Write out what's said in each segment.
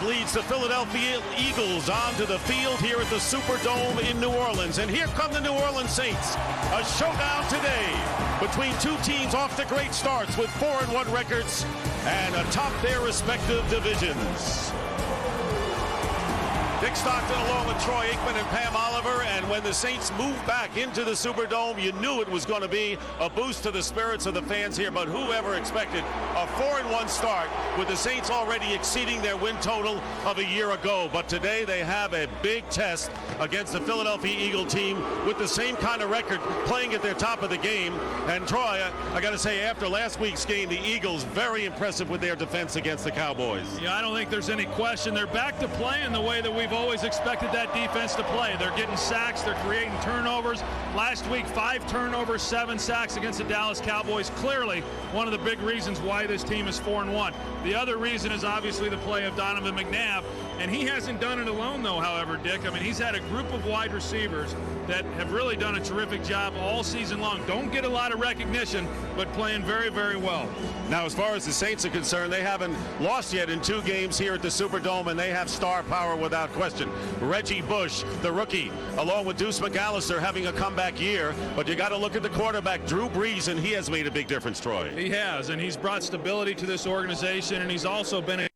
Drive leads the Philadelphia Eagles onto the field here at the Superdome in New Orleans. And here come the New Orleans Saints. A showdown today between two teams off to great starts with 4-1 records and atop their respective divisions. Dick Stockton along with Troy Aikman and Pam Oliver, and when the Saints moved back into the Superdome, you knew it was going to be a boost to the spirits of the fans here, but whoever expected a 4-1 start with the Saints already exceeding their win total of a year ago. But today they have a big test against the Philadelphia Eagle team with the same kind of record, playing at their top of the game. And Troy, I got to say, after last week's game, the Eagles very impressive with their defense against the Cowboys. Yeah, I don't think there's any question. They're back to playing the way that we've always expected that defense to play. They're getting sacks, they're creating turnovers. Last week, 5 turnovers, 7 sacks against the Dallas Cowboys. Clearly one of the big reasons why this team is 4-1. The other reason is obviously the play of Donovan McNabb, and he hasn't done it alone though, however, Dick. I mean, he's had a group of wide receivers that have really done a terrific job all season long. Don't get a lot of recognition, but playing very, very well. Now, as far as the Saints are concerned, they haven't lost yet in 2 games here at the Superdome, and they have star power without question. Reggie Bush, the rookie, along with Deuce McAllister, having a comeback year. But you got to look at the quarterback, Drew Brees, and he has made a big difference, Troy. He has, and he's brought stability to this organization, and he's also been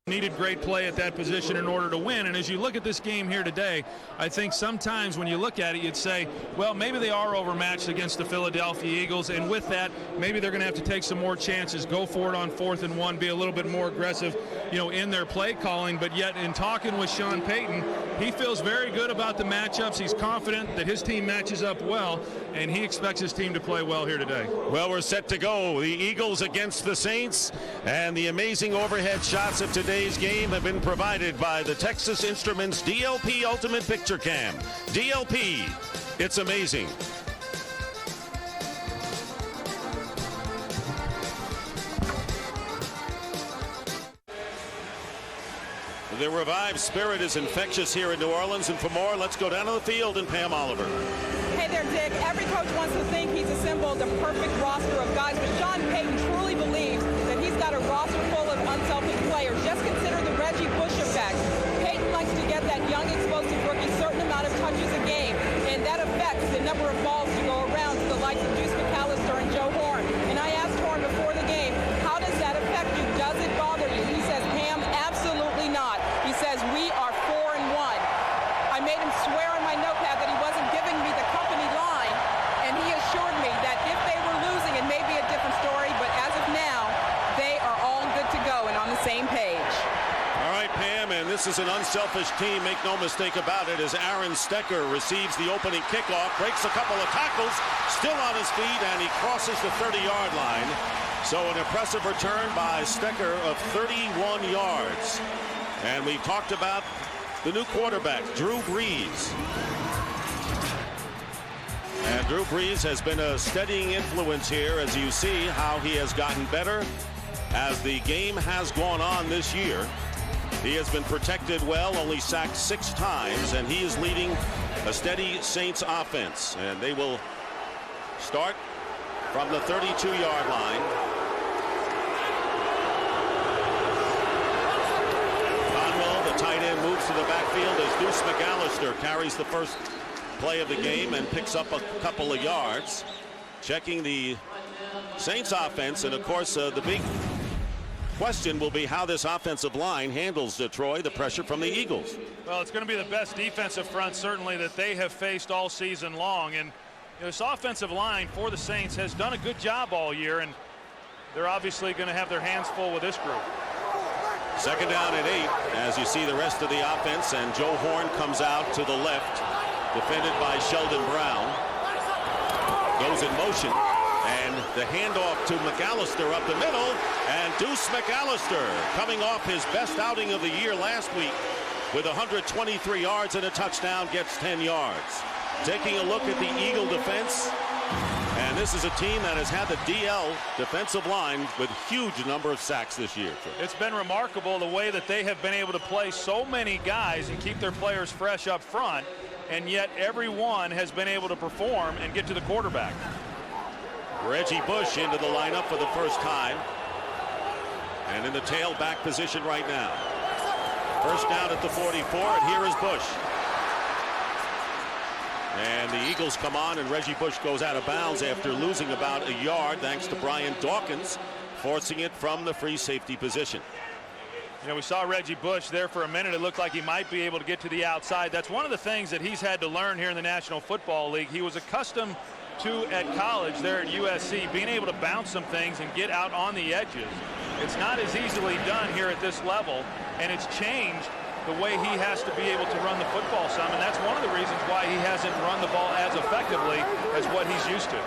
needed great play at that position in order to win. And as you look at this game here today, I think sometimes when you look at it, you'd say, well, maybe they are overmatched against the Philadelphia Eagles, and with that, maybe they're going to have to take some more chances, go for it on 4th and 1, be a little bit more aggressive, in their play calling. But yet, in talking with Sean Payton, he feels very good about the matchups. He's confident that his team matches up well, and he expects his team to play well here today. Well, we're set to go. The Eagles against the Saints, and the amazing overhead shots of today's game have been provided by the Texas Instruments DLP Ultimate Picture Cam. DLP, it's amazing. The revived spirit is infectious here in New Orleans, and for more, let's go down to the field and Pam Oliver. Hey there, Dick. Every coach wants to think he's assembled the perfect roster of guys, but Sean Payton truly believes that he's got a roster full of unselfish players. Just consider the Reggie Bush effect. Payton likes to get that young, explosive rookie a certain amount of touches a game, and that affects the number of balls to go around to the likes of Deuce McAllister and Joe Horn. And I asked Horn before the game, how does that affect you? Does it bother you? He says, Pam, absolutely not. He says, we are 4-1. I made him swear on my notepad that he wasn't giving me the company line, and he assured me that if they were losing, it may be a different story, but as of now, they are all good to go and on the same page. All right, Pam, and this is an unselfish team, make no mistake about it, as Aaron Stecker receives the opening kickoff, breaks a couple of tackles, still on his feet, and he crosses the 30-yard line. So an impressive return by Stecker of 31 yards. And we talked about the new quarterback, Drew Brees. And Drew Brees has been a steadying influence here, as you see how he has gotten better as the game has gone on this year. He has been protected well, only sacked 6 times, and he is leading a steady Saints offense. And they will start from the 32-yard line. Conwell, the tight end, moves to the backfield as Deuce McAllister carries the first play of the game and picks up a couple of yards. Checking the Saints offense, and of course the big question will be how this offensive line handles, Troy, the pressure from the Eagles. Well, it's going to be the best defensive front certainly that they have faced all season long, and this offensive line for the Saints has done a good job all year, and they're obviously going to have their hands full with this group. Second down and 8 as you see the rest of the offense, and Joe Horn comes out to the left, defended by Sheldon Brown. Goes in motion, and the handoff to McAllister up the middle, and Deuce McAllister coming off his best outing of the year last week with 123 yards and a touchdown, gets 10 yards. Taking a look at the Eagle defense, and this is a team that has had the DL defensive line with huge number of sacks this year. It's been remarkable the way that they have been able to play so many guys and keep their players fresh up front, and yet everyone has been able to perform and get to the quarterback. Reggie Bush into the lineup for the first time. And in the tailback position right now. First down at the 44, and here is Bush. And the Eagles come on, and Reggie Bush goes out of bounds after losing about a yard thanks to Brian Dawkins forcing it from the free safety position. You know, we saw Reggie Bush there for a minute. It looked like he might be able to get to the outside. That's one of the things that he's had to learn here in the National Football League. He was accustomed to at college there at USC, being able to bounce some things and get out on the edges. It's not as easily done here at this level, and it's changed the way he has to be able to run the football some, and that's one of the reasons why he hasn't run the ball as effectively as what he's used to.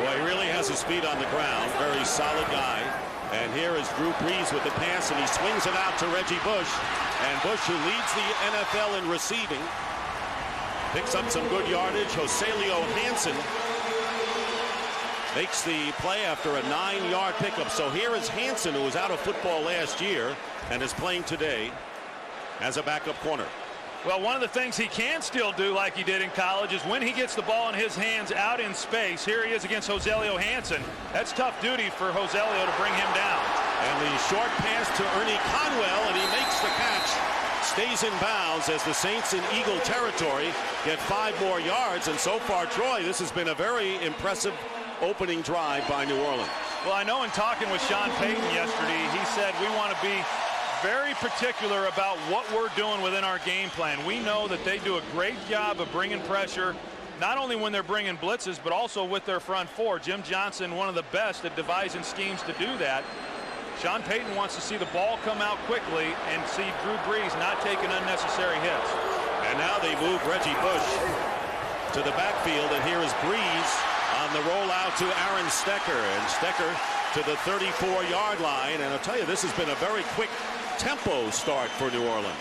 Well, he really has his feet on the ground. Very solid guy. And here is Drew Brees with the pass, and he swings it out to Reggie Bush. And Bush, who leads the NFL in receiving, picks up some good yardage. Joselio Hansen makes the play after a 9-yard pickup. So here is Hansen, who was out of football last year and is playing today as a backup corner. Well, one of the things he can still do like he did in college is when he gets the ball in his hands out in space. Here he is against Joselio Hansen. That's tough duty for Joselio to bring him down. And the short pass to Ernie Conwell, and he makes the catch. Stays in bounds as the Saints in Eagle territory get 5 more yards. And so far, Troy, this has been a very impressive opening drive by New Orleans. Well, I know in talking with Sean Payton yesterday, he said we want to be very particular about what we're doing within our game plan. We know that they do a great job of bringing pressure, not only when they're bringing blitzes, but also with their front four. Jim Johnson, one of the best at devising schemes to do that. Sean Payton wants to see the ball come out quickly and see Drew Brees not taking unnecessary hits. And now they move Reggie Bush to the backfield, and here is Brees on the rollout to Aaron Stecker, and Stecker to the 34-yard line. And I'll tell you, this has been a very quick tempo start for New Orleans.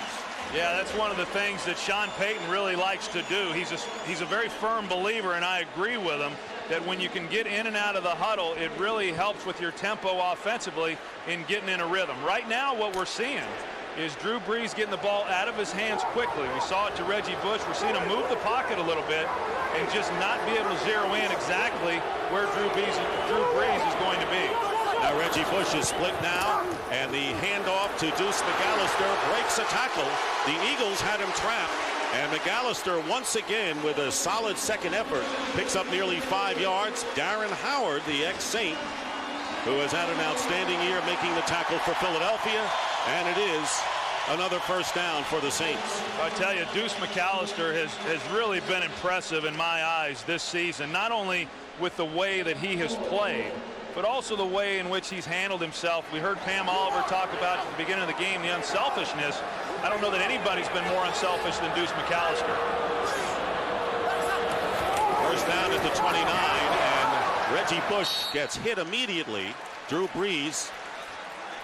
Yeah, that's one of the things that Sean Payton really likes to do. He's a very firm believer, and I agree with him, that when you can get in and out of the huddle, it really helps with your tempo offensively in getting in a rhythm. Right now, what we're seeing is Drew Brees getting the ball out of his hands quickly. We saw it to Reggie Bush. We're seeing him move the pocket a little bit and just not be able to zero in exactly where Drew Brees is going to be. Now Reggie Bush is split now, and the handoff to Deuce McAllister breaks a tackle. The Eagles had him trapped, and McAllister once again with a solid second effort picks up nearly 5 yards. Darren Howard, the ex-Saint, who has had an outstanding year making the tackle for Philadelphia, and it is another first down for the Saints. I tell you, Deuce McAllister has really been impressive in my eyes this season, not only with the way that he has played, but also the way in which he's handled himself. We heard Pam Oliver talk about at the beginning of the game the unselfishness. I don't know that anybody's been more unselfish than Deuce McAllister. First down at the 29, and Reggie Bush gets hit immediately. Drew Brees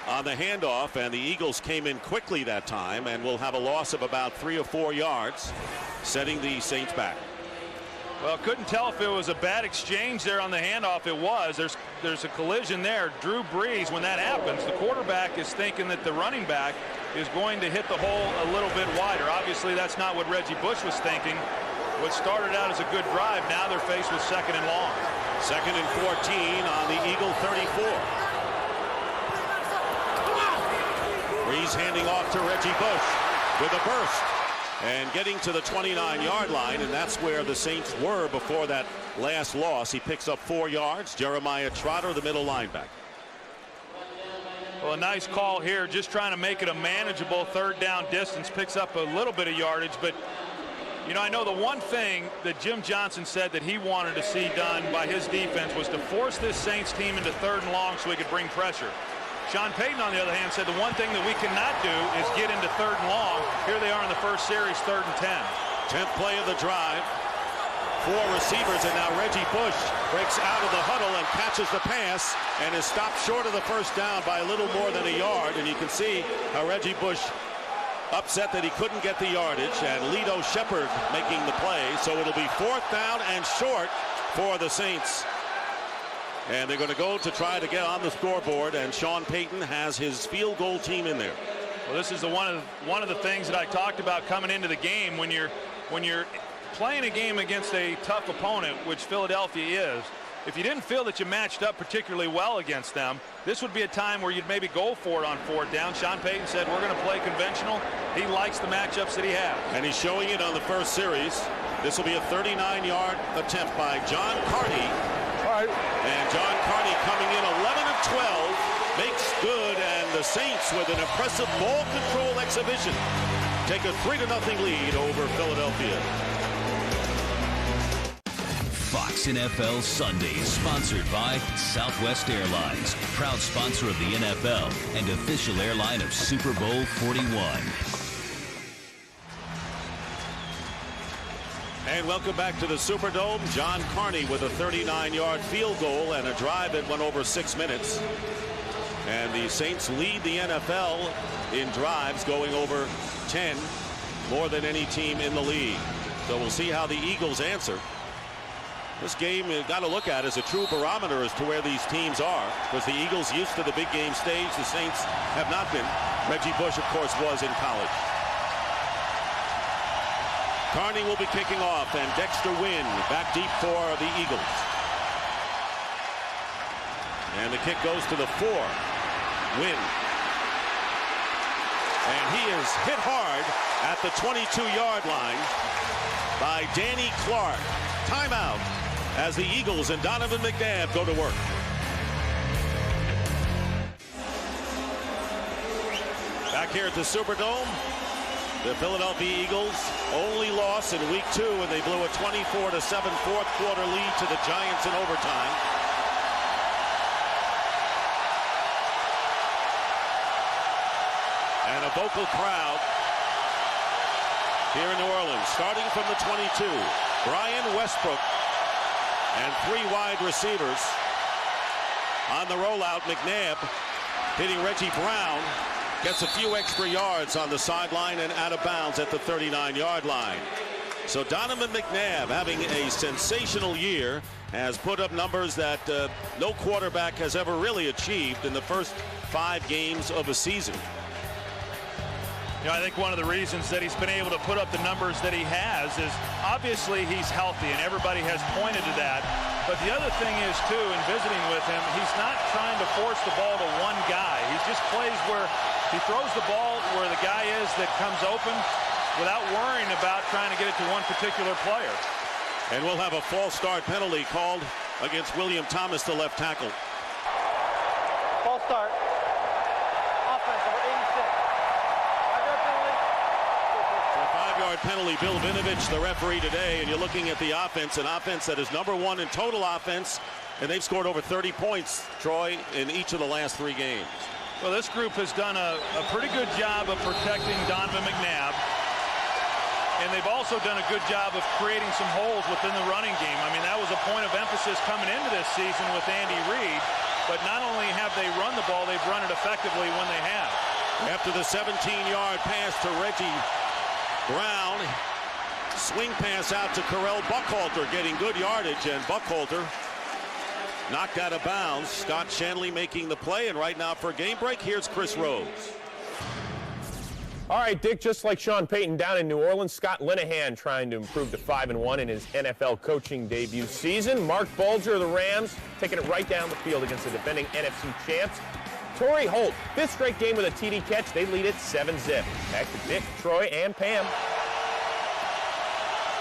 on the handoff, and the Eagles came in quickly that time and will have a loss of about 3 or 4 yards, setting the Saints back. Well, couldn't tell if it was a bad exchange there on the handoff. It was. There's a collision there. Drew Brees, when that happens, the quarterback is thinking that the running back is going to hit the hole a little bit wider. Obviously, that's not what Reggie Bush was thinking. What started out as a good drive, now they're faced with 2nd and long. 2nd and 14 on the Eagle 34. Brees handing off to Reggie Bush with a burst and getting to the 29-yard line, and that's where the Saints were before that last loss. He picks up 4 yards. Jeremiah Trotter, the middle linebacker. Well, a nice call here, just trying to make it a manageable 3rd down distance. Picks up a little bit of yardage, but you know, I know the one thing that Jim Johnson said that he wanted to see done by his defense was to force this Saints team into 3rd and long so he could bring pressure. Sean Payton, on the other hand, said the one thing that we cannot do is get into 3rd and long. Here they are in the first series, 3rd and 10. 10th play of the drive. 4 receivers, and now Reggie Bush breaks out of the huddle and catches the pass and is stopped short of the first down by a little more than a yard. And you can see how Reggie Bush upset that he couldn't get the yardage, and Lito Shepherd making the play. So it'll be 4th down and short for the Saints. And they're going to go to try to get on the scoreboard, and Sean Payton has his field goal team in there. Well, this is one of the things that I talked about coming into the game. When you're playing a game against a tough opponent, which Philadelphia is, if you didn't feel that you matched up particularly well against them, this would be a time where you'd maybe go for it on 4th down. Sean Payton said, we're going to play conventional. He likes the matchups that he has. And he's showing it on the first series. This will be a 39-yard attempt by John Carney. All right. And John Carney coming in 11 of 12, makes good, and the Saints with an impressive ball control exhibition take a 3-0 lead over Philadelphia. Fox NFL Sundays, sponsored by Southwest Airlines, proud sponsor of the NFL and official airline of Super Bowl 41. And welcome back to the Superdome. John Carney with a 39-yard field goal and a drive that went over 6 minutes. And the Saints lead the NFL in drives, going over 10, more than any team in the league. So we'll see how the Eagles answer. This game you've got to look at as a true barometer as to where these teams are, because the Eagles used to the big game stage. The Saints have not been. Reggie Bush, of course, was in college. Carney will be kicking off, and Dexter Wynn back deep for the Eagles. And the kick goes to the 4. Wynn. And he is hit hard at the 22-yard line by Danny Clark. Timeout as the Eagles and Donovan McNabb go to work. Back here at the Superdome, the Philadelphia Eagles only loss in week 2, and they blew a 24-7 fourth quarter lead to the Giants in overtime. And a vocal crowd here in New Orleans, starting from the 22. Brian Westbrook and 3 wide receivers. On the rollout, McNabb hitting Reggie Brown. Gets a few extra yards on the sideline and out of bounds at the 39-yard line. So Donovan McNabb, having a sensational year, has put up numbers that no quarterback has ever really achieved in the first 5 games of a season. You know, I think one of the reasons that he's been able to put up the numbers that he has is obviously he's healthy, and everybody has pointed to that. But the other thing is, too, in visiting with him, he's not trying to force the ball to one guy. He just plays where he throws the ball where the guy is that comes open without worrying about trying to get it to one particular player. And we'll have a false start penalty called against William Thomas, the left tackle. False start. Offense, number 86. 5-yard penalty. So a 5-yard penalty, Bill Vinovich, the referee today, and you're looking at the offense, an offense that is number 1 in total offense, and they've scored over 30 points, Troy, in each of the last 3 games. Well, this group has done a pretty good job of protecting Donovan McNabb. And they've also done a good job of creating some holes within the running game. I mean, that was a point of emphasis coming into this season with Andy Reid. But not only have they run the ball, they've run it effectively when they have. After the 17-yard pass to Reggie Brown, swing pass out to Correll Buckhalter, getting good yardage, and Buckhalter knocked out of bounds. Scott Shanley making the play, and right now for a game break, here's Chris Rhodes. All right, Dick, just like Sean Payton down in New Orleans, Scott Linehan trying to improve to 5-1 in his NFL coaching debut season. Mark Bulger of the Rams taking it right down the field against the defending NFC champs. Torrey Holt, 5th straight game with a TD catch. They lead it 7-zip. Back to Dick, Troy, and Pam.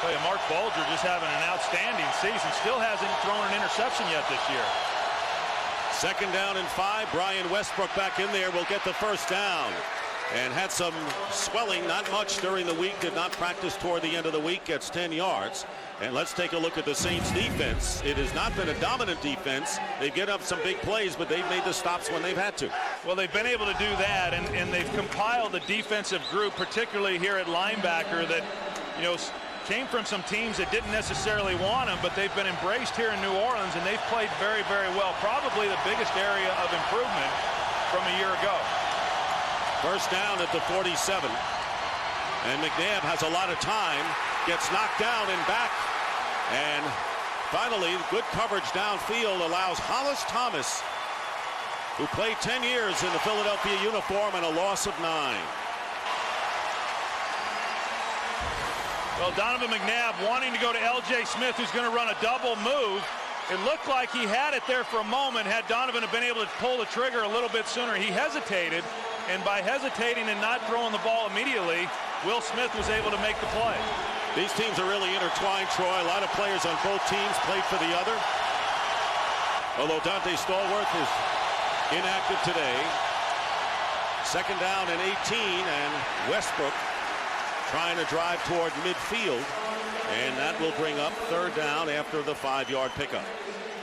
Well, yeah, Mark Bulger just having an outstanding season. Still hasn't thrown an interception yet this year. 2nd down and 5. Brian Westbrook back in there will get the first down. And had some swelling, not much during the week, did not practice toward the end of the week, gets 10 yards. And let's take a look at the Saints defense. It has not been a dominant defense. They've given up some big plays, but they've made the stops when they've had to. Well, they've been able to do that, and they've compiled a defensive group, particularly here at linebacker, that, you know, came from some teams that didn't necessarily want them, but they've been embraced here in New Orleans, and they've played very, very well. Probably the biggest area of improvement from a year ago. First down at the 47. And McNabb has a lot of time, gets knocked down and back. And finally, good coverage downfield allows Hollis Thomas, who played 10 years in the Philadelphia uniform, and a loss of 9. Well, Donovan McNabb wanting to go to L.J. Smith, who's going to run a double move. It looked like he had it there for a moment. Had Donovan been able to pull the trigger a little bit sooner, he hesitated. And by hesitating and not throwing the ball immediately, Will Smith was able to make the play. These teams are really intertwined, Troy. A lot of players on both teams played for the other. Although Dante Stallworth is inactive today. Second down and 18, and Westbrook trying to drive toward midfield. And that will bring up third down after the 5-yard pickup.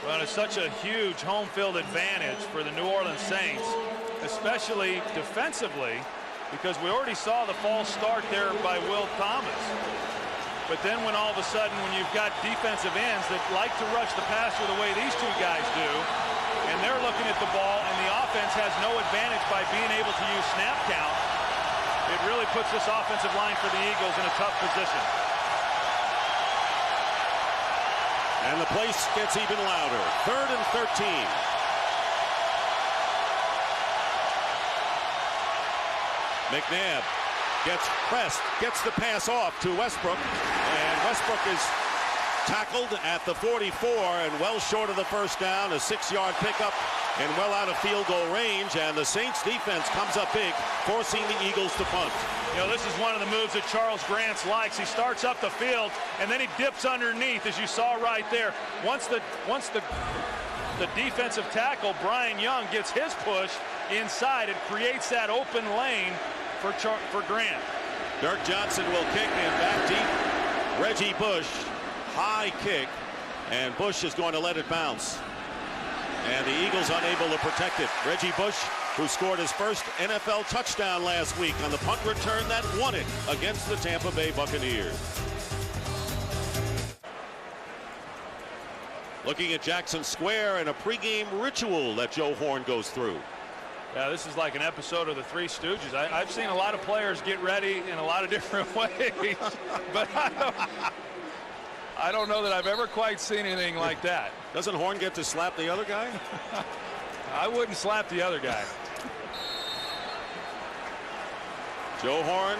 Well, it's such a huge home field advantage for the New Orleans Saints, especially defensively, because we already saw the false start there by Will Thomas. But then when all of a sudden, when you've got defensive ends that like to rush the passer the way these two guys do, and they're looking at the ball and the offense has no advantage by being able to use snap count, it really puts this offensive line for the Eagles in a tough position. And the place gets even louder. Third and 13. McNabb gets pressed, gets the pass off to Westbrook, and Westbrook is tackled at the 44 and well short of the first down, a 6-yard pickup and well out of field goal range, and the Saints defense comes up big, forcing the Eagles to punt. You know, this is one of the moves that Charles Grants likes. He starts up the field and then he dips underneath, as you saw right there. Once the defensive tackle, Brian Young, gets his push inside, it creates that open lane for Grant. Dirk Johnson will kick and back deep. Reggie Bush, high kick, and Bush is going to let it bounce. And the Eagles unable to protect it. Reggie Bush, who scored his first NFL touchdown last week on the punt return that won it against the Tampa Bay Buccaneers. Looking at Jackson Square and a pregame ritual that Joe Horn goes through. Yeah, this is like an episode of the Three Stooges. I've seen a lot of players get ready in a lot of different ways, but I don't know that I've ever quite seen anything like that. Doesn't Horn get to slap the other guy? I wouldn't slap the other guy. Joe Horn,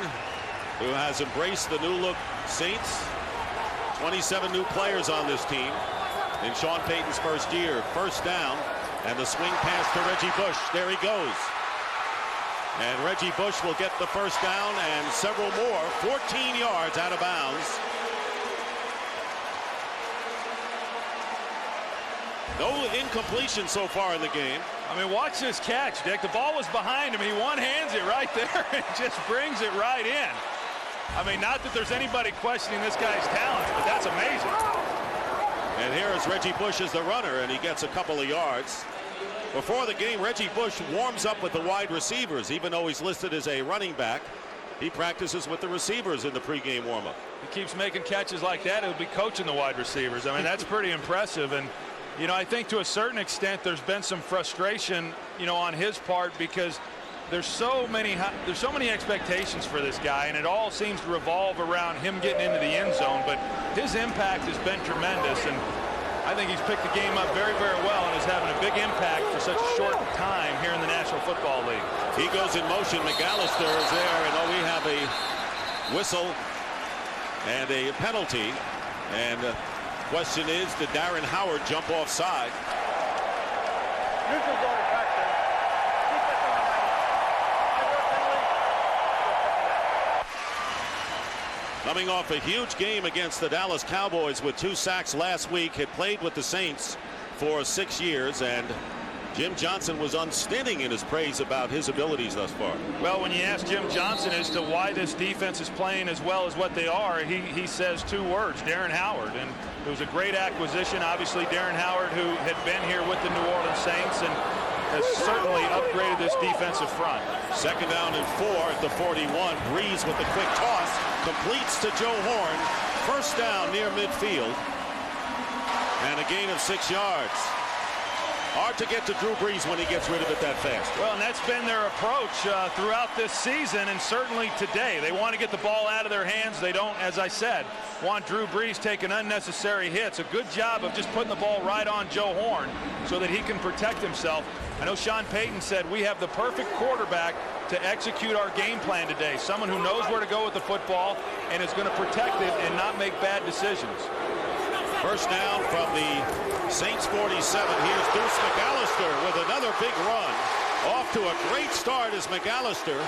who has embraced the new look Saints. 27 new players on this team in Sean Payton's first year. First down. And the swing pass to Reggie Bush. There he goes. And Reggie Bush will get the first down and several more. 14 yards out of bounds. No incompletion so far in the game. I mean, watch this catch, Dick. The ball was behind him. He one-hands it right there and just brings it right in. I mean, not that there's anybody questioning this guy's talent, but that's amazing. And here is Reggie Bush as the runner, and he gets a couple of yards. Before the game, Reggie Bush warms up with the wide receivers. Even though he's listed as a running back, he practices with the receivers in the pregame warmup. He keeps making catches like that. He'll be coaching the wide receivers. I mean, that's pretty impressive. And, you know, I think to a certain extent there's been some frustration, you know, on his part, because there's so many expectations for this guy, and it all seems to revolve around him getting into the end zone. But his impact has been tremendous, and I think he's picked the game up very, very well and is having a big impact for such a short time here in the National Football League. He goes in motion. McAllister is there, and we have a whistle and a penalty. And the question is, did Darren Howard jump offside? Neutral zone infraction. Coming off a huge game against the Dallas Cowboys with 2 sacks last week, had played with the Saints for 6 years, and Jim Johnson was unstinting in his praise about his abilities thus far. Well, when you ask Jim Johnson as to why this defense is playing as well as what they are, he says 2 words: Darren Howard. And it was a great acquisition. Obviously, Darren Howard, who had been here with the New Orleans Saints and has certainly upgraded this defensive front. Second down and 4 at the 41. Breeze with the quick toss. Completes to Joe Horn. First down near midfield. And a gain of 6 yards. Hard to get to Drew Brees when he gets rid of it that fast. Well, and that's been their approach throughout this season, and certainly today. They want to get the ball out of their hands. They don't, as I said, want Drew Brees taking unnecessary hits. A good job of just putting the ball right on Joe Horn so that he can protect himself. I know Sean Payton said we have the perfect quarterback to execute our game plan today. Someone who knows where to go with the football and is going to protect it and not make bad decisions. First down from the Saints 47. Here's Deuce McAllister with another big run. Off to a great start is McAllister,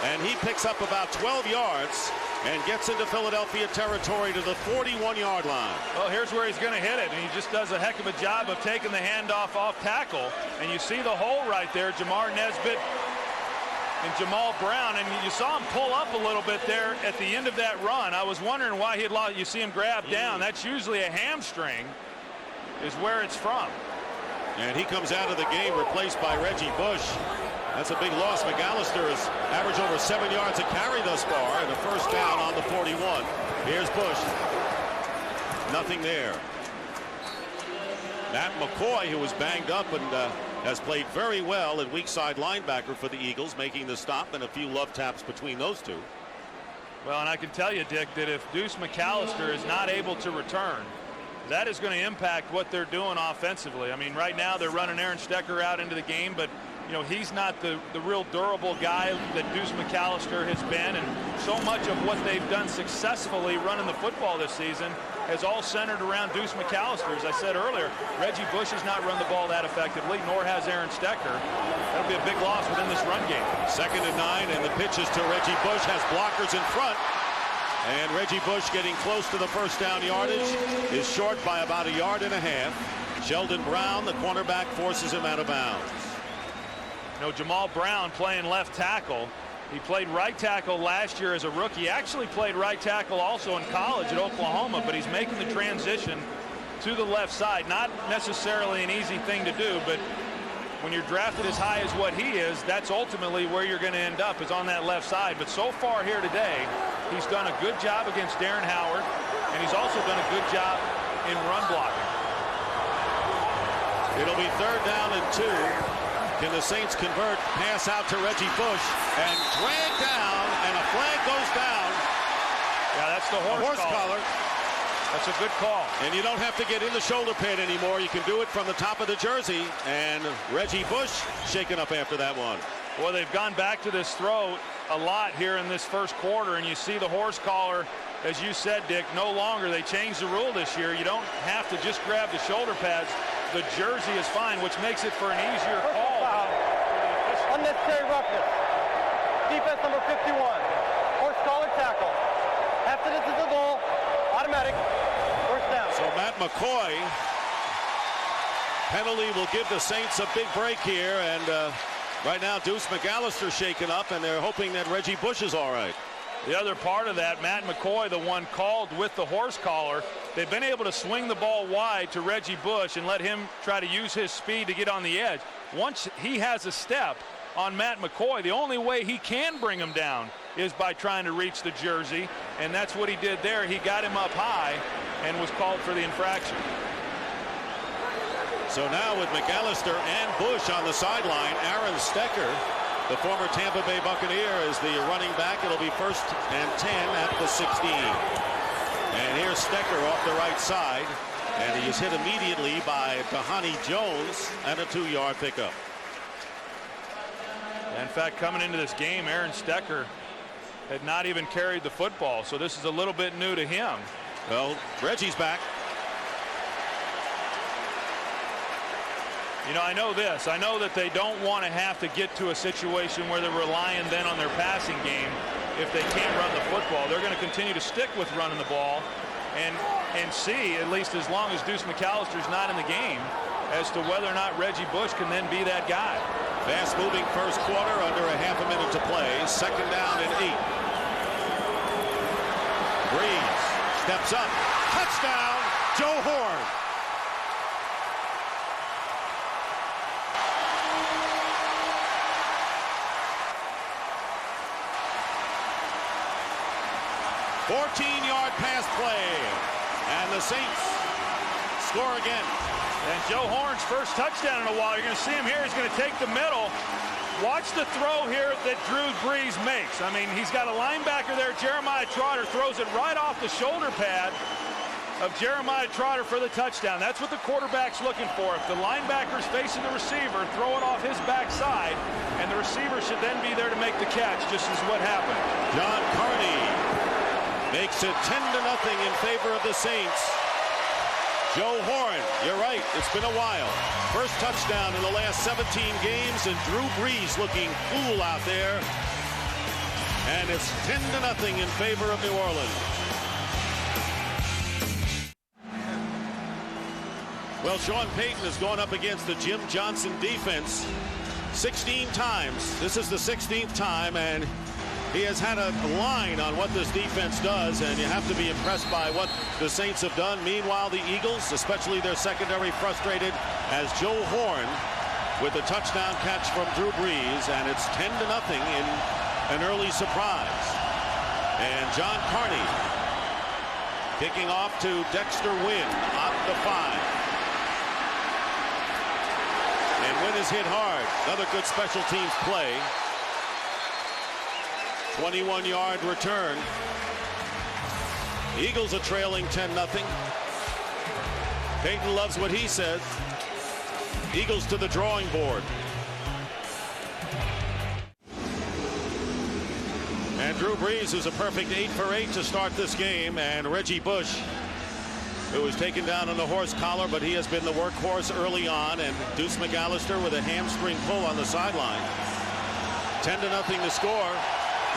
and he picks up about 12 yards and gets into Philadelphia territory to the 41-yard line. Well, here's where he's going to hit it, and he just does a heck of a job of taking the handoff off tackle. And you see the hole right there, Jamar Nesbitt and Jamal Brown, and you saw him pull up a little bit there at the end of that run. I was wondering why he had lost. You see him grab down. That's usually a hamstring is where it's from. And he comes out of the game replaced by Reggie Bush. That's a big loss. McAllister has averaged over 7 yards a carry thus far, and a first down on the 41. Here's Bush. Nothing there. Matt McCoy, who was banged up and has played very well at weak side linebacker for the Eagles, making the stop, and a few love taps between those two. Well, and I can tell you, Dick, that if Deuce McAllister is not able to return, that is going to impact what they're doing offensively. I mean, right now they're running Aaron Stecker out into the game, but you know, he's not the real durable guy that Deuce McAllister has been, and so much of what they've done successfully running the football this season has all centered around Deuce McAllister. As I said earlier, Reggie Bush has not run the ball that effectively, nor has Aaron Stecker. That'll be a big loss within this run game. 2nd and 9, and the pitch is to Reggie Bush, has blockers in front. And Reggie Bush, getting close to the first down yardage, is short by about 1.5 yards. Sheldon Brown, the cornerback, forces him out of bounds. You know, Jamal Brown playing left tackle. He played right tackle last year as a rookie. Actually played right tackle also in college at Oklahoma, but he's making the transition to the left side. Not necessarily an easy thing to do, but when you're drafted as high as what he is, that's ultimately where you're going to end up, is on that left side. But so far here today, he's done a good job against Darren Howard, and he's also done a good job in run blocking. It'll be 3rd down and 2. Can the Saints convert? Pass out to Reggie Bush, and drag down, and a flag goes down. Yeah, that's the horse collar. That's a good call. And you don't have to get in the shoulder pad anymore. You can do it from the top of the jersey. And Reggie Bush shaken up after that one. Well, they've gone back to this throw a lot here in this first quarter, and you see the horse collar, as you said, Dick, no longer. They changed the rule this year. You don't have to just grab the shoulder pads. The jersey is fine, which makes it for an easier call. Unnecessary roughness. Defense number 51. Horse collar tackle. Half the distance to the goal. Automatic. First down. So Matt McCoy, penalty will give the Saints a big break here, and right now Deuce McAllister shaken up, and they're hoping that Reggie Bush is all right. The other part of that, Matt McCoy, the one called with the horse collar, they've been able to swing the ball wide to Reggie Bush and let him try to use his speed to get on the edge. Once he has a step on Matt McCoy, the only way he can bring him down is by trying to reach the jersey, and that's what he did there. He got him up high and was called for the infraction. So now with McAllister and Bush on the sideline, Aaron Stecker, the former Tampa Bay Buccaneer, is the running back. It'll be 1st and 10 at the 16. And here's Stecker off the right side, and he is hit immediately by Dhani Jones and a 2-yard pickup. In fact, coming into this game, Aaron Stecker had not even carried the football, so this is a little bit new to him. Well, Reggie's back. You know, I know this. I know that they don't want to have to get to a situation where they're relying then on their passing game if they can't run the football. They're going to continue to stick with running the ball and see, at least as long as Deuce McAllister's not in the game, as to whether or not Reggie Bush can then be that guy. Fast moving first quarter, under a half a minute to play. 2nd down and 8. Breeze steps up. Touchdown, Joe Horn. A 14-yard pass play, and the Saints score again. And Joe Horn's first touchdown in a while. You're going to see him here. He's going to take the middle. Watch the throw here that Drew Brees makes. I mean, he's got a linebacker there. Jeremiah Trotter throws it right off the shoulder pad of Jeremiah Trotter for the touchdown. That's what the quarterback's looking for. If the linebacker's facing the receiver, throw it off his backside, and the receiver should then be there to make the catch, just as what happened. John Carney makes it 10-0 in favor of the Saints. Joe Horn, you're right, it's been a while. First touchdown in the last 17 games, and Drew Brees looking cool out there. And it's 10-0 in favor of New Orleans. Well, Sean Payton has gone up against the Jim Johnson defense 16 times. This is the 16th time, and he has had a line on what this defense does, and you have to be impressed by what the Saints have done. Meanwhile, the Eagles, especially their secondary, frustrated as Joe Horn with a touchdown catch from Drew Brees, and it's 10-0 in an early surprise. And John Carney kicking off to Dexter Wynn on the 5. And Wynn is hit hard. Another good special teams play. 21-yard return. The Eagles are trailing 10-0. Payton loves what he says. Eagles to the drawing board. And Drew Brees is a perfect 8 for 8 to start this game. And Reggie Bush, who was taken down on the horse collar, but he has been the workhorse early on. And Deuce McAllister with a hamstring pull on the sideline. 10-0 to score.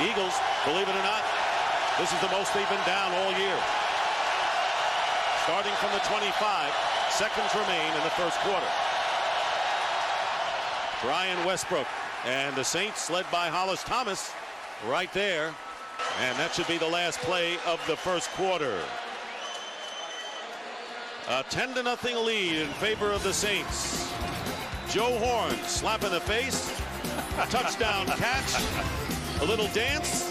Eagles, believe it or not, this is the most they've been down all year. Starting from the 25, seconds remain in the first quarter. Brian Westbrook and the Saints led by Hollis Thomas right there. And that should be the last play of the first quarter. A 10-0 lead in favor of the Saints. Joe Horn slap in the face, touchdown catch. A little dance.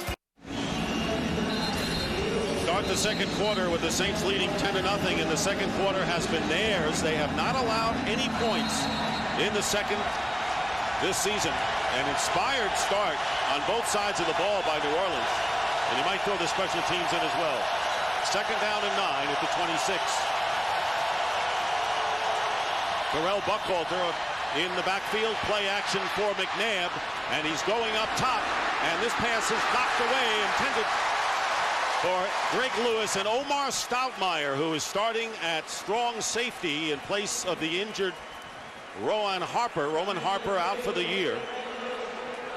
Start the second quarter with the Saints leading 10-0, and the second quarter has been theirs. They have not allowed any points in the second this season. An inspired start on both sides of the ball by New Orleans. And you might throw the special teams in as well. Second down and 9 at the 26. Terrell Buckhalter in the backfield, play action for McNabb, and he's going up top, and this pass is knocked away, intended for Greg Lewis and Omar Stoutmire, who is starting at strong safety in place of the injured Roman Harper. Roman Harper out for the year.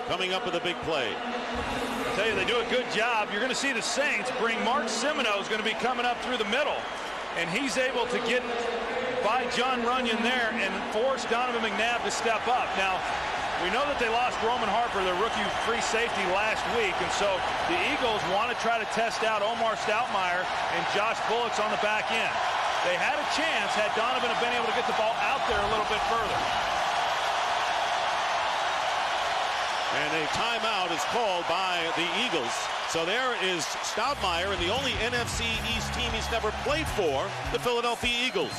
Coming up with a big play. I tell you, they do a good job. You're going to see the Saints bring Mark Semino, who's going to be coming up through the middle, and he's able to get by John Runyon there and force Donovan McNabb to step up. Now, we know that they lost Roman Harper, their rookie free safety, last week, and so the Eagles want to try to test out Omar Stoutmire and Josh Bullocks on the back end. They had a chance had Donovan have been able to get the ball out there a little bit further. And a timeout is called by the Eagles. So there is Stoutmire and the only NFC East team he's never played for, the Philadelphia Eagles.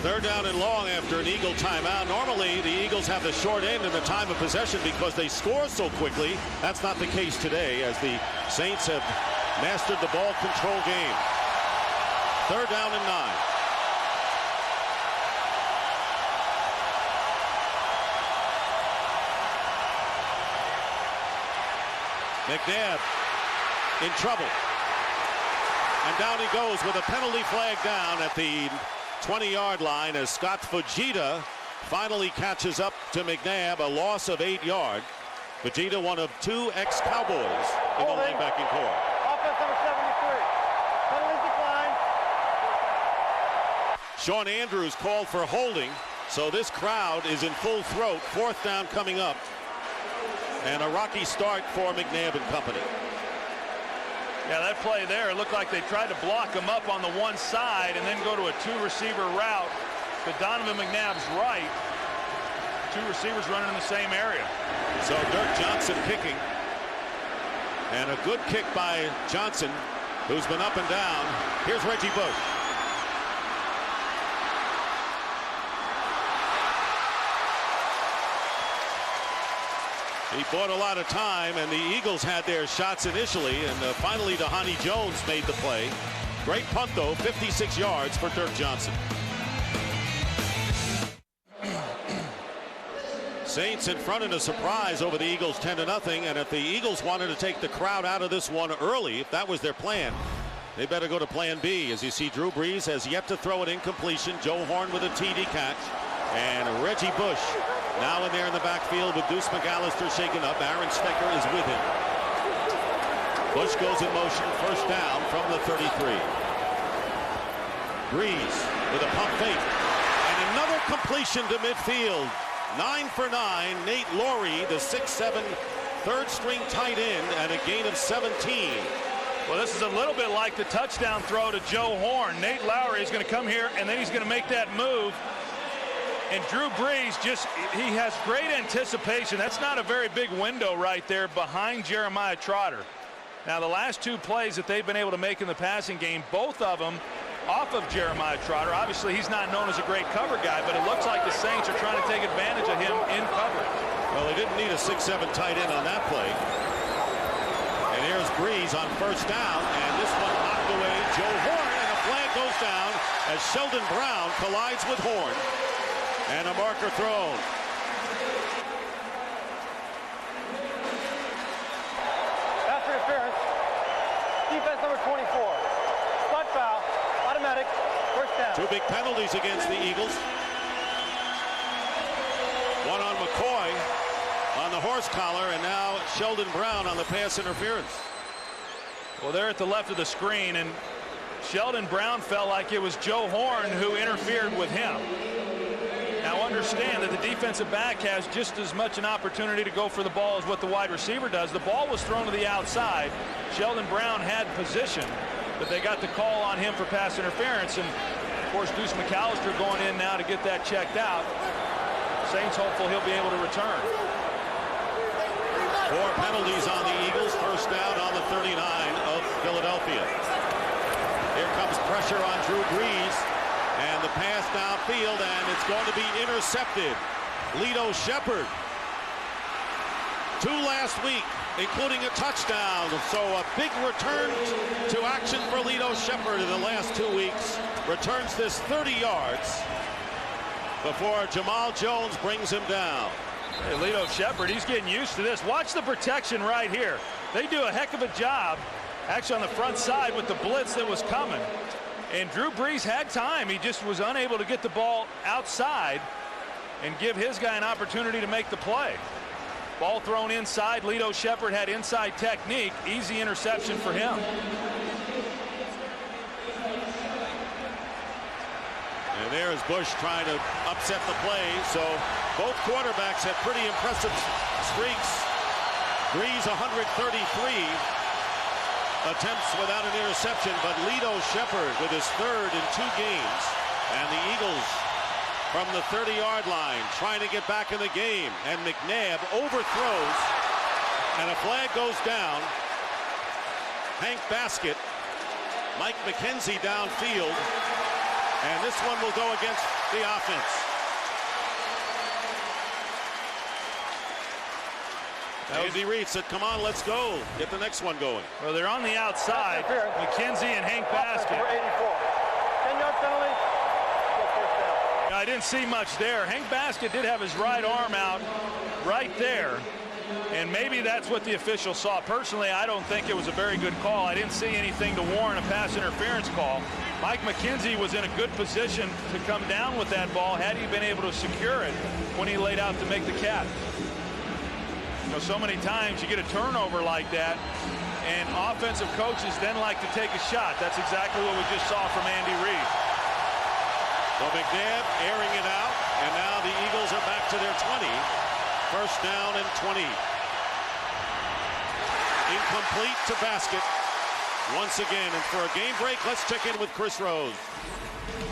Third down and long after an Eagle timeout. Normally, the Eagles have the short end in the time of possession because they score so quickly. That's not the case today, as the Saints have mastered the ball control game. Third down and 9. McNabb in trouble. And down he goes with a penalty flag down at the 20-yard line as Scott Fujita finally catches up to McNabb, a loss of 8 yards. Fujita, one of 2 ex-Cowboys in the linebacking corps. Offense number 73. Penalties declined. Sean Andrews called for holding, so this crowd is in full throat. Fourth down coming up. And a rocky start for McNabb and company. Yeah, that play there, it looked like they tried to block him up on the one side and then go to a 2-receiver route to Donovan McNabb's right. 2 receivers running in the same area. So Dirk Johnson kicking. And a good kick by Johnson, who's been up and down. Here's Reggie Bush. He bought a lot of time, and the Eagles had their shots initially, and finally Dhani Jones made the play. Great punt, though, 56 yards for Dirk Johnson. Saints in front in a surprise over the Eagles 10-0, and if the Eagles wanted to take the crowd out of this one early, if that was their plan, they better go to plan B. As you see, Drew Brees has yet to throw an incompletion. Joe Horn with a TD catch, and Reggie Bush now in there in the backfield with Deuce McAllister shaken up. Aaron Stecker is with him. Bush goes in motion, first down from the 33. Brees with a pump fake, and another completion to midfield. 9 for 9. Nate Laurie, the 6'7", third-string tight end, and a gain of 17. Well, this is a little bit like the touchdown throw to Joe Horn. Nate Lowry is going to come here, and then he's going to make that move. And Drew Brees he has great anticipation. That's not a very big window right there behind Jeremiah Trotter. Now, the last two plays that they've been able to make in the passing game, both of them off of Jeremiah Trotter. Obviously, he's not known as a great cover guy, but it looks like the Saints are trying to take advantage of him in coverage. Well, they didn't need a 6'7" tight end on that play. And here's Brees on first down, and this one knocked away. Joe Horn, and a flag goes down as Sheldon Brown collides with Horn, and a marker thrown. Pass interference. Defense number 24. Spot foul. Automatic. First down. Two big penalties against the Eagles. One on McCoy on the horse collar, and now Sheldon Brown on the pass interference. Well, they're at the left of the screen, and Sheldon Brown felt like it was Joe Horn who interfered with him. Now understand that the defensive back has just as much an opportunity to go for the ball as what the wide receiver does. The ball was thrown to the outside. Sheldon Brown had position, but they got the call on him for pass interference, and of course Deuce McAllister going in now to get that checked out. Saints hopeful he'll be able to return. 4 penalties on the Eagles. First down on the 39 of Philadelphia. Here comes pressure on Drew Brees, and the pass downfield, and it's going to be intercepted. Lito Shepherd. 2 last week, including a touchdown. So a big return to action for Lito Shepherd in the last 2 weeks. Returns this 30 yards before Jamal Jones brings him down. Hey, Lito Shepherd, he's getting used to this. Watch the protection right here. They do a heck of a job, actually on the front side with the blitz that was coming. And Drew Brees had time. He just was unable to get the ball outside and give his guy an opportunity to make the play. Ball thrown inside. Lito Shepherd had inside technique. Easy interception for him. And there's Bush trying to upset the play. So both quarterbacks have pretty impressive streaks. Brees 133 attempts without an interception, but Lito Shepherd with his third in 2 games. And the Eagles from the 30-yard line trying to get back in the game. And McNabb overthrows, and a flag goes down. Hank Baskett, Mike McKenzie downfield. And this one will go against the offense. Andy Reid said, come on, let's go. Get the next one going. Well, they're on the outside. McKenzie and Hank Baskett. Number 84. 10-yard penalty. First down. I didn't see much there. Hank Baskett did have his right arm out right there. And maybe that's what the official saw. Personally, I don't think it was a very good call. I didn't see anything to warrant a pass interference call. Mike McKenzie was in a good position to come down with that ball had he been able to secure it when he laid out to make the catch. You know, so many times you get a turnover like that, and offensive coaches then like to take a shot. That's exactly what we just saw from Andy Reid. Well, McNabb airing it out, and now the Eagles are back to their 20. First down and 20. Incomplete to Baskett once again. And for a game break, let's check in with Chris Rose.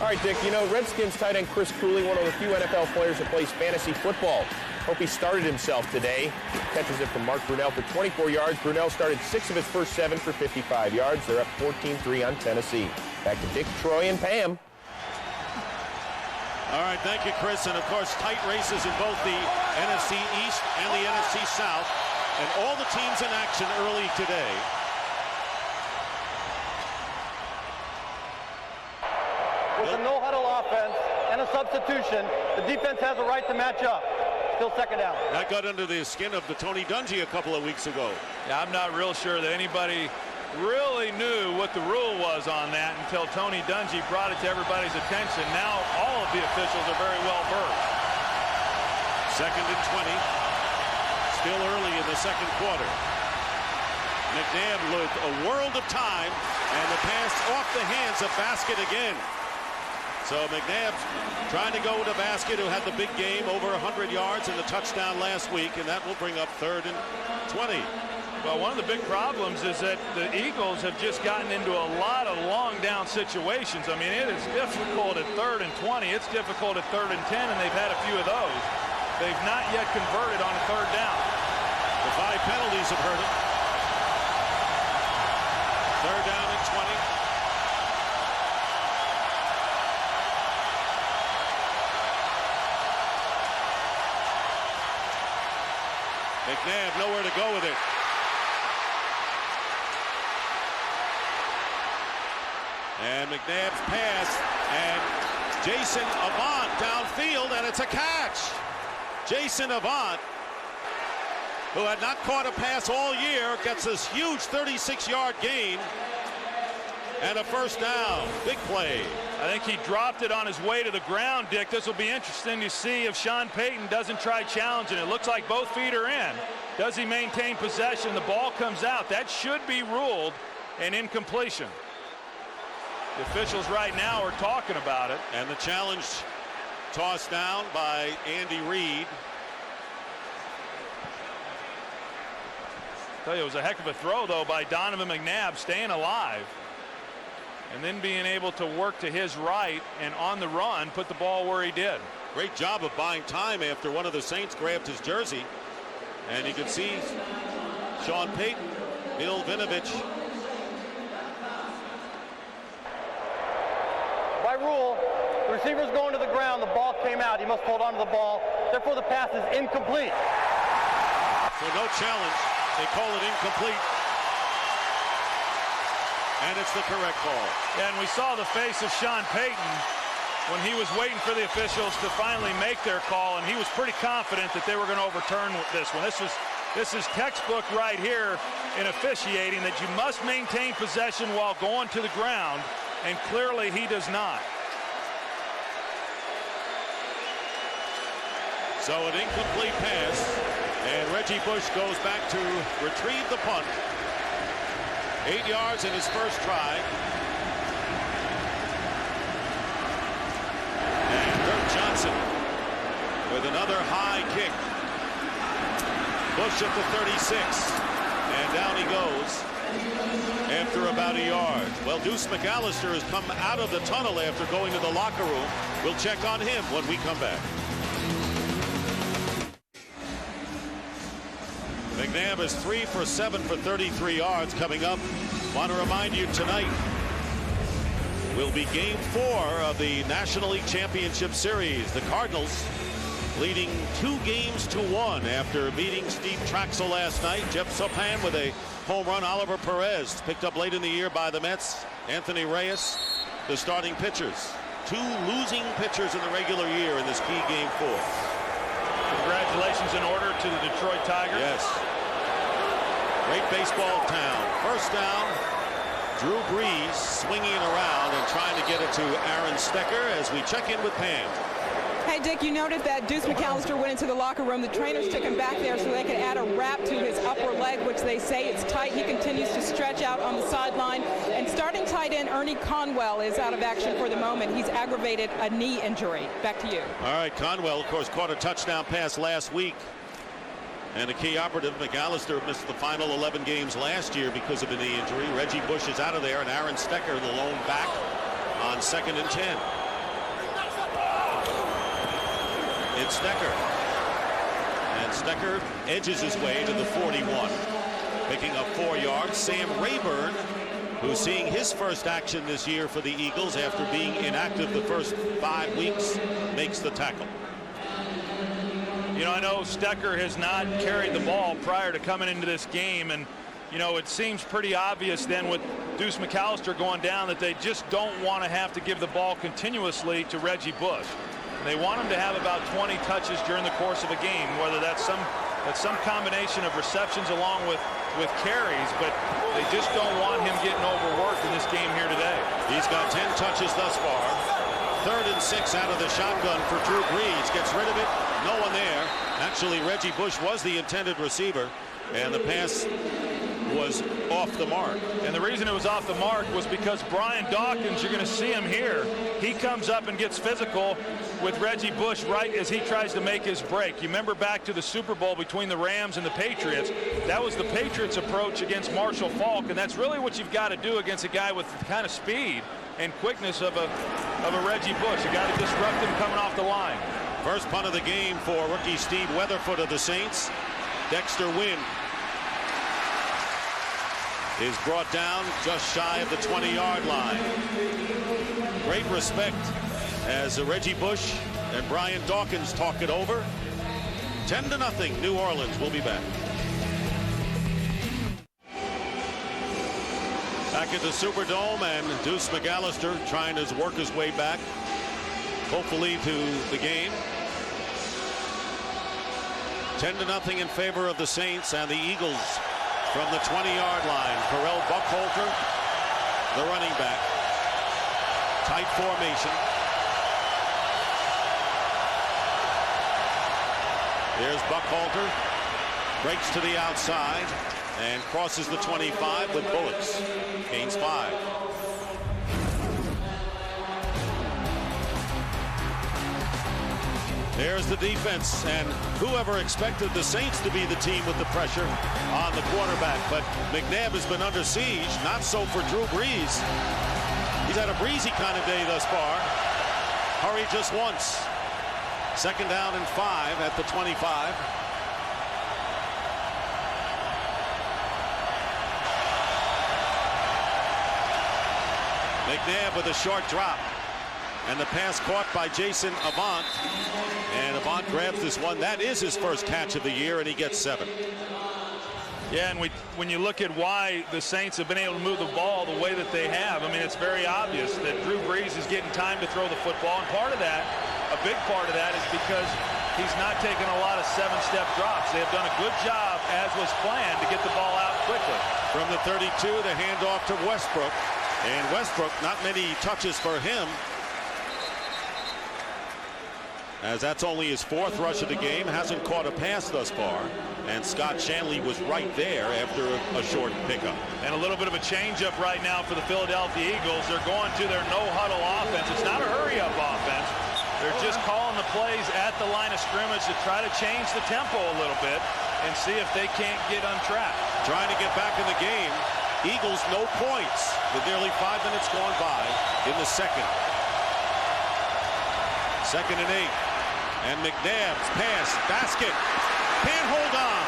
All right, Dick, you know, Redskins tight end Chris Cooley, one of the few NFL players that plays fantasy football. Hope he started himself today. Catches it from Mark Brunell for 24 yards. Brunell started 6 of his first 7 for 55 yards. They're up 14-3 on Tennessee. Back to Dick, Troy, and Pam. All right, thank you, Chris. And, of course, tight races in both the NFC East and the NFC South. And all the teams in action early today. With a no-huddle offense and a substitution, the defense has a right to match up. Still second down. That got under the skin of the Tony Dungy a couple of weeks ago. Yeah, I'm not real sure that anybody really knew what the rule was on that until Tony Dungy brought it to everybody's attention. Now all of the officials are very well versed. Second and 20. Still early in the second quarter. McNabb looked a world of time, and the pass off the hands of Baskett again. So McNabb's trying to go with a Baskett, who had the big game, over 100 yards and the touchdown last week, and that will bring up 3rd and 20. Well, one of the big problems is that the Eagles have just gotten into a lot of long down situations. I mean, it is difficult at 3rd and 20. It's difficult at 3rd and 10, and they've had a few of those. They've not yet converted on a 3rd down. The 5 penalties have hurt him. 3rd down and 20. McNabb nowhere to go with it. And McNabb's pass, and Jason Avant downfield, and it's a catch. Jason Avant, who had not caught a pass all year, gets this huge 36-yard gain and a 1st down. Big play. I think he dropped it on his way to the ground, Dick. This will be interesting to see if Sean Payton doesn't try challenging. It looks like both feet are in. Does he maintain possession? The ball comes out. That should be ruled an incompletion. The officials right now are talking about it. And the challenge tossed down by Andy Reid. Tell you, it was a heck of a throw, though, by Donovan McNabb, staying alive and then being able to work to his right and on the run put the ball where he did. Great job of buying time after one of the Saints grabbed his jersey. And you can see Sean Payton, Bill Vinovich. By rule, the receiver's going to the ground. The ball came out. He must hold on to the ball. Therefore, the pass is incomplete. So no challenge. They call it incomplete. And it's the correct call. Yeah, and we saw the face of Sean Payton when he was waiting for the officials to finally make their call, and he was pretty confident that they were going to overturn this one. This is textbook right here in officiating, that you must maintain possession while going to the ground, and clearly he does not. So an incomplete pass, and Reggie Bush goes back to retrieve the punt. 8 yards in his first try. And Dirk Johnson with another high kick. Bush at the 36, and down he goes after about a yard. Well, Deuce McAllister has come out of the tunnel after going to the locker room. We'll check on him when we come back. McNabb is 3 for 7 for 33 yards coming up. Want to remind you, tonight will be game 4 of the National League Championship Series. The Cardinals leading 2-1 after beating Steve Traxel last night. Jeff Sopan with a home run. Oliver Perez picked up late in the year by the Mets. Anthony Reyes, the starting pitchers. 2 losing pitchers in the regular year in this key game 4. Congratulations in order to the Detroit Tigers. Yes. Great baseball town. First down. Drew Brees swinging it around and trying to get it to Aaron Stecker as we check in with Pam. Hey, Dick, you noted that Deuce McAllister went into the locker room. The trainers took him back there so they could add a wrap to his upper leg, which they say it's tight. He continues to stretch out on the sideline. And starting tight end Ernie Conwell is out of action for the moment. He's aggravated a knee injury. Back to you. All right, Conwell, of course, caught a touchdown pass last week. And a key operative, McAllister, missed the final 11 games last year because of a knee injury. Reggie Bush is out of there, and Aaron Stecker, the lone back, on 2nd and 10. It's Stecker. And Stecker edges his way to the 41. Picking up 4 yards. Sam Rayburn, who's seeing his first action this year for the Eagles after being inactive the first 5 weeks, makes the tackle. You know, I know Stecker has not carried the ball prior to coming into this game, and you know, it seems pretty obvious then with Deuce McAllister going down that they just don't want to have to give the ball continuously to Reggie Bush. And they want him to have about 20 touches during the course of a game, whether that's some combination of receptions along with carries, but they just don't want him getting overworked in this game here today. He's got 10 touches thus far. 3rd and 6 out of the shotgun for Drew Brees. Gets rid of it. No one there. Actually, Reggie Bush was the intended receiver, and the pass was off the mark. And the reason it was off the mark was because Brian Dawkins, you're going to see him here, he comes up and gets physical with Reggie Bush right as he tries to make his break. You remember back to the Super Bowl between the Rams and the Patriots. That was the Patriots' approach against Marshall Faulk, and that's really what you've got to do against a guy with the kind of speed and quickness of a Reggie Bush. You got to disrupt him coming off the line. First punt of the game for rookie Steve Weatherford of the Saints. Dexter Wynn is brought down just shy of the 20-yard line. Great respect as Reggie Bush and Brian Dawkins talk it over. 10-0 New Orleans. We'll be back. Back at the Superdome, and Deuce McAllister trying to work his way back, hopefully, to the game. 10-0 in favor of the Saints, and the Eagles from the 20-yard line. Terrell Buckhalter, the running back. Tight formation. There's Buckhalter. Breaks to the outside and crosses the 25 with bullets. Gains 5. There's the defense, and whoever expected the Saints to be the team with the pressure on the quarterback, but McNabb has been under siege. Not so for Drew Brees. He's had a breezy kind of day thus far. Hurry just once. 2nd down and 5 at the 25. McNabb with a short drop. And the pass caught by Jason Avant. And Avant grabs this one. That is his first catch of the year, and he gets 7. Yeah, and when you look at why the Saints have been able to move the ball the way that they have, I mean, it's very obvious that Drew Brees is getting time to throw the football. And part of that, a big part of that, is because he's not taking a lot of 7-step drops. They have done a good job, as was planned, to get the ball out quickly. From the 32, the handoff to Westbrook. And Westbrook, not many touches for him, as that's only his 4th rush of the game. Hasn't caught a pass thus far. And Scott Shanley was right there after a short pickup. And a little bit of a changeup right now for the Philadelphia Eagles. They're going to their no-huddle offense. It's not a hurry-up offense. They're just calling the plays at the line of scrimmage to try to change the tempo a little bit and see if they can't get untrapped. Trying to get back in the game. Eagles no points with nearly 5 minutes gone by in the second. 2nd and 8. And McNabb's pass, Baskett can't hold on.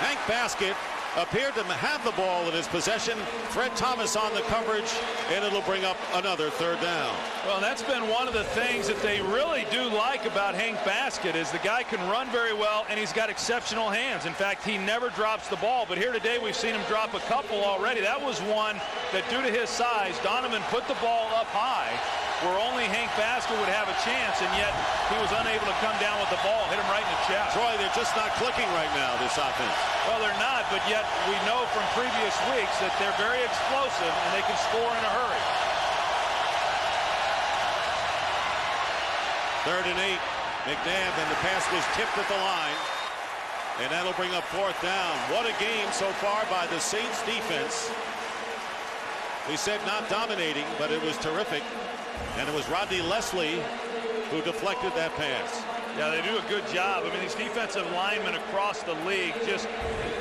Hank Baskett appeared to have the ball in his possession. Fred Thomas on the coverage, and it'll bring up another 3rd down. Well, that's been one of the things that they really do like about Hank Baskett, is the guy can run very well, and he's got exceptional hands. In fact, he never drops the ball, but here today we've seen him drop a couple already. That was one that, due to his size, Donovan put the ball up high where only Hank Baskett would have a chance, and yet he was unable to come down with the ball, hit him right in the chest. Troy, they're just not clicking right now, this offense. Well, they're not, but yet we know from previous weeks that they're very explosive and they can score in a hurry. 3rd and 8. McNabb, and the pass was tipped at the line. And that'll bring up 4th down. What a game so far by the Saints defense. We said not dominating, but it was terrific. And it was Rodney Leslie who deflected that pass. Yeah, they do a good job. I mean, these defensive linemen across the league just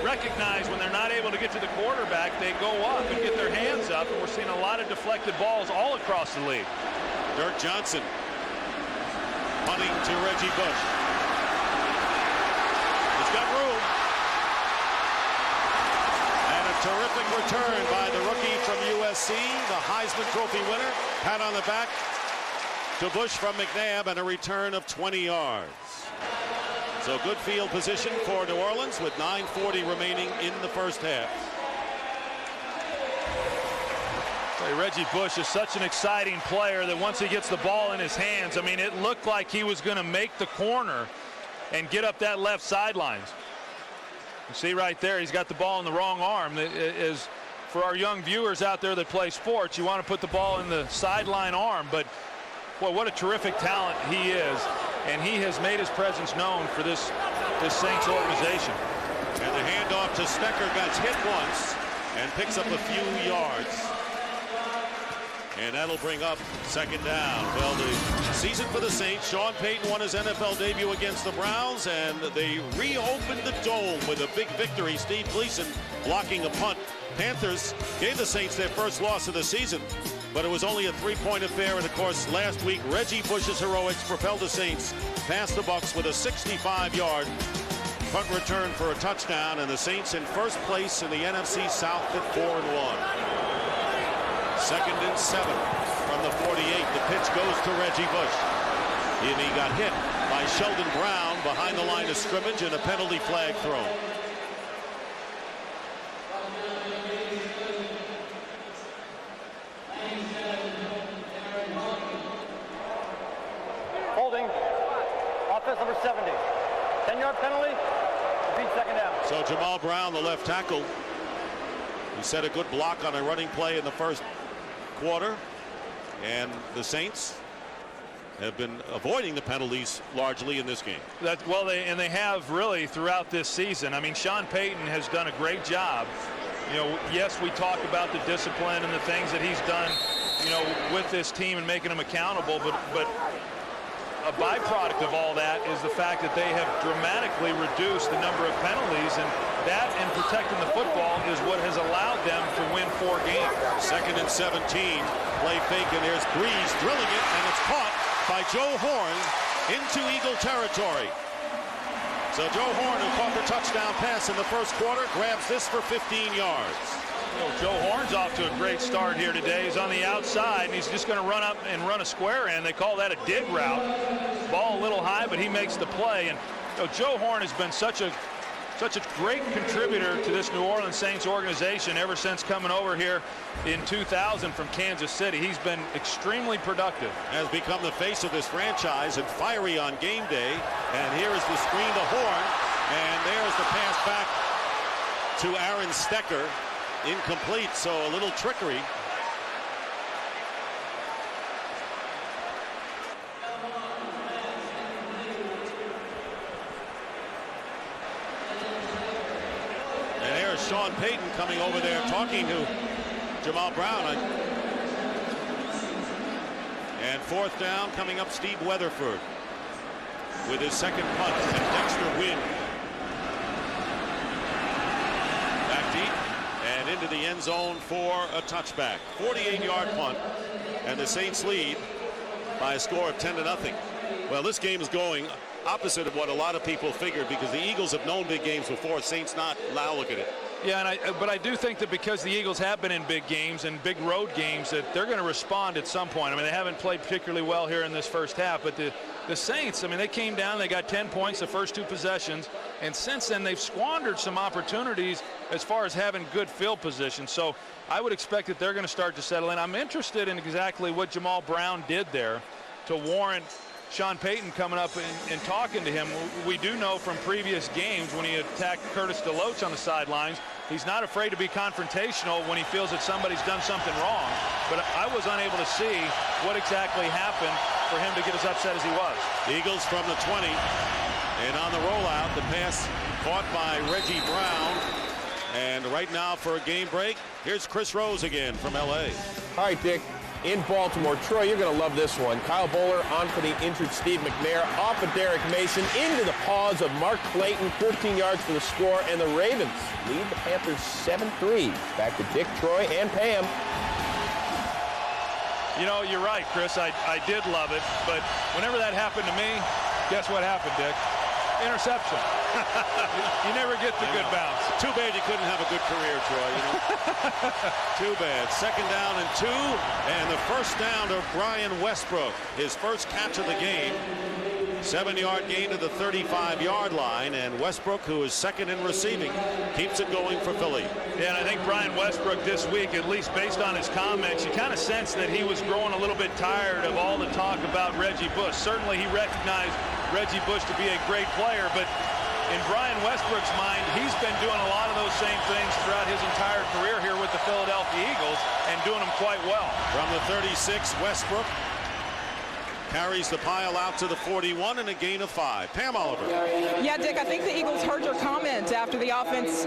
recognize when they're not able to get to the quarterback, they go up and get their hands up, and we're seeing a lot of deflected balls all across the league. Dirk Johnson punting to Reggie Bush. He's got room. And a terrific return by the rookie from USC, the Heisman Trophy winner. Pat on the back to Bush from McNabb, and a return of 20 yards. So good field position for New Orleans with 9:40 remaining in the first half. Reggie Bush is such an exciting player that once he gets the ball in his hands, I mean, it looked like he was going to make the corner and get up that left sideline. You see right there, he's got the ball in the wrong arm. Is for our young viewers out there that play sports, you want to put the ball in the sideline arm, but boy, what a terrific talent he is, and he has made his presence known for this Saints organization. And the handoff to Stecker got hit once and picks up a few yards. And that'll bring up second down. Well, the season for the Saints, Sean Payton won his NFL debut against the Browns, and they reopened the dome with a big victory. Steve Gleason blocking a punt. Panthers gave the Saints their first loss of the season, but it was only a 3-point affair. And of course, last week, Reggie Bush's heroics propelled the Saints past the Bucs with a 65-yard punt return for a touchdown, and the Saints in first place in the NFC South at 4-1. 2nd and 7 from the 48. The pitch goes to Reggie Bush. And he got hit by Sheldon Brown behind the line of scrimmage, and a penalty flag thrown. Holding. Offense number 70. 10-yard penalty. Repeat second down. So Jamal Brown, the left tackle, he set a good block on a running play in the first quarter, and the Saints have been avoiding the penalties largely in this game. Well, they have really throughout this season. I mean, Sean Payton has done a great job. You know, yes, we talk about the discipline and the things that he's done, you know, with this team and making them accountable, but a byproduct of all that is the fact that they have dramatically reduced the number of penalties, and that and protecting the football is what has allowed them to win 4 games. 2nd and 17, play fake, and there's Breeze drilling it, and it's caught by Joe Horn into Eagle territory. So Joe Horn, who caught the touchdown pass in the first quarter, grabs this for 15 yards. Well, Joe Horn's off to a great start here today. He's on the outside, and he's just going to run up and run a square in. They call that a dig route. Ball a little high, but he makes the play. And you know, Joe Horn has been such a great contributor to this New Orleans Saints organization ever since coming over here in 2000 from Kansas City. He's been extremely productive. Has become the face of this franchise and fiery on game day. And here is the screen to Horn, and there's the pass back to Aaron Stecker. Incomplete, so a little trickery. And there's Sean Payton coming over there talking to Jamal Brown. And 4th down coming up, Steve Weatherford with his second punt, and Dexter Wynn back deep and into the end zone for a touchback. 48-yard punt, and the Saints lead by a score of 10-0. Well, this game is going opposite of what a lot of people figured, because the Eagles have known big games before. Saints not. Now look at it. Yeah, but I do think that because the Eagles have been in big games and big road games, that they're going to respond at some point. I mean, they haven't played particularly well here in this first half, but the Saints, I mean, they came down, they got 10 points the first 2 possessions, and since then they've squandered some opportunities as far as having good field position. So I would expect that they're going to start to settle in. I'm interested in exactly what Jamal Brown did there to warrant Sean Payton coming up and talking to him. We do know from previous games when he attacked Curtis DeLoach on the sidelines, he's not afraid to be confrontational when he feels that somebody's done something wrong. But I was unable to see what exactly happened for him to get as upset as he was. Eagles from the 20, and on the rollout, the pass caught by Reggie Brown. And right now for a game break, here's Chris Rose again from L.A. All right, Dick. In Baltimore, Troy, you're going to love this one. Kyle Bowler on for the injured Steve McNair, off of Derek Mason, into the paws of Mark Clayton, 14 yards for the score, and the Ravens lead the Panthers 7-3. Back to Dick, Troy, and Pam. You know, you're right, Chris. I did love it, but whenever that happened to me, guess what happened, Dick? Interception. You never get the good bounce. Too bad you couldn't have a good career, Troy. You know? Too bad. 2nd down and 2, and the first down to Brian Westbrook. His first catch of the game. 7-yard gain to the 35-yard line, and Westbrook, who is second in receiving, keeps it going for Philly. Yeah, and I think Brian Westbrook this week, at least based on his comments, you kind of sense that he was growing a little bit tired of all the talk about Reggie Bush. Certainly he recognized Reggie Bush to be a great player, but in Brian Westbrook's mind, he's been doing a lot of those same things throughout his entire career here with the Philadelphia Eagles and doing them quite well. From the 36, Westbrook carries the pile out to the 41 and a gain of 5. Pam Oliver. Yeah, Dick, I think the Eagles heard your comment after the offense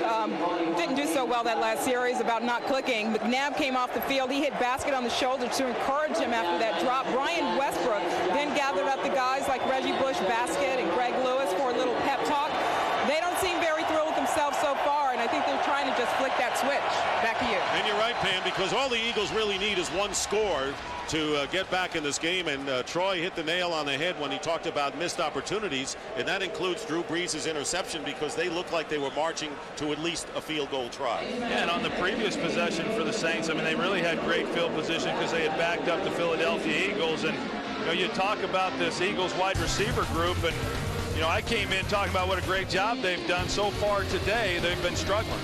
didn't do so well that last series about not clicking. McNabb came off the field. He hit Baskett on the shoulder to encourage him after that drop. Brian Westbrook then gathered up the guys like Reggie Bush, Baskett, and Greg Lewis for a little pep talk. They don't seem very thrilled with themselves so far, and I think they're trying to just flick that switch. Back to you. And you're right, Pam, because all the Eagles really need is one score to get back in this game, and Troy hit the nail on the head when he talked about missed opportunities, and that includes Drew Brees' interception, because they looked like they were marching to at least a field goal try. Yeah, and on the previous possession for the Saints, I mean, they really had great field position because they had backed up the Philadelphia Eagles, and you talk about this Eagles wide receiver group, and I came in talking about what a great job they've done so far today. They've been struggling.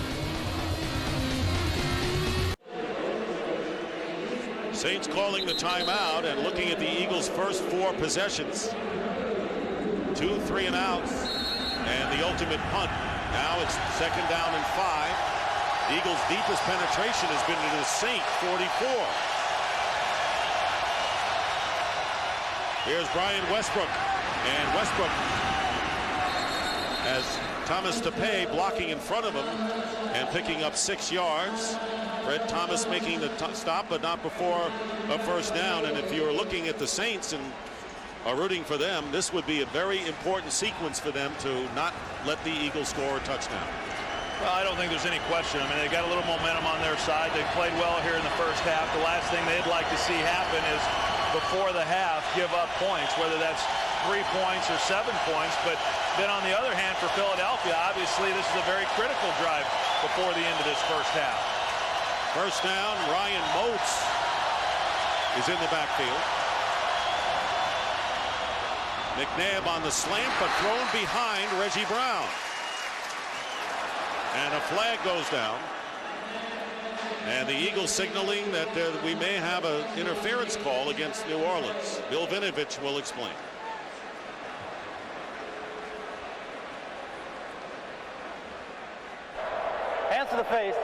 Saints calling the timeout and looking at the Eagles' first 4 possessions. 2 3 and outs, and the ultimate punt. Now it's 2nd down and 5. The Eagles' deepest penetration has been to the Saint 44. Here's Brian Westbrook, and Westbrook has Thomas Tapeh blocking in front of him and picking up 6 yards. Fred Thomas making the stop, but not before a first down. And if you're looking at the Saints and are rooting for them, this would be a very important sequence for them to not let the Eagles score a touchdown. Well, I don't think there's any question. I mean, they got a little momentum on their side. They played well here in the first half. The last thing they'd like to see happen is before the half give up points, whether that's 3 points or 7 points. But then on the other hand, for Philadelphia, obviously this is a very critical drive before the end of this first half. First down, Ryan Moats is in the backfield. McNabb on the slant, but thrown behind Reggie Brown. And a flag goes down. And the Eagles signaling that we may have an interference call against New Orleans. Bill Vinovich will explain. Hands to the face.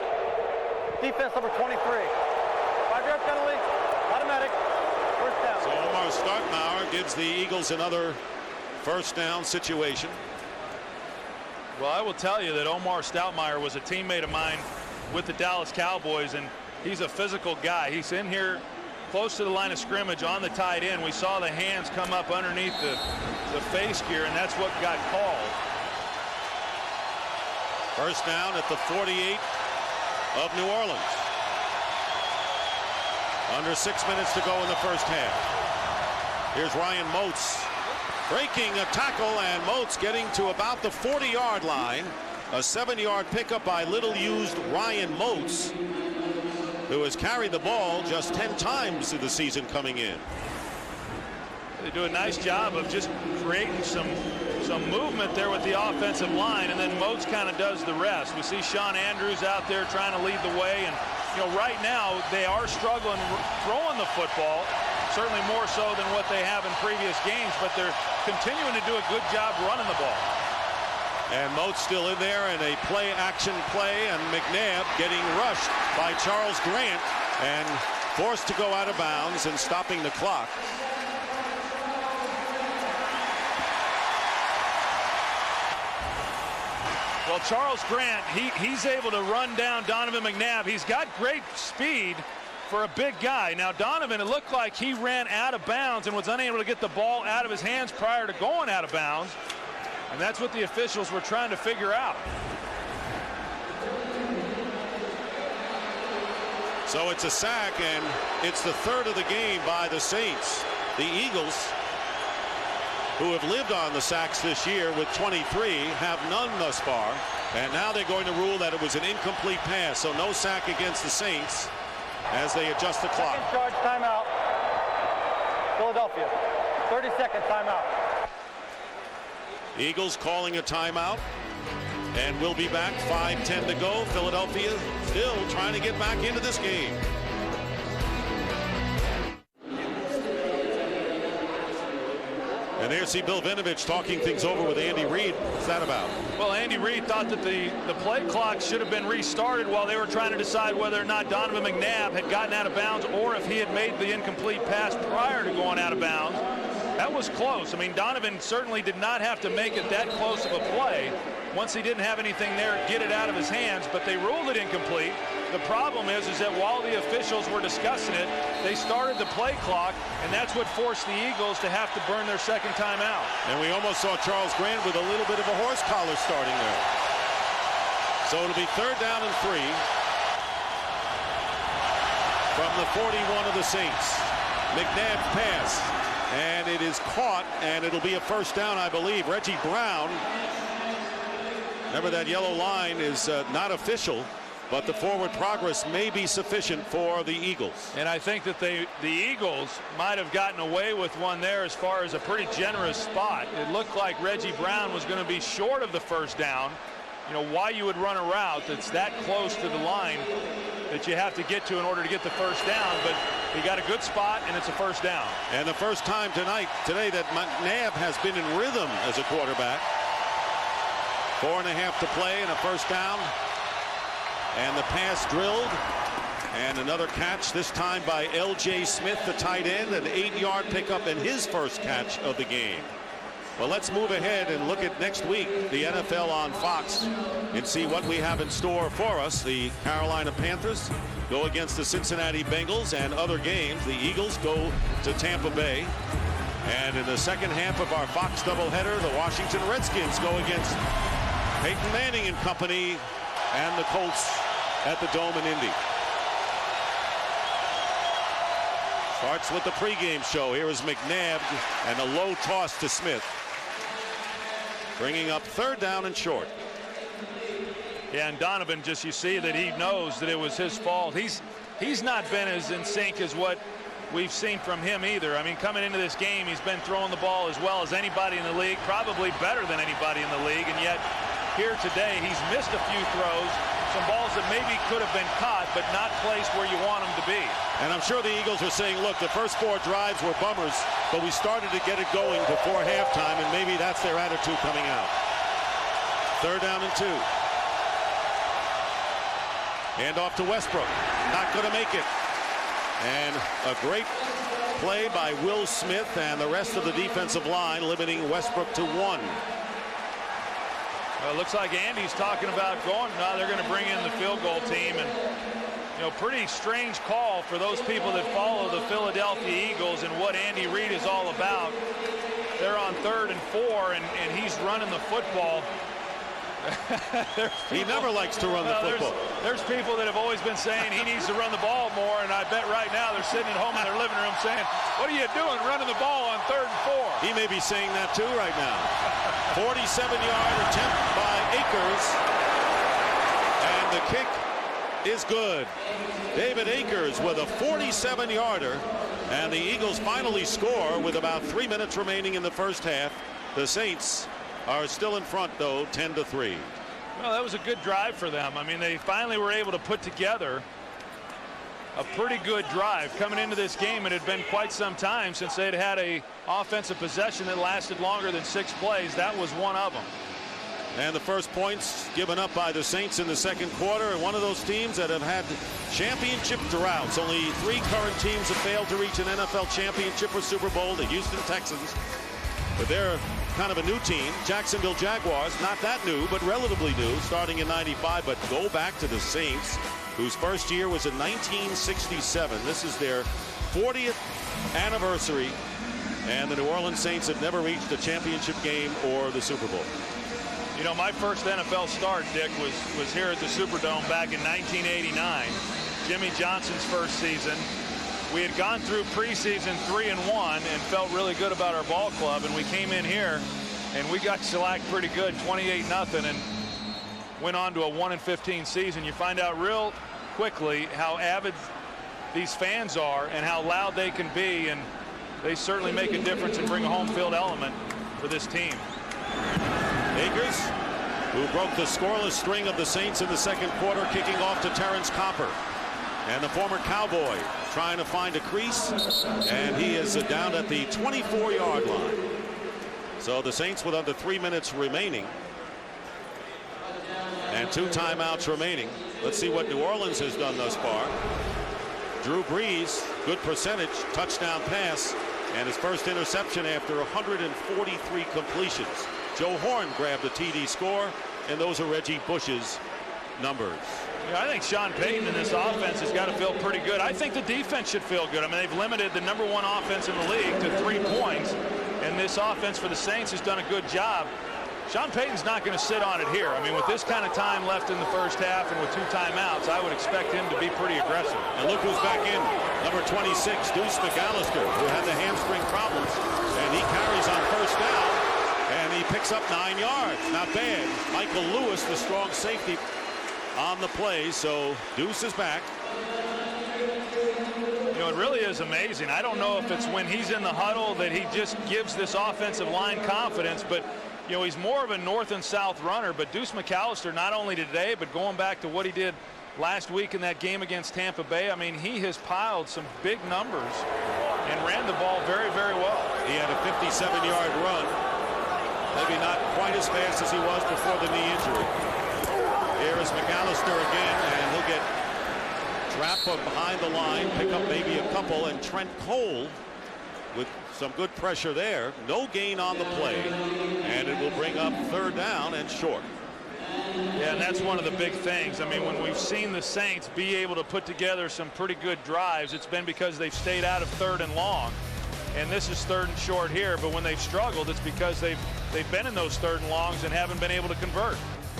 Defense number 23. 5-yard penalty. Automatic. First down. So Omar Stoudemire gives the Eagles another first down situation. Well, I will tell you that Omar Stoudemire was a teammate of mine with the Dallas Cowboys, and he's a physical guy. He's in here close to the line of scrimmage on the tight end. We saw the hands come up underneath the face gear, and that's what got called. First down at the 48 of New Orleans. Under 6 minutes to go in the first half. Here's Ryan Moats breaking a tackle, and Moats getting to about the 40-yard line. A 7-yard pickup by little-used Ryan Moats, who has carried the ball just 10 times through the season coming in. They do a nice job of just creating some movement there with the offensive line, and then Moats kind of does the rest. We see Sean Andrews out there trying to lead the way, and right now they are struggling throwing the football, certainly more so than what they have in previous games, but they're continuing to do a good job running the ball. And Moats still in there, and a action play, and McNabb getting rushed by Charles Grant and forced to go out of bounds and stopping the clock. Well, Charles Grant, he's able to run down Donovan McNabb. He's got great speed for a big guy. Now, Donovan, it looked like he ran out of bounds and was unable to get the ball out of his hands prior to going out of bounds. And that's what the officials were trying to figure out. So it's a sack, and it's the third of the game by the Saints. The Eagles, who have lived on the sacks this year with 23, have none thus far. And now they're going to rule that it was an incomplete pass. So no sack against the Saints as they adjust the clock. Second charge timeout. Philadelphia. 30-second timeout. Eagles calling a timeout. And we'll be back. 5:10 to go. Philadelphia still trying to get back into this game. And there's Bill Vinovich talking things over with Andy Reid. What's that about? Well, Andy Reid thought that the play clock should have been restarted while they were trying to decide whether or not Donovan McNabb had gotten out of bounds or if he had made the incomplete pass prior to going out of bounds. That was close. I mean, Donovan certainly did not have to make it that close of a play. Once he didn't have anything there, get it out of his hands, but they ruled it incomplete. The problem is that while the officials were discussing it, they started the play clock, and that's what forced the Eagles to have to burn their second timeout. And we almost saw Charles Grant with a little bit of a horse collar starting there. So it'll be 3rd down and 3 from the 41 of the Saints. McNabb pass, and it is caught, and it'll be a 1st down, I believe. Reggie Brown. Remember, that yellow line is not official, but the forward progress may be sufficient for the Eagles. And I think that the Eagles might have gotten away with one there as far as a pretty generous spot. It looked like Reggie Brown was going to be short of the 1st down. You know, why you would run a route that's that close to the line that you have to get to in order to get the 1st down, but he got a good spot, and it's a 1st down. And the first time today that McNabb has been in rhythm as a quarterback. 4.5 to play and a 1st down. And the pass drilled. And another catch, this time by L.J. Smith, the tight end, an 8-yard pickup and his first catch of the game. Well, let's move ahead and look at next week, the NFL on Fox, and see what we have in store for us. The Carolina Panthers go against the Cincinnati Bengals, and other games. The Eagles go to Tampa Bay. And in the second half of our Fox doubleheader, the Washington Redskins go against Peyton Manning and company and the Colts at the Dome in Indy. Starts with the pregame show. Here is McNabb and a low toss to Smith. Bringing up 3rd down and short. Yeah, and Donovan, just you see that he knows that it was his fault. He's not been as in sync as what we've seen from him either. I mean, coming into this game, he's been throwing the ball as well as anybody in the league, probably better than anybody in the league, and yet here today he's missed a few throws, some balls that maybe could have been caught but not placed where you want them to be. And I'm sure the Eagles are saying, look, the first 4 drives were bummers, but we started to get it going before halftime, and maybe that's their attitude coming out. 3rd down and 2. Hand off to Westbrook. Not going to make it. And a great play by Will Smith and the rest of the defensive line, limiting Westbrook to 1. Well, it looks like Andy's talking about going. Now they're going to bring in the field goal team, and you know, pretty strange call for those people that follow the Philadelphia Eagles and what Andy Reid is all about. They're on 3rd and 4, and he's running the football. He never likes to run the football. There's people that have always been saying he needs to run the ball more, and I bet right now they're sitting at home in their living room saying, what are you doing running the ball on 3rd and 4? He may be saying that too right now. 47-yard attempt by Akers, and the kick is good. David Akers with a 47-yarder, and the Eagles finally score with about 3 minutes remaining in the first half. The Saints are still in front, though, 10-3. Well, that was a good drive for them. I mean, they finally were able to put together a pretty good drive. Coming into this game, it had been quite some time since they'd had a offensive possession that lasted longer than 6 plays. That was one of them. And the first points given up by the Saints in the second quarter, and one of those teams that have had championship droughts. Only 3 current teams have failed to reach an NFL championship or Super Bowl, the Houston Texans. But they're kind of a new team. Jacksonville Jaguars, not that new, but relatively new, starting in '95. But go back to the Saints, whose first year was in 1967. This is their 40th anniversary, and the New Orleans Saints have never reached a championship game or the Super Bowl. You know, my first NFL start, Dick, was here at the Superdome back in 1989. Jimmy Johnson's first season. We had gone through preseason 3-1 and felt really good about our ball club, and we came in here and we got shellacked pretty good, 28-0, and went on to a 1-15 season. You find out real quickly how avid these fans are and how loud they can be, and they certainly make a difference and bring a home field element for this team. Akers, who broke the scoreless string of the Saints in the second quarter, kicking off to Terrence Copper. And the former Cowboy trying to find a crease, and he is down at the 24-yard line. So the Saints with under 3 minutes remaining and 2 timeouts remaining. Let's see what New Orleans has done thus far. Drew Brees, good percentage, touchdown pass, and his first interception after 143 completions. Joe Horn grabbed a TD score, and those are Reggie Bush's numbers. Yeah, I think Sean Payton in this offense has got to feel pretty good. I think the defense should feel good. I mean, they've limited the #1 offense in the league to 3 points, and this offense for the Saints has done a good job. Sean Payton's not going to sit on it here. I mean, with this kind of time left in the first half and with 2 timeouts, I would expect him to be pretty aggressive. And look who's back in. Number 26, Deuce McAllister, who had the hamstring problems, and he carries on first down, and he picks up 9 yards. Not bad. Michael Lewis, the strong safety, on the play, so Deuce is back. You know, it really is amazing. I don't know if it's when he's in the huddle that he just gives this offensive line confidence, but you know, he's more of a north and south runner. But Deuce McAllister, not only today, but going back to what he did last week in that game against Tampa Bay, I mean, he has piled some big numbers and ran the ball very, very well. He had a 57-yard run. Maybe not quite as fast as he was before the knee injury. Here is McAllister again, and he'll get trapped from behind the line, pick up maybe a couple, and Trent Cole with some good pressure there. No gain on the play, and it will bring up 3rd down and short. Yeah, and that's one of the big things. I mean, when we've seen the Saints be able to put together some pretty good drives, it's been because they've stayed out of 3rd and long. And this is 3rd and short here, but when they've struggled, it's because they've been in those 3rd and longs and haven't been able to convert.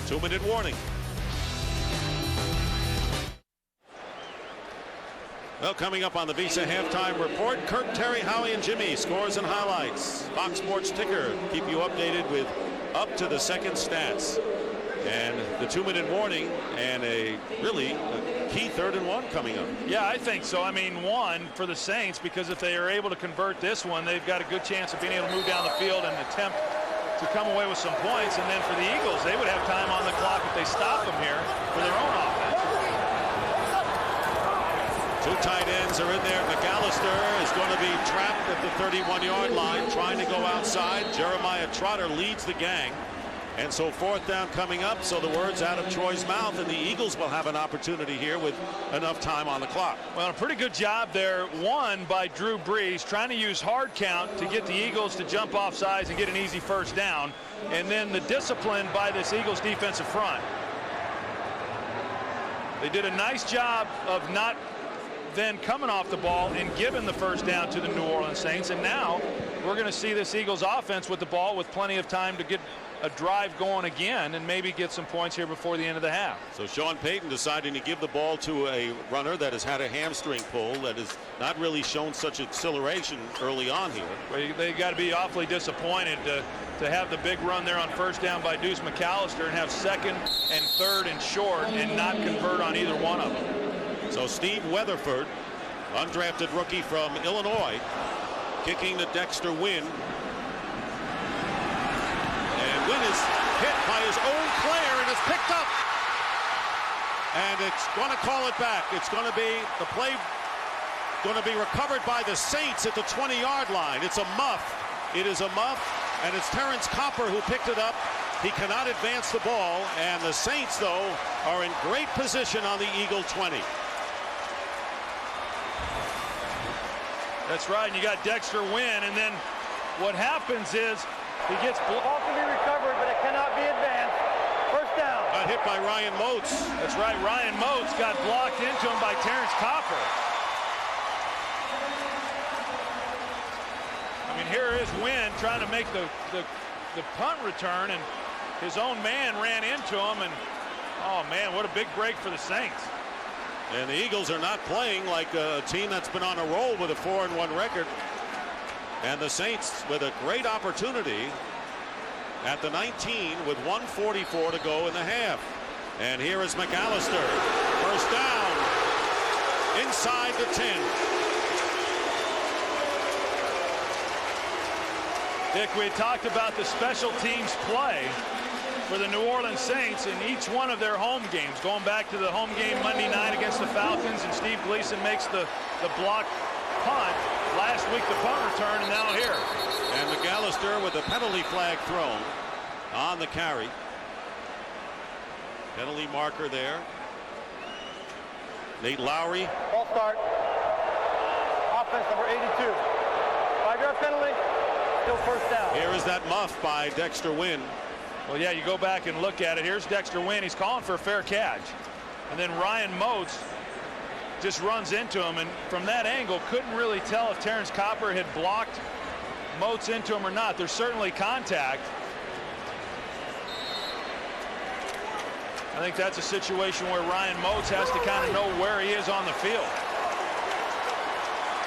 2-minute warning. Well, coming up on the Visa Halftime Report, Kirk, Terry, Howie, and Jimmy, scores and highlights. Fox Sports Ticker, keep you updated with up-to-the-second stats. And the 2-minute warning, and a really key 3rd and 1 coming up. Yeah, I think so. I mean, 1 for the Saints, because if they are able to convert this one, they've got a good chance of being able to move down the field and attempt to come away with some points. And then for the Eagles, they would have time on the clock if they stop them here for their own offense. 2 tight ends are in there. McAllister is going to be trapped at the 31-yard line, trying to go outside. Jeremiah Trotter leads the gang. And so 4th down coming up, so the word's out of Troy's mouth, and the Eagles will have an opportunity here with enough time on the clock. Well, a pretty good job there, 1 by Drew Brees, trying to use hard count to get the Eagles to jump off sides and get an easy 1st down. And then the discipline by this Eagles defensive front. They did a nice job of not then coming off the ball and giving the 1st down to the New Orleans Saints. And now we're going to see this Eagles offense with the ball with plenty of time to get a drive going again and maybe get some points here before the end of the half. So Sean Payton deciding to give the ball to a runner that has had a hamstring pull, that has not really shown such acceleration early on here. Well, they got to be awfully disappointed to have the big run there on 1st down by Deuce McAllister and have 2nd and 3rd and short and not convert on either one of them. So Steve Weatherford, undrafted rookie from Illinois, kicking to Dexter Wynn. And Wynn is hit by his own player and is picked up. And it's going to call it back. It's going to be the play going to be recovered by the Saints at the 20-yard line. It's a muff. It is a muff, and it's Terrence Copper who picked it up. He cannot advance the ball, and the Saints, though, are in great position on the Eagle 20. That's right, and you got Dexter Wynn, and then what happens is he gets ball can be recovered, but it cannot be advanced. 1st down. Got hit by Ryan Moats. That's right, Ryan Moats got blocked into him by Terrence Copper. I mean, here is Wynn trying to make the punt return, and his own man ran into him, and oh man, what a big break for the Saints. And the Eagles are not playing like a team that's been on a roll with a 4-1 record. And the Saints with a great opportunity at the 19 with 1:44 to go in the half. And here is McAllister. 1st down inside the 10. Dick, we had talked about the special teams play for the New Orleans Saints in each one of their home games, going back to the home game Monday night against the Falcons, and Steve Gleason makes the block punt. Last week the punt return, and now here. And McAllister with a penalty flag thrown on the carry. Penalty marker there. Nate Lowry. Ball start. Offense number 82. 5-yard penalty. Still first down. Here is that muff by Dexter Wynn. Well, yeah, you go back and look at it. Here's Dexter Wynn. He's calling for a fair catch. And then Ryan Moats just runs into him. And from that angle, couldn't really tell if Terrence Copper had blocked Moats into him or not. There's certainly contact. I think that's a situation where Ryan Moats has to kind of know where he is on the field.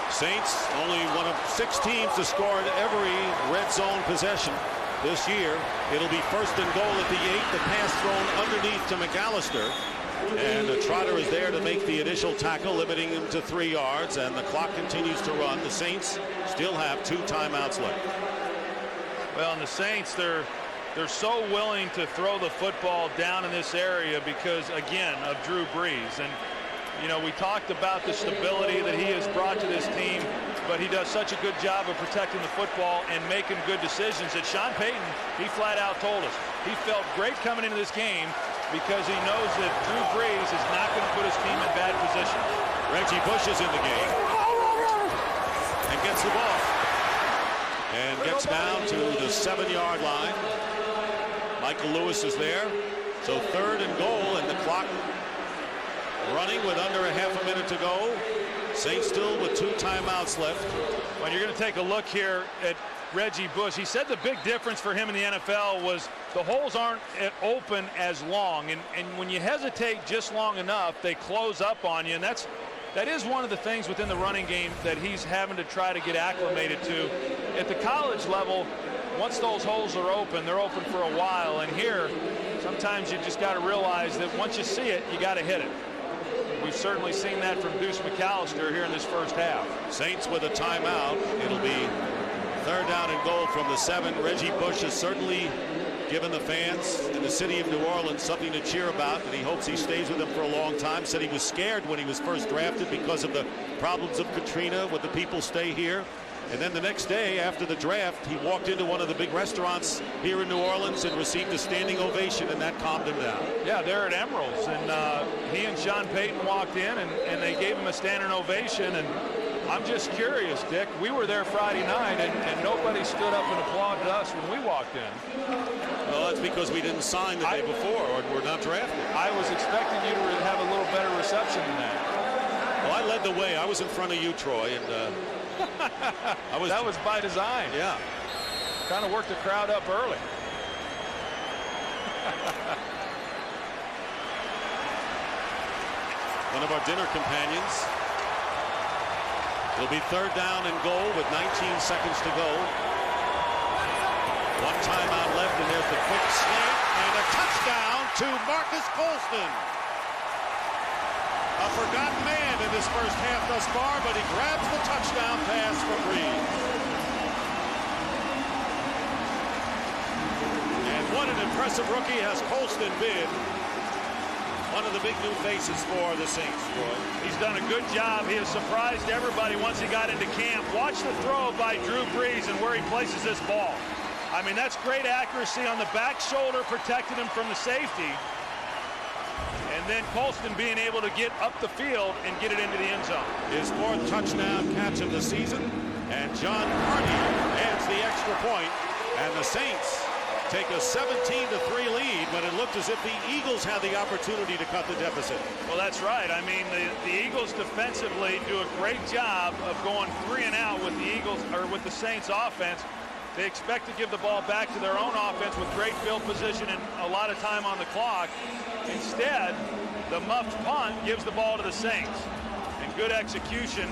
Saints only one of 6 teams to score in every red zone possession this year. It'll be first and goal at the 8. The pass thrown underneath to McAllister. And the Trotter is there to make the initial tackle, limiting him to 3 yards. And the clock continues to run. The Saints still have 2 timeouts left. Well, and the Saints, they're so willing to throw the football down in this area because, again, of Drew Brees. And, you know, we talked about the stability that he has brought to this team, but he does such a good job of protecting the football and making good decisions that Sean Payton, he flat out told us he felt great coming into this game because he knows that Drew Brees is not going to put his team in bad position. Reggie Bush is in the game and gets the ball and gets down to the 7-yard line. Michael Lewis is there. So 3rd and goal, and the clock running with under a half a minute to go. Saints still with 2 timeouts left. When you're going to take a look here at Reggie Bush, he said the big difference for him in the NFL was the holes aren't open as long, and when you hesitate just long enough, they close up on you, and that is one of the things within the running game that he's having to try to get acclimated to. At the college level, once those holes are open, they're open for a while, and here sometimes you just got to realize that once you see it, you got to hit it. We've certainly seen that from Deuce McAllister here in this first half. Saints with a timeout. It'll be 3rd down and goal from the 7. Reggie Bush has certainly given the fans in the city of New Orleans something to cheer about, and he hopes he stays with them for a long time. Said he was scared when he was first drafted because of the problems of Katrina. Would the people stay here? And then the next day after the draft, he walked into one of the big restaurants here in New Orleans and received a standing ovation, and that calmed him down. Yeah, they're at Emerald's, and he and Sean Payton walked in, and they gave him a standing ovation. And I'm just curious, Dick, we were there Friday night, and nobody stood up and applauded us when we walked in. Well, that's because we didn't sign the day before, or we're not drafted. I was expecting you to have a little better reception than that. Well, I led the way. I was in front of you, Troy, and that was by design. Yeah. Kind of worked the crowd up early. One of our dinner companions. It'll be 3rd down and goal with 19 seconds to go. 1 timeout left, and there's the quick slant and a touchdown to Marques Colston. A forgotten man in this first half thus far, but he grabs the touchdown pass from Brees. And what an impressive rookie has Colston been. One of the big new faces for the Saints, Troy. He's done a good job. He has surprised everybody once he got into camp. Watch the throw by Drew Brees and where he places this ball. I mean, that's great accuracy on the back shoulder, protected him from the safety. And then Colston being able to get up the field and get it into the end zone. His 4th touchdown catch of the season. And John Carney adds the extra point. And the Saints take a 17-3 lead, but it looked as if the Eagles had the opportunity to cut the deficit. Well, that's right. I mean, the Eagles defensively do a great job of going 3 and out with the Eagles, or with the Saints offense. They expect to give the ball back to their own offense with great field position and a lot of time on the clock. Instead, the muffed punt gives the ball to the Saints. And good execution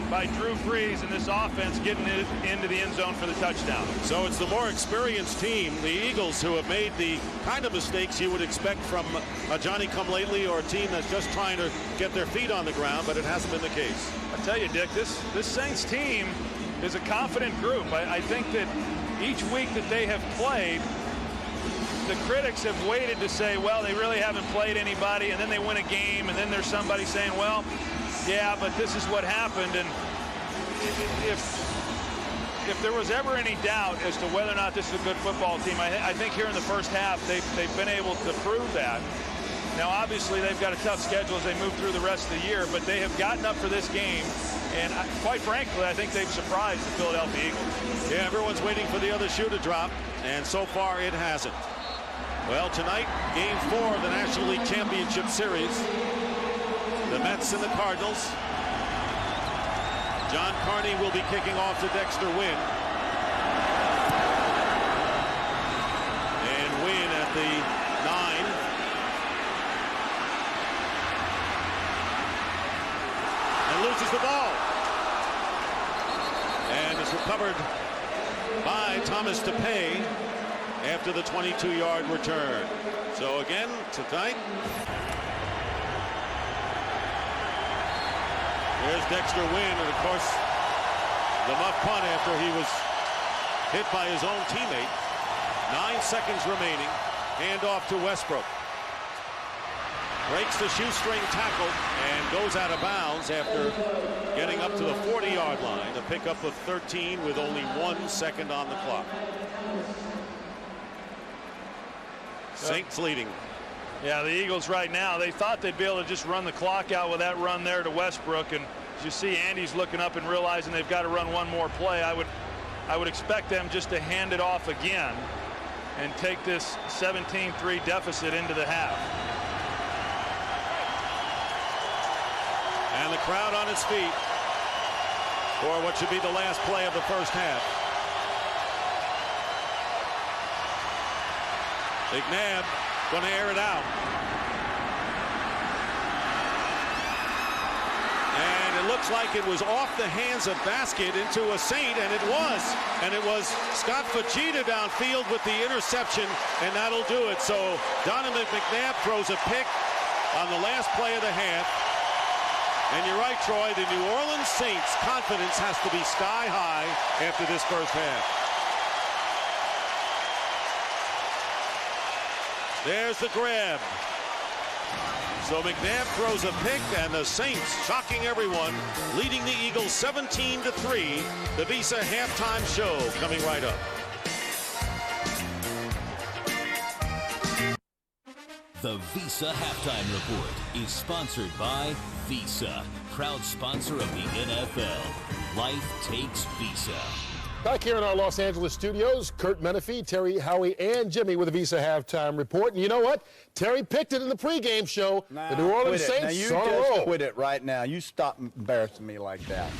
by Drew Brees and this offense getting it into the end zone for the touchdown. So it's the more experienced team, the Eagles, who have made the kind of mistakes you would expect from a Johnny-come-lately or a team that's just trying to get their feet on the ground, but it hasn't been the case. I tell you, Dick, this Saints team is a confident group. I think that each week that they have played, the critics have waited to say, well, they really haven't played anybody, and then they win a game, and then there's somebody saying, well, yeah, but this is what happened. And if there was ever any doubt as to whether or not this is a good football team, I think here in the first half they've been able to prove that. Now, obviously, they've got a tough schedule as they move through the rest of the year, but they have gotten up for this game, and quite frankly, I think they've surprised the Philadelphia Eagles. Yeah, everyone's waiting for the other shoe to drop, and so far it hasn't. Well, tonight, Game 4 of the National League Championship Series. The Mets and the Cardinals. John Carney will be kicking off to Dexter Wynn. And Wynn at the 9. And loses the ball. And is recovered by Thomas DePay after the 22-yard return. So again, tonight, there's Dexter Wynn, and of course, the muff punt after he was hit by his own teammate. 9 seconds remaining. Hand off to Westbrook. Breaks the shoestring tackle and goes out of bounds after getting up to the 40-yard line. A pickup of 13 with only 1 second on the clock. Saints leading. Yeah, the Eagles right now, they thought they'd be able to just run the clock out with that run there to Westbrook, and as you see, Andy's looking up and realizing they've got to run one more play. I would expect them just to hand it off again and take this 17-3 deficit into the half. And the crowd on its feet for what should be the last play of the first half. McNabb going to air it out. And it looks like it was off the hands of Baskett into a Saint, and it was. And it was Scott Fujita downfield with the interception, and that'll do it. So Donovan McNabb throws a pick on the last play of the half. And you're right, Troy, the New Orleans Saints' confidence has to be sky high after this first half. There's the grab. So McNabb throws a pick, and the Saints shocking everyone, leading the Eagles 17-3. The Visa halftime show coming right up. The Visa Halftime Report is sponsored by Visa, proud sponsor of the NFL. Life takes Visa. Back here in our Los Angeles studios, Kurt Menefee, Terry Howie, and Jimmy with a Visa Halftime Report. And you know what? Terry picked it in the pregame show. The New Orleans Saints on a roll. Quit it right now. You stop embarrassing me like that.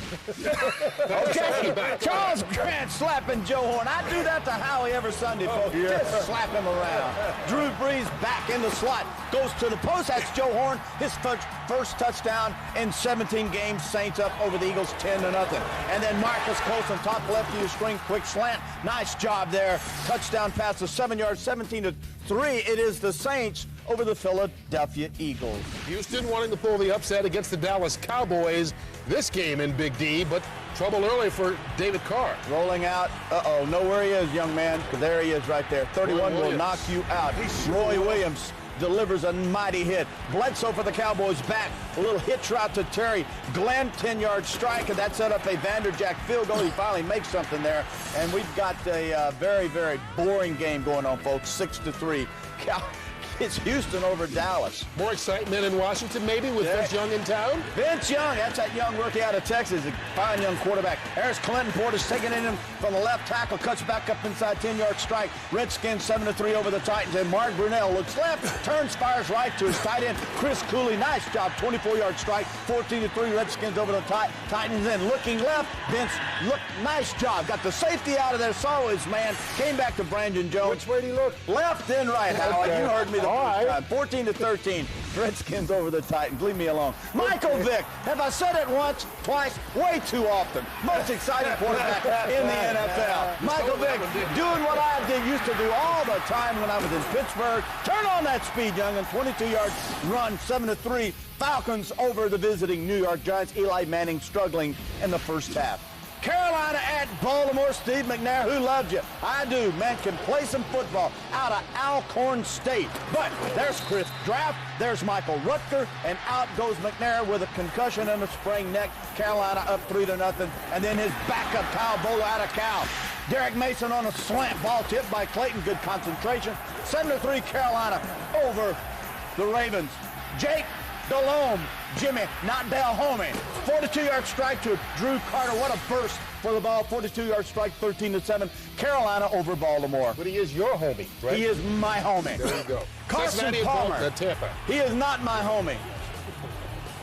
Okay, Charles Grant slapping Joe Horn. I do that to Howie every Sunday, folks. Just slap him around. Drew Brees back in the slot. Goes to the post. That's Joe Horn. His first touchdown in 17 games. Saints up over the Eagles 10-0. And then Marcus Colson, top left of your screen, quick slant. Nice job there. Touchdown pass of 7 yards, 17-3. It is the Saints over the Philadelphia Eagles. Houston wanting to pull the upset against the Dallas Cowboys this game in Big D, but trouble early for David Carr. Rolling out. Uh-oh, know where he is, young man, because there he is right there. 31 will knock you out. Roy Williams delivers a mighty hit. Bledsoe for the Cowboys back. A little hitch route to Terry Glenn, 10-yard strike, and that set up a Vanderjagt field goal. He finally makes something there, and we've got a very, very boring game going on, folks. 6-3. It's Houston over Dallas. More excitement in Washington, maybe, with Vince Young in town? Vince Young, that's that young rookie out of Texas, a fine young quarterback. Harris Clinton Portis taking in him from the left tackle, cuts back up inside, 10-yard strike. Redskins 7-3 over the Titans, and Mark Brunell looks left, turns, fires right to his tight end, Chris Cooley. Nice job, 24-yard strike, 14-3 Redskins over the Titans. Then looking left, Vince, nice job. Got the safety out of there, saw his man, came back to Brandon Jones. Which way did he look? Left and right, Howard. You heard me the first time. 14-13. Redskins over the Titans. Leave me alone. Michael Vick. Have I said it once, twice, way too often? Most exciting quarterback in the NFL. Michael Vick doing what I used to do all the time when I was in Pittsburgh. Turn on that speed, young, and 22-yard run, 7-3. Falcons over the visiting New York Giants. Eli Manning struggling in the first half. Carolina at Baltimore. Steve McNair, who loves you? I do. Man can play some football out of Alcorn State. But there's Chris Draft, there's Michael Rutger, and out goes McNair with a concussion and a sprained neck. Carolina up 3-0. And then his backup, Kyle Bowler, out of Cal. Derek Mason on a slant ball tipped by Clayton. Good concentration. 7-3 Carolina over the Ravens. Jake Delhomme, Jimmy, not Delhomme. 42-yard strike to Drew Carter. What a burst for the ball. 42-yard strike, 13-7. Carolina over Baltimore. But he is your homie, right? He is my homie. There you go. Carson Palmer. Tampa. He is not my homie.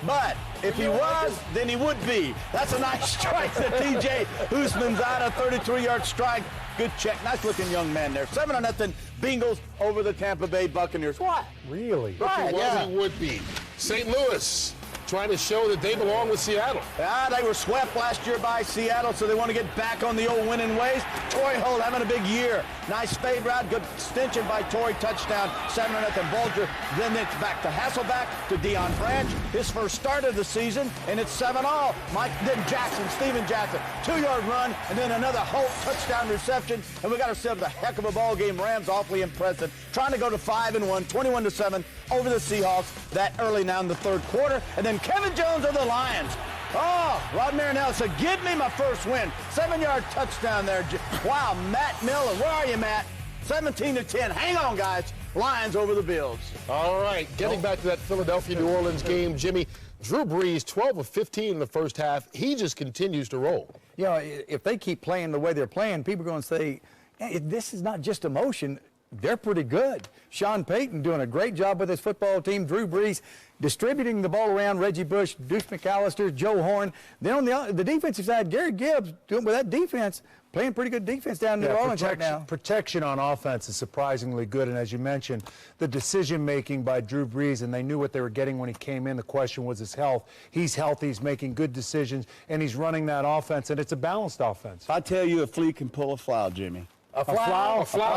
But if he was, then he would be. That's a nice strike to T.J. Usmanzada, 33-yard strike. Good check. Nice-looking young man there. 7-0 Bengals over the Tampa Bay Buccaneers. What? Really? Right, If he was, yeah. he would be. St. Louis trying to show that they belong with Seattle. They were swept last year by Seattle, so they want to get back on the old winning ways. Torrey Holt having a big year. Nice fade route, good extension by Torrey, touchdown, 7-0 Bulger. Then it's back to Hasselback, to Deion Branch, his first start of the season, and it's 7-all. Steven Jackson, 2-yard run, and then another Holt touchdown reception, and we got ourselves a heck of a ball game. Rams awfully impressive, trying to go to 5-1, 21-7 over the Seahawks that early now in the third quarter, and then Kevin Jones of the Lions. Oh, Rod Marinelli said, give me my first win. 7-yard touchdown there. Wow, Matt Miller. Where are you, Matt? 17-10. Hang on, guys. Lions over the Bills. All right, getting back to that Philadelphia-New Orleans game, Jimmy, Drew Brees, 12 of 15 in the first half. He just continues to roll. You know, if they keep playing the way they're playing, people are going to say, hey, this is not just emotion. They're pretty good. Sean Payton doing a great job with his football team. Drew Brees distributing the ball around. Reggie Bush, Deuce McAllister, Joe Horn. Then on the defensive side, Gary Gibbs doing with that defense, playing pretty good defense down in New Orleans right now. Protection on offense is surprisingly good, and as you mentioned, the decision-making by Drew Brees, and they knew what they were getting when he came in. The question was his health. He's healthy, he's making good decisions, and he's running that offense, and it's a balanced offense. I tell you, a flea can pull a flower, Jimmy. A flower? A flower.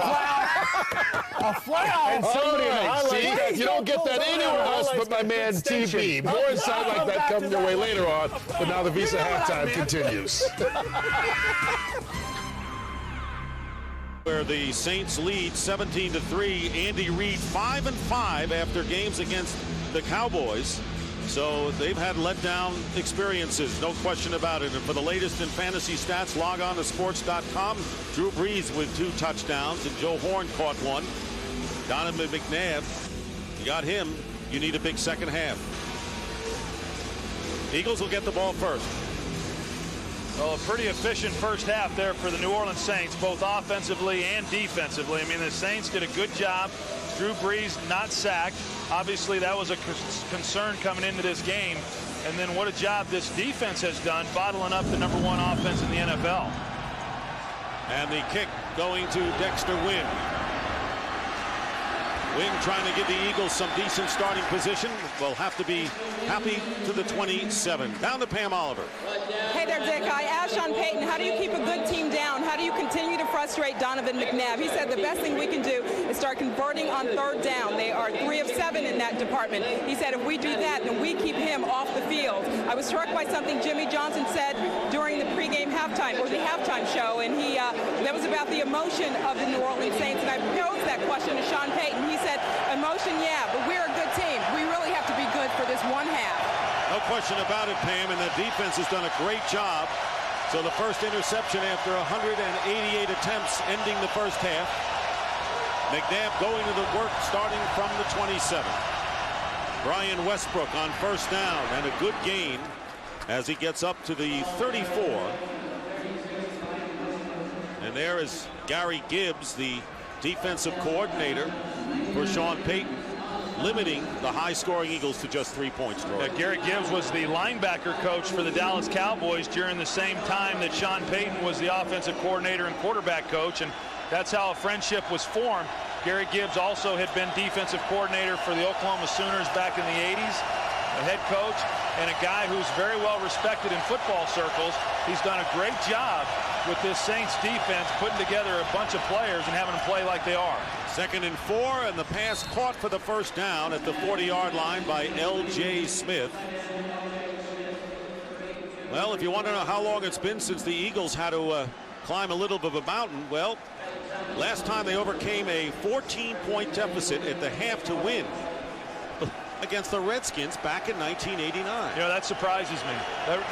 And somebody you don't get that anywhere else but my man TB. More insight like that coming your way later on. But now the Visa halftime continues. Where the Saints lead 17-3. Andy Reid 5-5 after games against the Cowboys. So they've had letdown experiences, no question about it. And for the latest in fantasy stats, log on to sports.com. Drew Brees with 2 touchdowns, and Joe Horn caught one. Donovan McNabb, you got him. You need a big second half. Eagles will get the ball first. Well, a pretty efficient first half there for the New Orleans Saints, both offensively and defensively. I mean, the Saints did a good job. Drew Brees not sacked. Obviously, that was a concern coming into this game. And then what a job this defense has done, bottling up the #1 offense in the NFL. And the kick going to Dexter Wynn. Wynn trying to give the Eagles some decent starting position. Will have to be happy to the 27. Down to Pam Oliver. Hey there, Dick. I asked Sean Payton, how do you keep a good team down? How do you continue to frustrate Donovan McNabb? He said the best thing we can do is start converting on third down. They are 3 of 7 in that department. He said if we do that, then we keep him off the field. I was struck by something Jimmy Johnson said during the pregame halftime, or the halftime show, and that was about the emotion of the New Orleans Saints, and I posed that question to Sean Payton. He said, emotion, yeah, but we're a good team. We really have to be good for this one half. No question about it, Pam, and the defense has done a great job. So the first interception after 188 attempts ending the first half. McNabb going to the work starting from the 27. Brian Westbrook on first down, and a good gain as he gets up to the 34. And there is Gary Gibbs, the defensive coordinator for Sean Payton, limiting the high-scoring Eagles to just 3 points. Gary Gibbs was the linebacker coach for the Dallas Cowboys during the same time that Sean Payton was the offensive coordinator and quarterback coach, and that's how a friendship was formed. Gary Gibbs also had been defensive coordinator for the Oklahoma Sooners back in the 80s, a head coach, and a guy who's very well respected in football circles. He's done a great job with this Saints defense, putting together a bunch of players and having them play like they are. 2nd and 4, and the pass caught for the first down at the 40-yard line by L.J. Smith. Well, if you want to know how long it's been since the Eagles had to climb a little bit of a mountain, well, last time they overcame a 14-point deficit at the half to win against the Redskins back in 1989. You know, that surprises me.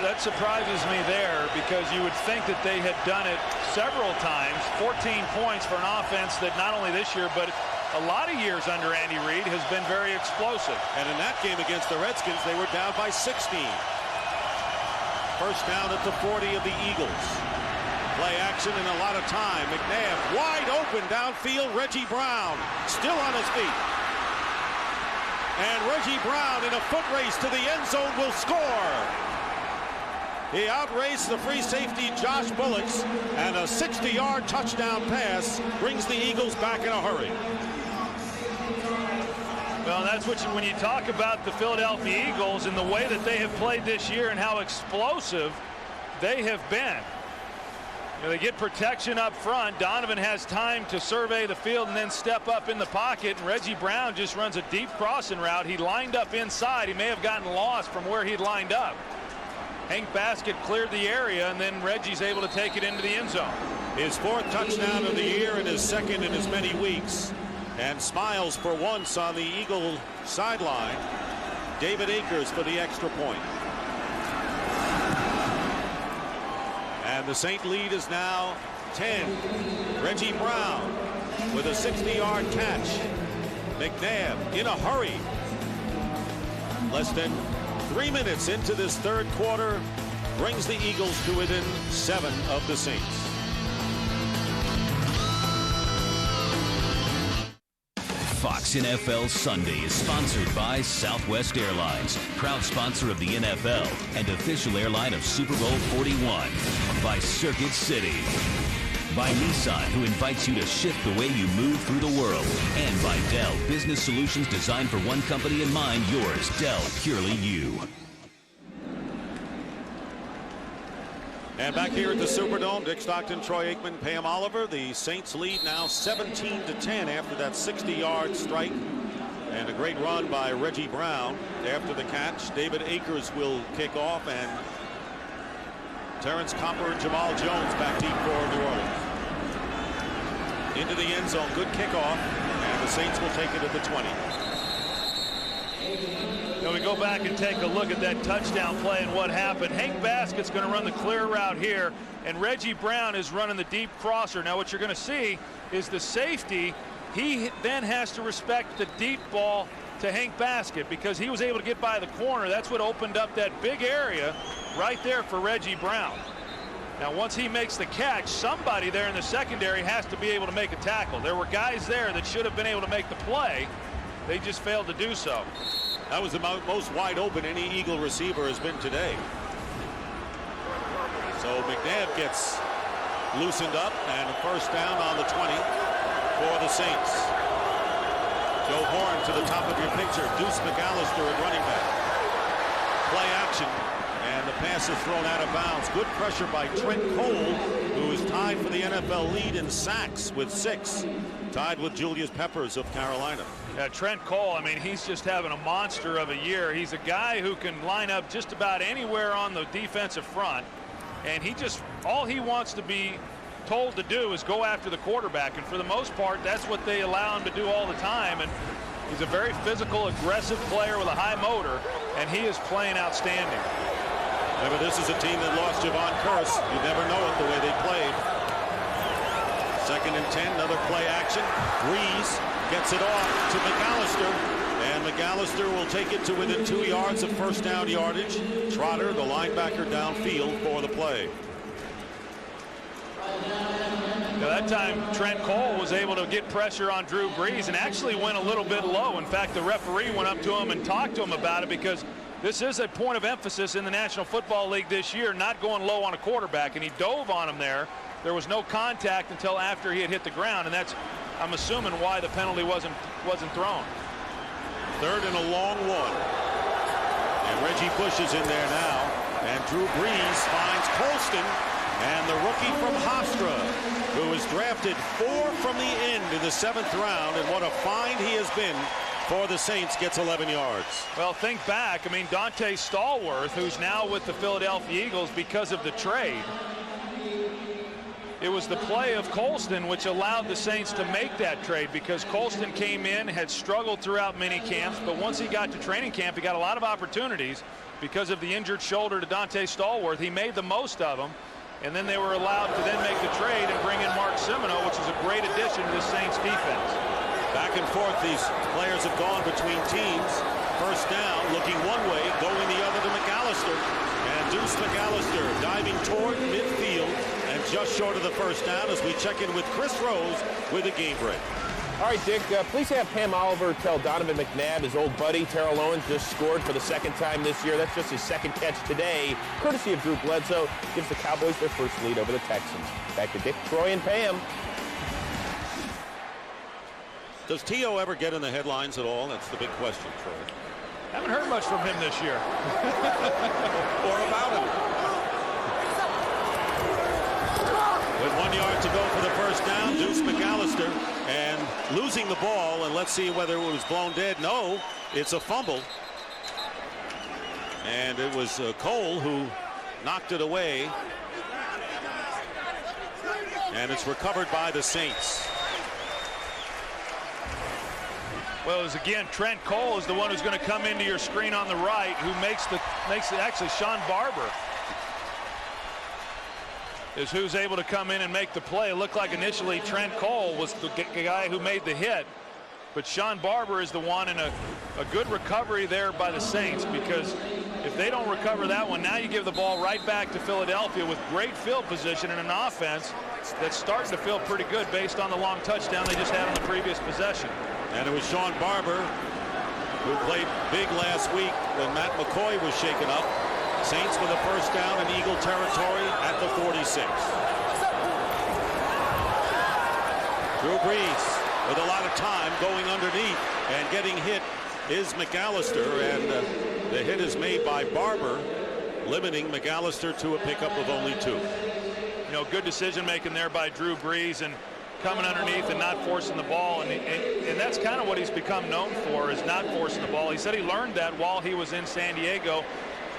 That surprises me there, because you would think that they had done it several times. 14 points for an offense that not only this year, but a lot of years under Andy Reid has been very explosive. And in that game against the Redskins, they were down by 16. First down at the 40 of the Eagles. Play action and a lot of time. McNabb wide open downfield. Reggie Brown still on his feet. And Reggie Brown in a foot race to the end zone will score. He outraced the free safety Josh Bullocks, and a 60-yard touchdown pass brings the Eagles back in a hurry. Well, that's what when you talk about the Philadelphia Eagles and the way that they have played this year and how explosive they have been. You know, they get protection up front. Donovan has time to survey the field and then step up in the pocket. And Reggie Brown just runs a deep crossing route. He lined up inside. He may have gotten lost from where he'd lined up. Hank Baskett cleared the area, and then Reggie's able to take it into the end zone. His 4th touchdown of the year and his 2nd in as many weeks. And smiles for once on the Eagle sideline. David Akers for the extra point. And the Saint lead is now 10. Reggie Brown with a 60-yard catch. McNabb in a hurry. Less than 3 minutes into this 3rd quarter brings the Eagles to within 7 of the Saints. Fox NFL Sunday is sponsored by Southwest Airlines, proud sponsor of the NFL and official airline of Super Bowl 41. By Circuit City. By Nissan, who invites you to shift the way you move through the world. And by Dell, business solutions designed for one company in mind, yours. Dell, purely you. And back here at the Superdome, Dick Stockton, Troy Aikman, Pam Oliver. The Saints lead now 17-10 after that 60-yard strike. And a great run by Reggie Brown after the catch. David Akers will kick off, and Terrence Copper and Jamal Jones back deep for New Orleans. Into the end zone, good kickoff, and the Saints will take it at the 20. Now we go back and take a look at that touchdown play and what happened. Hank Baskett's going to run the clear route here, and Reggie Brown is running the deep crosser. Now what you're going to see is the safety, he then has to respect the deep ball to Hank Baskett because he was able to get by the corner. That's what opened up that big area right there for Reggie Brown. Now once he makes the catch, somebody there in the secondary has to be able to make a tackle. There were guys there that should have been able to make the play. They just failed to do so. That was the most wide open any Eagle receiver has been today. So McNabb gets loosened up, and a first down on the 20 for the Saints. Joe Horn to the top of your picture. Deuce McAllister at running back. Play action, and the pass is thrown out of bounds. Good pressure by Trent Cole, who is tied for the NFL lead in sacks with 6. Tied with Julius Peppers of Carolina. Yeah, Trent Cole, I mean, he's just having a monster of a year. He's a guy who can line up just about anywhere on the defensive front. And he just, all he wants to be told to do is go after the quarterback. And for the most part, that's what they allow him to do all the time. And he's a very physical, aggressive player with a high motor. And he is playing outstanding. Remember, this is a team that lost Javon Curse. You never know it the way they played. 2nd and 10, another play action. Breeze gets it off to McAllister, and McAllister will take it to within 2 yards of first down yardage. Trotter, the linebacker, downfield for the play. Now that time Trent Cole was able to get pressure on Drew Brees and actually went a little bit low. In fact, the referee went up to him and talked to him about it because this is a point of emphasis in the National Football League this year, not going low on a quarterback, and he dove on him there. There was no contact until after he had hit the ground, and that's, I'm assuming, why the penalty wasn't thrown. 3rd and a long one. And Reggie Bush is in there now. And Drew Brees finds Colston, and the rookie from Hofstra, who was drafted 4 from the end in the 7th round, and what a find he has been for the Saints gets 11 yards. Well, think back. I mean, Dante Stallworth, who's now with the Philadelphia Eagles because of the trade. It was the play of Colston which allowed the Saints to make that trade, because Colston came in, had struggled throughout mini camps, but once he got to training camp, he got a lot of opportunities because of the injured shoulder to Dante Stallworth. He made the most of them, and then they were allowed to then make the trade and bring in Mark Semino, which is a great addition to the Saints defense. Back and forth, these players have gone between teams. First down, looking one way, going the other to McAllister. And Deuce McAllister diving toward midfield and just short of the first down as we check in with Chris Rose with a game break. All right, Dick, please have Pam Oliver tell Donovan McNabb, his old buddy, Terrell Owens, just scored for the second time this year. That's just his second catch today, courtesy of Drew Bledsoe. Gives the Cowboys their first lead over the Texans. Back to Dick, Troy, and Pam. Does T.O. ever get in the headlines at all? That's the big question, Troy. Haven't heard much from him this year. Or about him. With 1 yard to go for the first down, Deuce McAllister, and losing the ball, and let's see whether it was blown dead. No, it's a fumble. And it was Cole who knocked it away. And it's recovered by the Saints. Well, it was again, Trent Cole is the one who's going to come into your screen on the right, who makes it actually Sean Barber is who's able to come in and make the play. It looked like initially Trent Cole was the guy who made the hit, but Sean Barber is the one, and a good recovery there by the Saints, because if they don't recover that one, now you give the ball right back to Philadelphia with great field position and an offense that's starting to feel pretty good based on the long touchdown they just had on the previous possession. And it was Sean Barber who played big last week when Matt McCoy was shaken up. Saints with a first down in Eagle territory at the 46. Drew Brees with a lot of time going underneath, and getting hit is McAllister, and the hit is made by Barber, limiting McAllister to a pickup of only 2. You know, good decision making there by Drew Brees, and coming underneath and not forcing the ball, and that's kind of what he's become known for, is not forcing the ball. He said he learned that while he was in San Diego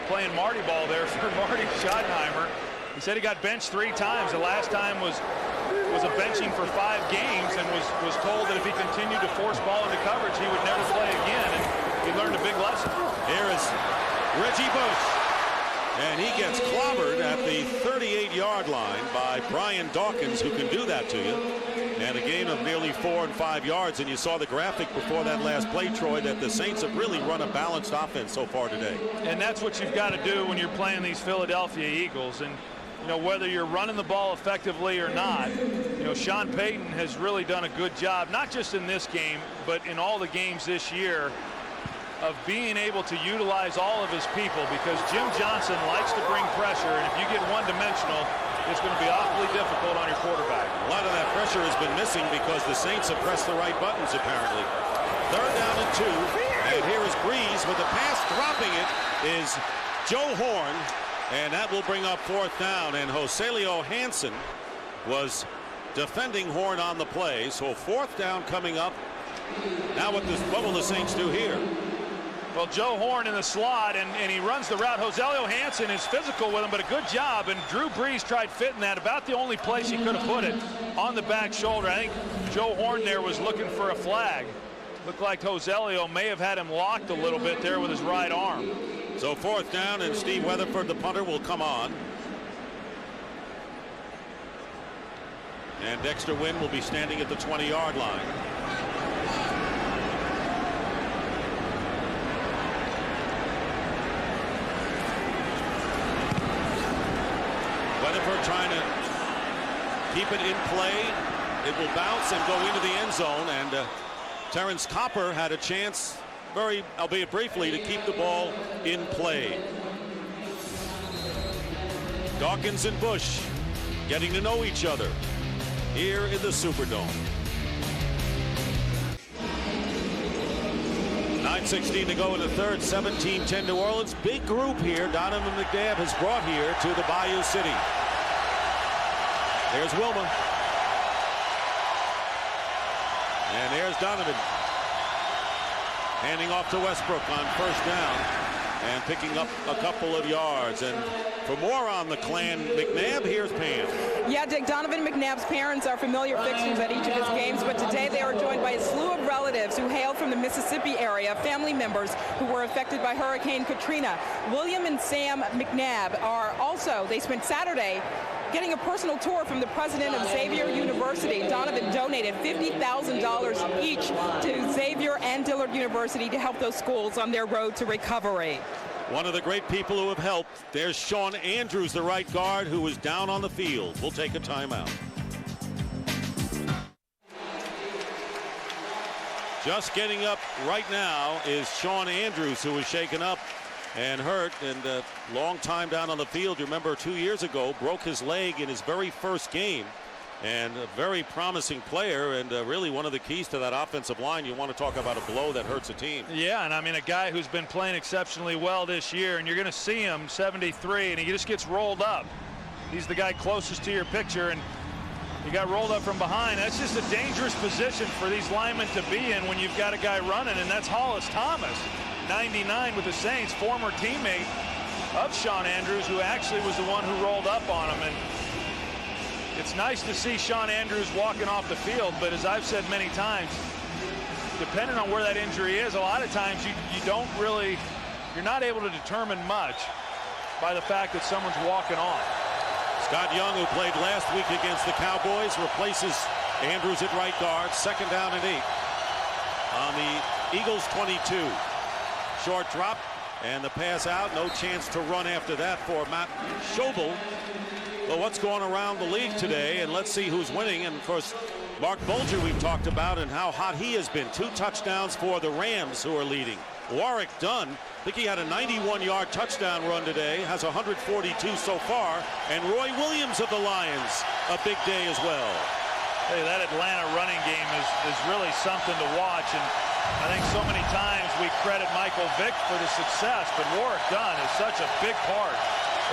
playing Marty ball there for Marty Schottenheimer. He said he got benched 3 times. The last time was a benching for 5 games, and was told that if he continued to force ball into coverage, he would never play again, and he learned a big lesson. Here is Reggie Bush, and he gets clobbered at the 38-yard line by Brian Dawkins, who can do that to you. And a gain of nearly 4 and 5 yards, and you saw the graphic before that last play, Troy, that the Saints have really run a balanced offense so far today. And that's what you've got to do when you're playing these Philadelphia Eagles. And you know, whether you're running the ball effectively or not, you know, Sean Payton has really done a good job, not just in this game, but in all the games this year, of being able to utilize all of his people, because Jim Johnson likes to bring pressure, and if you get one-dimensional, it's going to be awfully difficult on your quarterback. A lot of that pressure has been missing because the Saints have pressed the right buttons, apparently. 3rd down and 2, and here is Brees with the pass. Dropping it is Joe Horn, and that will bring up 4th down, and Joselio Hansen was defending Horn on the play, so 4th down coming up. Now what will the Saints do here? Well, Joe Horn in the slot, and he runs the route. Joselio Hansen is physical with him, but a good job. And Drew Brees tried fitting that. About the only place he could have put it, on the back shoulder. I think Joe Horn there was looking for a flag. Looked like Joselio may have had him locked a little bit there with his right arm. So 4th down, and Steve Weatherford, the punter, will come on. And Dexter Wynn will be standing at the 20-yard line. Weatherford trying to keep it in play. It will bounce and go into the end zone, and Terrence Copper had a chance, albeit briefly, to keep the ball in play. Dawkins and Bush getting to know each other here in the Superdome. 9:16 to go in the 3rd, 17-10 New Orleans. Big group here Donovan McNabb has brought here to the Bayou City. There's Wilma. And there's Donovan. handing off to Westbrook on first down and picking up a couple of yards. And for more on the clan McNabb, here's Pam. Yeah, Dick, Donovan McNabb's parents are familiar fixtures at each of his games, but today they are joined by a slew of relatives who hail from the Mississippi area, family members who were affected by Hurricane Katrina. William and Sam McNabb are also, they spent Saturday getting a personal tour from the president of Xavier University. Donovan donated $50,000 each to Xavier and Dillard University to help those schools on their road to recovery. One of the great people who have helped. There's Sean Andrews, the right guard, who is down on the field. We'll take a timeout. Just getting up right now is Sean Andrews, who was shaken up and hurt, and a long time down on the field. You remember 2 years ago, broke his leg in his very first game, and a very promising player, and really one of the keys to that offensive line. You want to talk about a blow that hurts a team. Yeah, and I mean a guy who's been playing exceptionally well this year, and you're going to see him 73, and he just gets rolled up. He's the guy closest to your picture, and he got rolled up from behind. That's just a dangerous position for these linemen to be in when you've got a guy running, and that's Hollis Thomas, 99 with the Saints, former teammate of Sean Andrews, who actually was the one who rolled up on him. And it's nice to see Sean Andrews walking off the field, but as I've said many times, depending on where that injury is, a lot of times you're not able to determine much by the fact that someone's walking on. Scott Young, who played last week against the Cowboys, replaces Andrews at right guard. 2nd down and 8 on the Eagles 22. Short drop and the pass out. No chance to run after that for Matt Schobel. Well, what's going around the league today, and let's see who's winning. And of course, Mark Bulger we've talked about and how hot he has been. 2 touchdowns for the Rams, who are leading. Warwick Dunn, I think he had a 91-yard touchdown run today, has 142 so far. And Roy Williams of the Lions, a big day as well. Hey, that Atlanta running game is really something to watch, and I think so many times we credit Michael Vick for the success, but Warwick Dunn is such a big part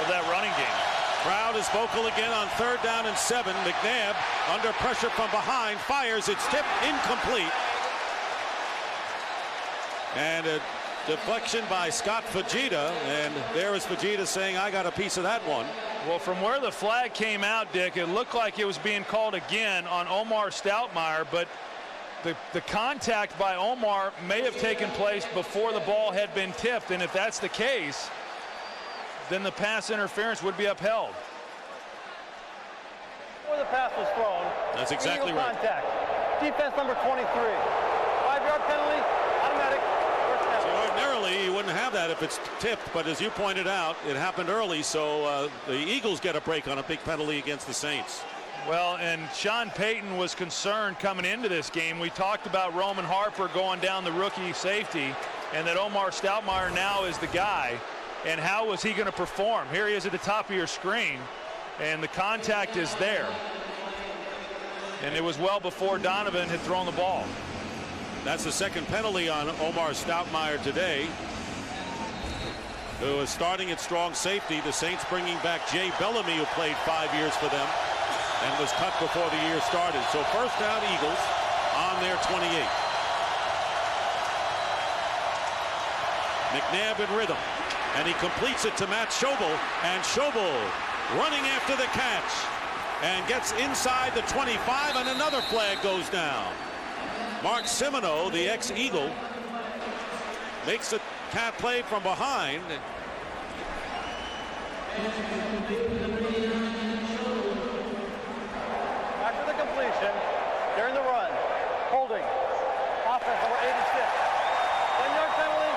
of that running game. Crowd is vocal again on 3rd down and 7. McNabb under pressure from behind, fires, it's tipped, incomplete. And a deflection by Scott Fujita, and there is Fujita saying, I got a piece of that one. Well, from where the flag came out, Dick, it looked like it was being called again on Omar Stoutmire, but the contact by Omar may have taken place before the ball had been tipped, and if that's the case, then the pass interference would be upheld. Before the pass was thrown, that's exactly right. Contact. Defense number 23. 5-yard penalty, automatic. So ordinarily you wouldn't have that if it's tipped, but as you pointed out, it happened early, so the Eagles get a break on a big penalty against the Saints. Well, and Sean Payton was concerned coming into this game. We talked about Roman Harper going down the rookie safety, and that Omar Stoutmire now is the guy. And how was he going to perform? Here he is at the top of your screen, and the contact is there. And it was well before Donovan had thrown the ball. That's the 2nd penalty on Omar Stoutmire today, who is starting at strong safety. The Saints bringing back Jay Bellamy, who played 5 years for them and was cut before the year started. So 1st down, Eagles on their 28. McNabb in rhythm, and he completes it to Matt Schobel, and Schobel running after the catch and gets inside the 25, and another flag goes down. Mark Semino, the ex-Eagle, makes a cat play from behind. After the completion, during the run, holding, offense number 86. 10-yard penalty,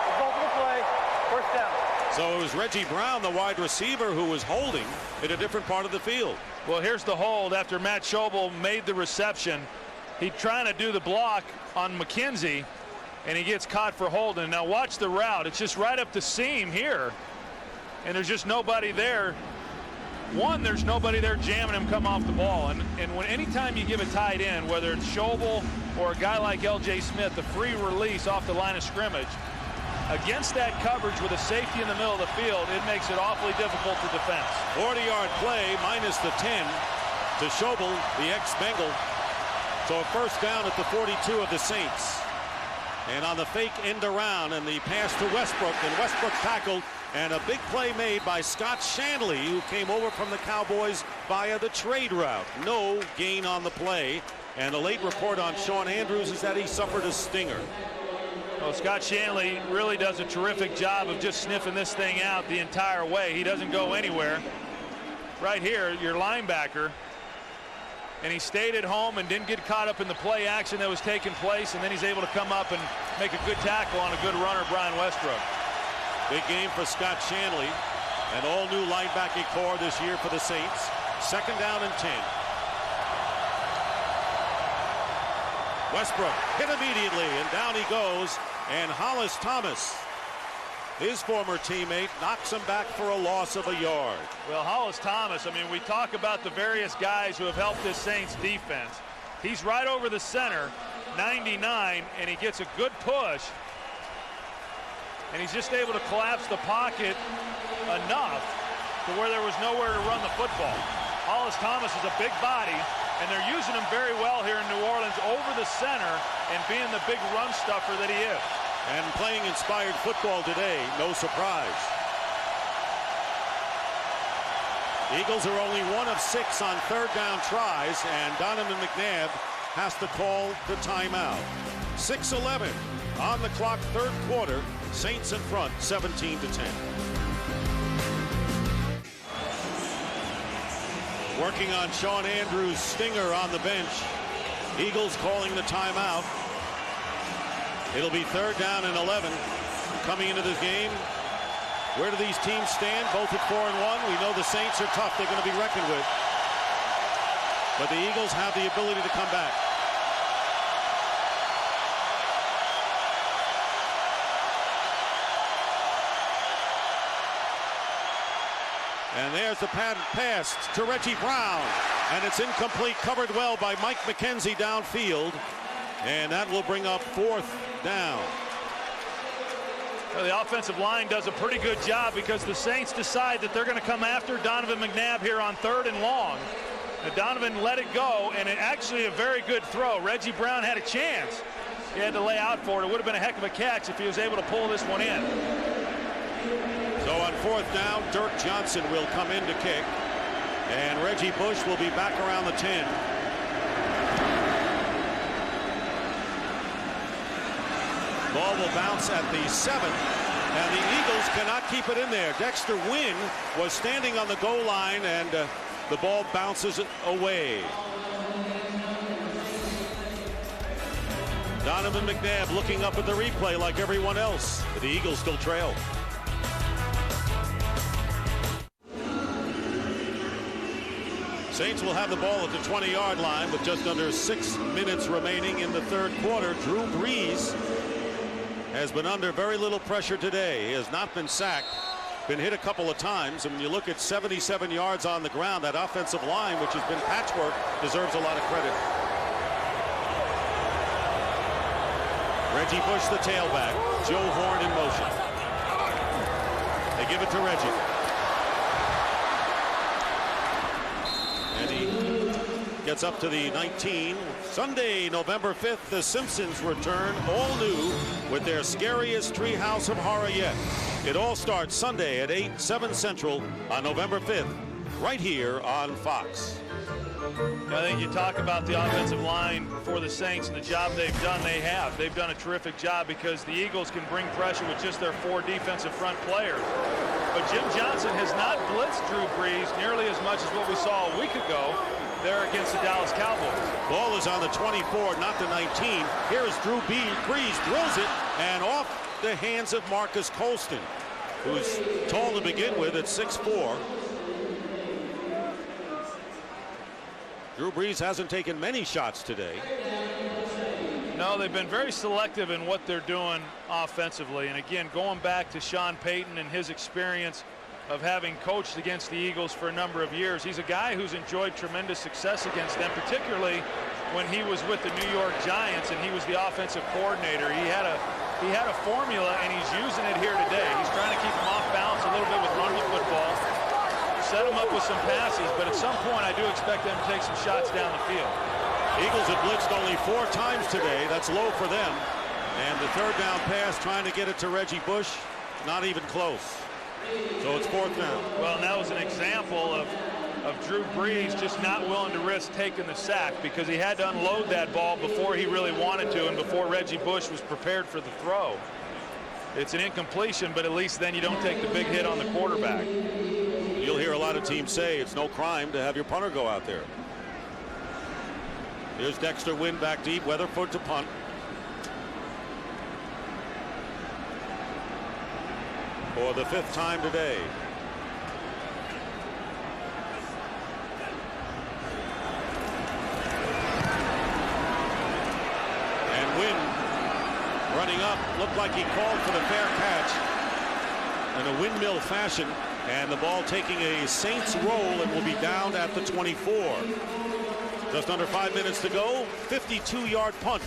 result of the play, 1st down. So it was Reggie Brown, the wide receiver, who was holding in a different part of the field. Well, here's the hold after Matt Schobel made the reception. He's trying to do the block on McKenzie, and he gets caught for holding. Now watch the route. It's just right up the seam here, and there's just nobody there. One, there's nobody there jamming him come off the ball. And when anytime you give a tight end, whether it's Schobel or a guy like L.J. Smith, the free release off the line of scrimmage, against that coverage with a safety in the middle of the field, it makes it awfully difficult to defend. 40-yard play minus the 10 to Schobel, the ex-Bengal. So a 1st down at the 42 of the Saints. And on the fake end around and the pass to Westbrook, and Westbrook tackled, and a big play made by Scott Shanley, who came over from the Cowboys via the trade route. No gain on the play, and a late report on Shawn Andrews is that he suffered a stinger. Well, Scott Shanley really does a terrific job of just sniffing this thing out the entire way. He doesn't go anywhere. Right here, your linebacker, and he stayed at home and didn't get caught up in the play action that was taking place, and then he's able to come up and make a good tackle on a good runner, Brian Westbrook. Big game for Scott Shanley, an all-new linebacking core this year for the Saints. 2nd down and 10. Westbrook hit immediately, and down he goes, and Hollis Thomas, his former teammate, knocks him back for a loss of a yard. Well, Hollis Thomas, I mean, we talk about the various guys who have helped this Saints defense. He's right over the center, 99, and he gets a good push. And he's just able to collapse the pocket enough to where there was nowhere to run the football. Hollis Thomas is a big body, and they're using him very well here in New Orleans over the center and being the big run stuffer that he is. And playing inspired football today, no surprise. Eagles are only 1 of 6 on 3rd down tries, and Donovan McNabb has to call the timeout. 6:11 on the clock, 3rd quarter. Saints in front, 17-10. Working on Shawn Andrews' stinger on the bench. Eagles calling the timeout. It'll be 3rd down and 11 coming into this game. Where do these teams stand? Both at 4-1. We know the Saints are tough. They're going to be reckoned with. But the Eagles have the ability to come back. And there's the pass to Reggie Brown. And it's incomplete, covered well by Mike McKenzie downfield. And that will bring up 4th down. Well, the offensive line does a pretty good job because the Saints decide that they're going to come after Donovan McNabb here on 3rd and long. Now, Donovan let it go, and it actually a very good throw. Reggie Brown had a chance. He had to lay out for it. It would have been a heck of a catch if he was able to pull this one in. So on 4th down, Dirk Johnson will come in to kick, and Reggie Bush will be back around the 10. Ball will bounce at the 7, and the Eagles cannot keep it in there. Dexter Wynn was standing on the goal line, and the ball bounces away. Donovan McNabb looking up at the replay like everyone else, but the Eagles still trail. Saints will have the ball at the 20-yard line with just under 6 minutes remaining in the 3rd quarter. Drew Brees has been under very little pressure today. He has not been sacked, been hit a couple of times. And when you look at 77 yards on the ground, that offensive line, which has been patchwork, deserves a lot of credit. Reggie Bush, the tailback. Joe Horn in motion. They give it to Reggie. And he gets up to the 19. Sunday, November 5th, the Simpsons return all new with their scariest treehouse of horror yet. It all starts Sunday at 8, 7 Central on November 5th, right here on Fox. I think you talk about the offensive line for the Saints and the job they've done. They've done a terrific job because the Eagles can bring pressure with just their 4 defensive front players. But Jim Johnson has not blitzed Drew Brees nearly as much as what we saw a week ago there against the Dallas Cowboys. Ball is on the 24, not the 19. Here is Drew Brees, drills it, and off the hands of Marcus Colston, who's tall to begin with at 6'4". Drew Brees hasn't taken many shots today. No, they've been very selective in what they're doing offensively. And again, going back to Sean Payton and his experience of having coached against the Eagles for a number of years, he's a guy who's enjoyed tremendous success against them, particularly when he was with the New York Giants and he was the offensive coordinator. He had a formula, and he's using it here today. He's trying to keep them off balance a little bit with running the football, set them up with some passes, but at some point I do expect them to take some shots down the field. Eagles have blitzed only 4 times today. That's low for them. And the third down pass, trying to get it to Reggie Bush, not even close. So it's 4th down. Well, and that was an example of Drew Brees just not willing to risk taking the sack, because he had to unload that ball before he really wanted to and before Reggie Bush was prepared for the throw. It's an incompletion, but at least then you don't take the big hit on the quarterback. You'll hear a lot of teams say it's no crime to have your punter go out there. Here's Dexter Wynn back deep, Weatherford to punt. For the 5th time today. And Wynn running up, looked like he called for the fair catch in a windmill fashion, and the ball taking a Saints roll and will be down at the 24. Just under 5 minutes to go. 52-yard punt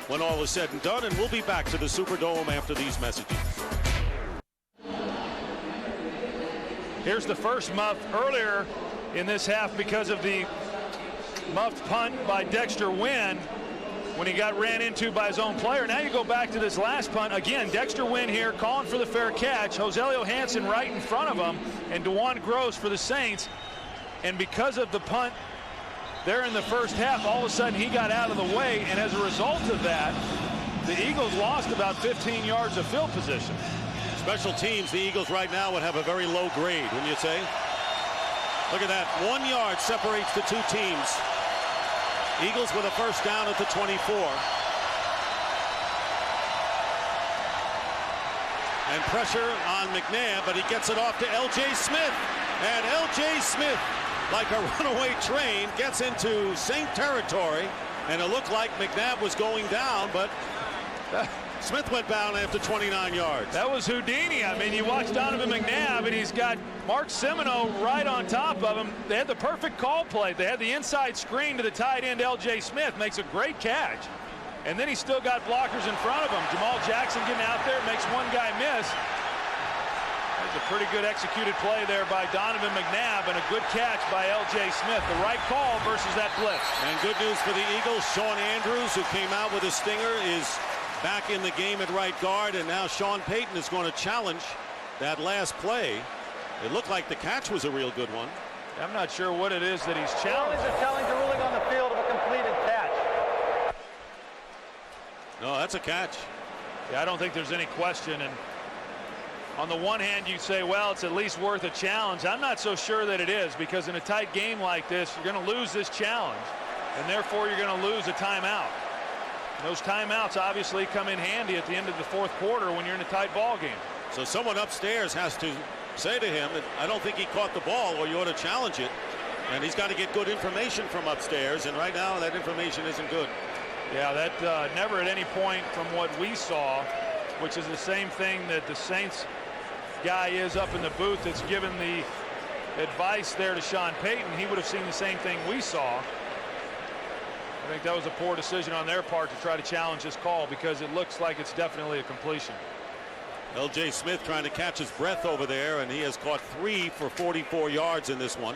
when all is said and done, and we'll be back to the Superdome after these messages. Here's the first muff earlier in this half because of the muffed punt by Dexter Wynn when he got ran into by his own player. Now you go back to this last punt. Again, Dexter Wynn here calling for the fair catch. Joselio Hansen right in front of him, and DeJuan Gross for the Saints. And because of the punt there in the first half, all of a sudden he got out of the way, and as a result of that, the Eagles lost about 15 yards of field position. Special teams, the Eagles right now would have a very low grade, wouldn't you say? Look at that. 1 yard separates the two teams. Eagles with a first down at the 24. And pressure on McNabb, but he gets it off to L.J. Smith. And L.J. Smith, like a runaway train, gets into Saint territory. And it looked like McNabb was going down, but Smith went down after 29 yards. That was Houdini. I mean, you watch Donovan McNabb, and he's got Mark Semino right on top of him. They had the perfect call play. They had the inside screen to the tight end, L.J. Smith. Makes a great catch. And then he's still got blockers in front of him. Jamal Jackson getting out there, makes one guy miss. There's a pretty good executed play there by Donovan McNabb, and a good catch by L.J. Smith. The right call versus that blitz. And good news for the Eagles. Sean Andrews, who came out with a stinger, is back in the game at right guard, and now Sean Payton is going to challenge that last play. It looked like the catch was a real good one. I'm not sure what it is that he's challenging. It's a challenge ruling on the field of a completed catch. No, that's a catch. Yeah, I don't think there's any question. And on the one hand, you say, well, it's at least worth a challenge. I'm not so sure that it is, because in a tight game like this, you're going to lose this challenge, and therefore you're going to lose a timeout. Those timeouts obviously come in handy at the end of the fourth quarter when you're in a tight ball game. So someone upstairs has to say to him that I don't think he caught the ball, or you ought to challenge it. And he's got to get good information from upstairs, and right now that information isn't good. Yeah, that never at any point from what we saw, which is the same thing that the Saints guy is up in the booth that's given the advice there to Sean Payton. He would have seen the same thing we saw. I think that was a poor decision on their part to try to challenge this call, because it looks like it's definitely a completion. L.J. Smith trying to catch his breath over there, and he has caught 3 for 44 yards in this one.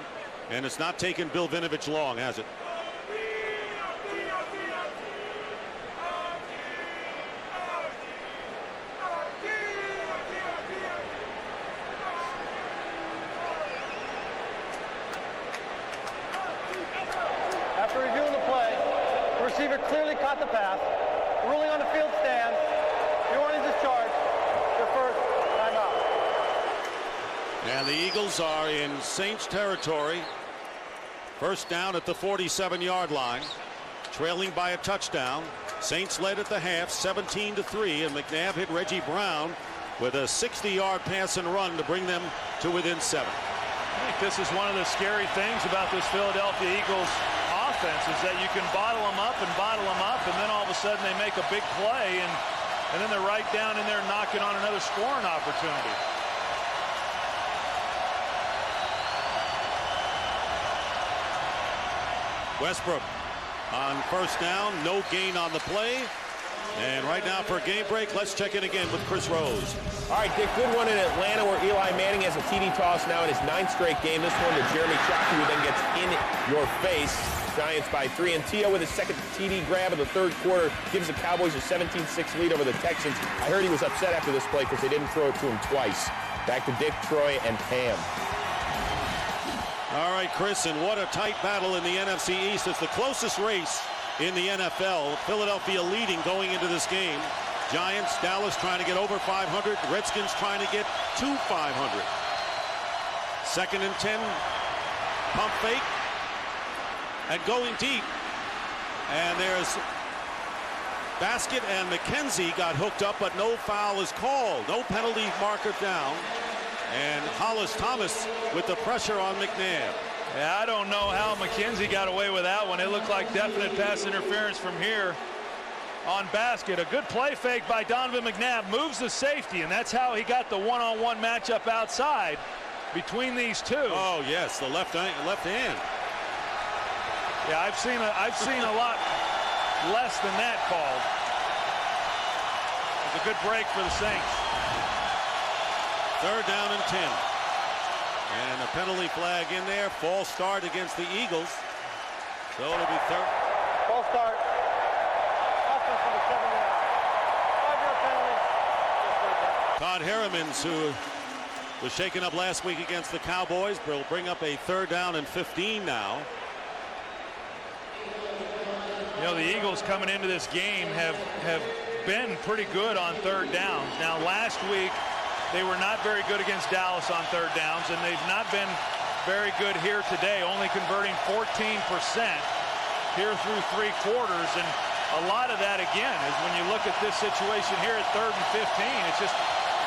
And it's not taken Bill Vinovich long, has it? After reviewing the play, the receiver clearly caught the pass. Ruling on the field stands. You want to discharge your first timeout. And the Eagles are in Saints territory. First down at the 47-yard line, trailing by a touchdown. Saints led at the half 17-3, and McNabb hit Reggie Brown with a 60-yard pass and run to bring them to within 7. I think this is one of the scary things about this Philadelphia Eagles offense, is that you can bottle them up, and then all of a sudden they make a big play, and then they're right down in there knocking on another scoring opportunity. Westbrook on first down, no gain on the play. And right now for a game break, let's check in again with Chris Rose. All right, Dick, good one in Atlanta where Eli Manning has a TD toss now in his 9th straight game. This one to Jeremy Shockey, who then gets in your face. Giants by 3. And T.O. with his second TD grab of the third quarter gives the Cowboys a 17-6 lead over the Texans. I heard he was upset after this play because they didn't throw it to him twice. Back to Dick, Troy, and Pam. All right, Chris, and what a tight battle in the NFC East. It's the closest race in the NFL. Philadelphia leading going into this game. Giants, Dallas trying to get over 500. Redskins trying to get to 500. 2nd and 10. Pump fake. And going deep. And there's Baskett and McKenzie got hooked up, but no foul is called. No penalty marker down. And Hollis Thomas with the pressure on McNabb. Yeah, I don't know how McKenzie got away with that one. It looked like definite pass interference from here on Baskett. A good play fake by Donovan McNabb moves the safety, and that's how he got the one-on-one matchup outside between these two. Oh yes, the left hand. Yeah, I've seen a lot less than that called. It's a good break for the Saints. 3rd down and 10. And a penalty flag in there. False start against the Eagles. So it'll be third. False start. Offense for the 7-yard. 5-yard penalty. Todd Heremans, who was shaken up last week against the Cowboys, will bring up a 3rd down and 15 now. You know, the Eagles coming into this game have been pretty good on 3rd downs. Now, last week, they were not very good against Dallas on 3rd downs, and they've not been very good here today, only converting 14% here through 3 quarters. And a lot of that, again, is when you look at this situation here at 3rd and 15, it's just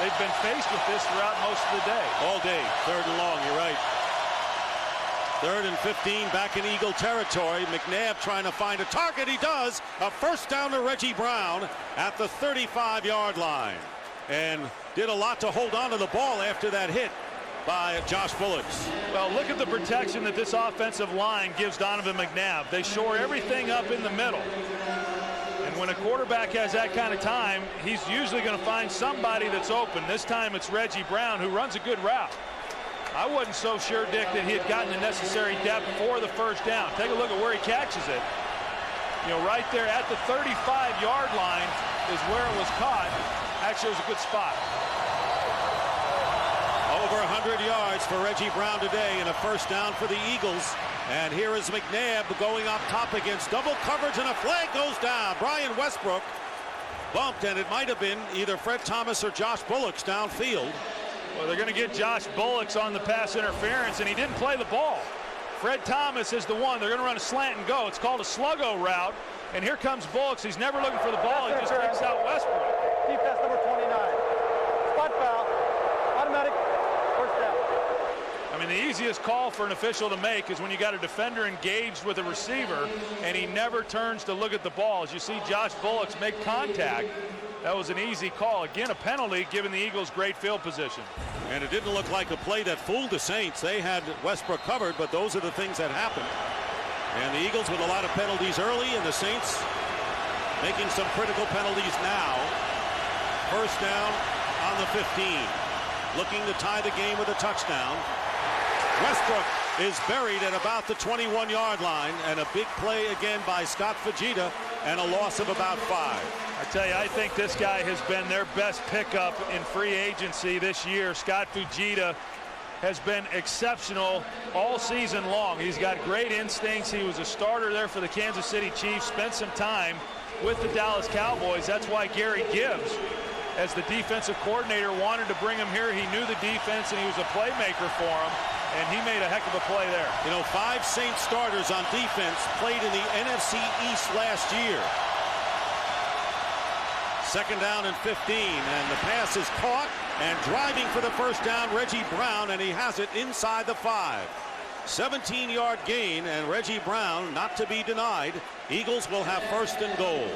they've been faced with this throughout most of the day. All day, 3rd and long, you're right. 3rd and 15, back in Eagle territory. McNabb trying to find a target. He does. A 1st down to Reggie Brown at the 35-yard line. And did a lot to hold on to the ball after that hit by Josh Bullocks. Well, look at the protection that this offensive line gives Donovan McNabb. They shore everything up in the middle. And when a quarterback has that kind of time, he's usually going to find somebody that's open. This time it's Reggie Brown, who runs a good route. I wasn't so sure, Dick, that he had gotten the necessary depth for the 1st down. Take a look at where he catches it. You know, right there at the 35-yard line is where it was caught. Actually, it was a good spot. Over 100 yards for Reggie Brown today, and a 1st down for the Eagles. And here is McNabb going up top against double coverage, and a flag goes down. Brian Westbrook bumped, and it might have been either Fred Thomas or Josh Bullocks downfield. Well, they're going to get Josh Bullocks on the pass interference, and he didn't play the ball. Fred Thomas is the one. They're going to run a slant and go. It's called a sluggo route, and here comes Bullocks. He's never looking for the ball. He just takes out Westbrook. Defense number 29. Spot foul. Automatic. 1st down. I mean, the easiest call for an official to make is when you got a defender engaged with a receiver, and he never turns to look at the ball. As you see Josh Bullocks make contact, that was an easy call. Again, a penalty, giving the Eagles great field position. And it didn't look like a play that fooled the Saints. They had Westbrook covered, but those are the things that happened. And the Eagles with a lot of penalties early, and the Saints making some critical penalties now. 1st down on the 15. Looking to tie the game with a touchdown. Westbrook is buried at about the 21-yard line, and a big play again by Scott Fujita, and a loss of about 5. I tell you, I think this guy has been their best pickup in free agency this year. Scott Fujita has been exceptional all season long. He's got great instincts. He was a starter there for the Kansas City Chiefs, spent some time with the Dallas Cowboys. That's why Gary Gibbs, as the defensive coordinator, wanted to bring him here. He knew the defense, and he was a playmaker for him, and he made a heck of a play there. You know, 5 Saints starters on defense played in the NFC East last year. 2nd down and 15, and the pass is caught, and driving for the 1st down, Reggie Brown, and he has it inside the 5. 17-yard gain, and Reggie Brown not to be denied. Eagles will have 1st and goal.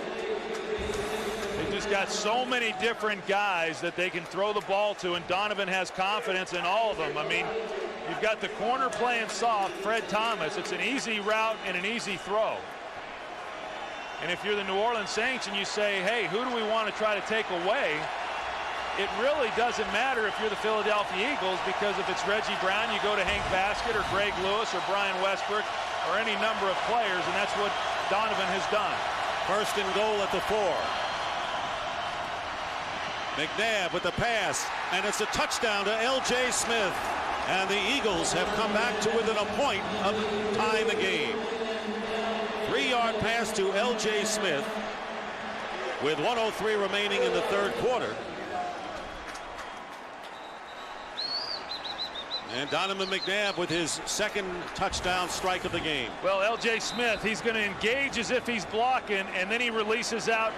They've just got so many different guys that they can throw the ball to, and Donovan has confidence in all of them. I mean, you've got the corner playing soft, Fred Thomas. It's an easy route and an easy throw. And if you're the New Orleans Saints and you say, hey, who do we want to try to take away? It really doesn't matter if you're the Philadelphia Eagles, because if it's Reggie Brown, you go to Hank Baskett or Greg Lewis or Brian Westbrook, or any number of players, and that's what Donovan has done. First and goal at the 4. McNabb with the pass, and it's a touchdown to L.J. Smith. And the Eagles have come back to within a point of tying the game. 3-yard pass to L.J. Smith with 1:03 remaining in the third quarter. And Donovan McNabb with his second touchdown strike of the game. Well, L.J. Smith, he's going to engage as if he's blocking, and then he releases out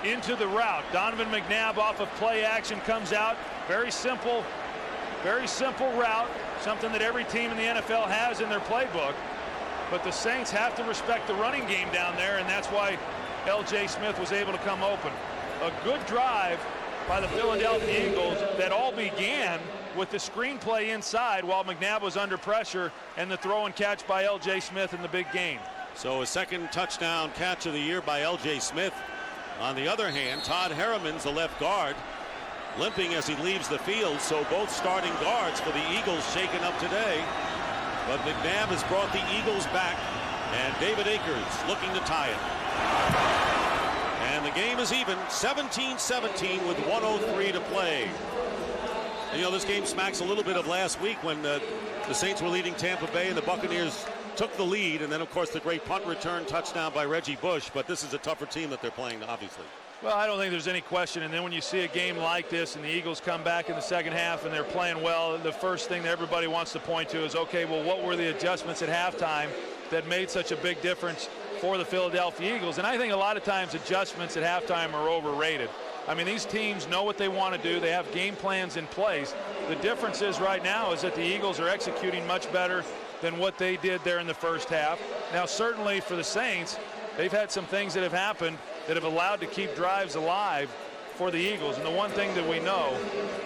into the route. Donovan McNabb off of play action comes out. Very simple route, something that every team in the NFL has in their playbook. But the Saints have to respect the running game down there, and that's why L.J. Smith was able to come open. A good drive by the Philadelphia Eagles that all began with the screenplay inside while McNabb was under pressure, and the throw and catch by L.J. Smith in the big game. So a second touchdown catch of the year by L.J. Smith. On the other hand, Todd Herriman's the left guard, limping as he leaves the field, so both starting guards for the Eagles shaken up today. But McNabb has brought the Eagles back, and David Akers looking to tie it. And the game is even, 17-17 with 1:03 to play. And, you know, this game smacks a little bit of last week when the Saints were leading Tampa Bay and the Buccaneers took the lead, and then, of course, the great punt return touchdown by Reggie Bush. But this is a tougher team that they're playing, obviously. Well, I don't think there's any question. And then when you see a game like this and the Eagles come back in the second half and they're playing well, the first thing that everybody wants to point to is, okay, well, what were the adjustments at halftime that made such a big difference for the Philadelphia Eagles? And I think a lot of times adjustments at halftime are overrated. I mean, these teams know what they want to do. They have game plans in place. The difference is right now is that the Eagles are executing much better than what they did there in the first half. Now, certainly for the Saints, they've had some things that have happened that have allowed to keep drives alive for the Eagles. And the one thing that we know,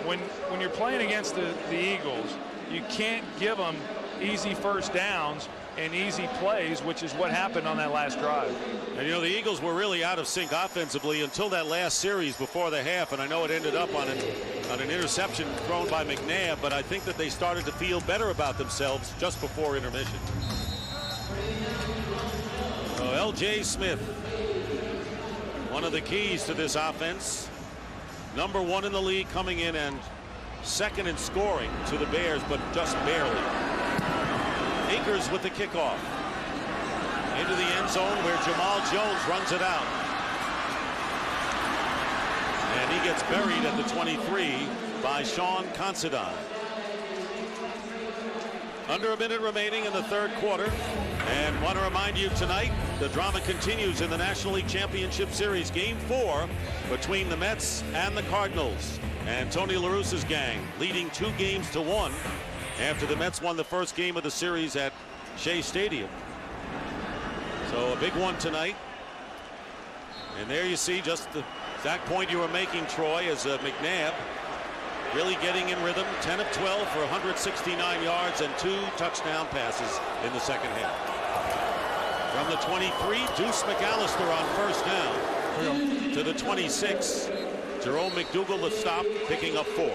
when you're playing against the Eagles, you can't give them easy first downs and easy plays, which is what happened on that last drive. And, you know, the Eagles were really out of sync offensively until that last series before the half, and I know it ended up on an interception thrown by McNabb, but I think that they started to feel better about themselves just before intermission. So L.J. Smith, one of the keys to this offense, number 1 in the league, coming in and second in scoring to the Bears, but just barely. Akers with the kickoff into the end zone where Jamal Jones runs it out. And he gets buried at the 23 by Sean Considine. Under a minute remaining in the third quarter. And want to remind you tonight, the drama continues in the National League Championship Series. Game 4 between the Mets and the Cardinals. And Tony La Russa's gang leading 2-1 after the Mets won the first game of the series at Shea Stadium. So a big one tonight. And there you see just the exact point you were making, Troy, as McNabb really getting in rhythm. 10 of 12 for 169 yards and 2 touchdown passes in the second half. From the 23, Deuce McAllister on first down to the 26. Jerome McDougal the stop, picking up 4.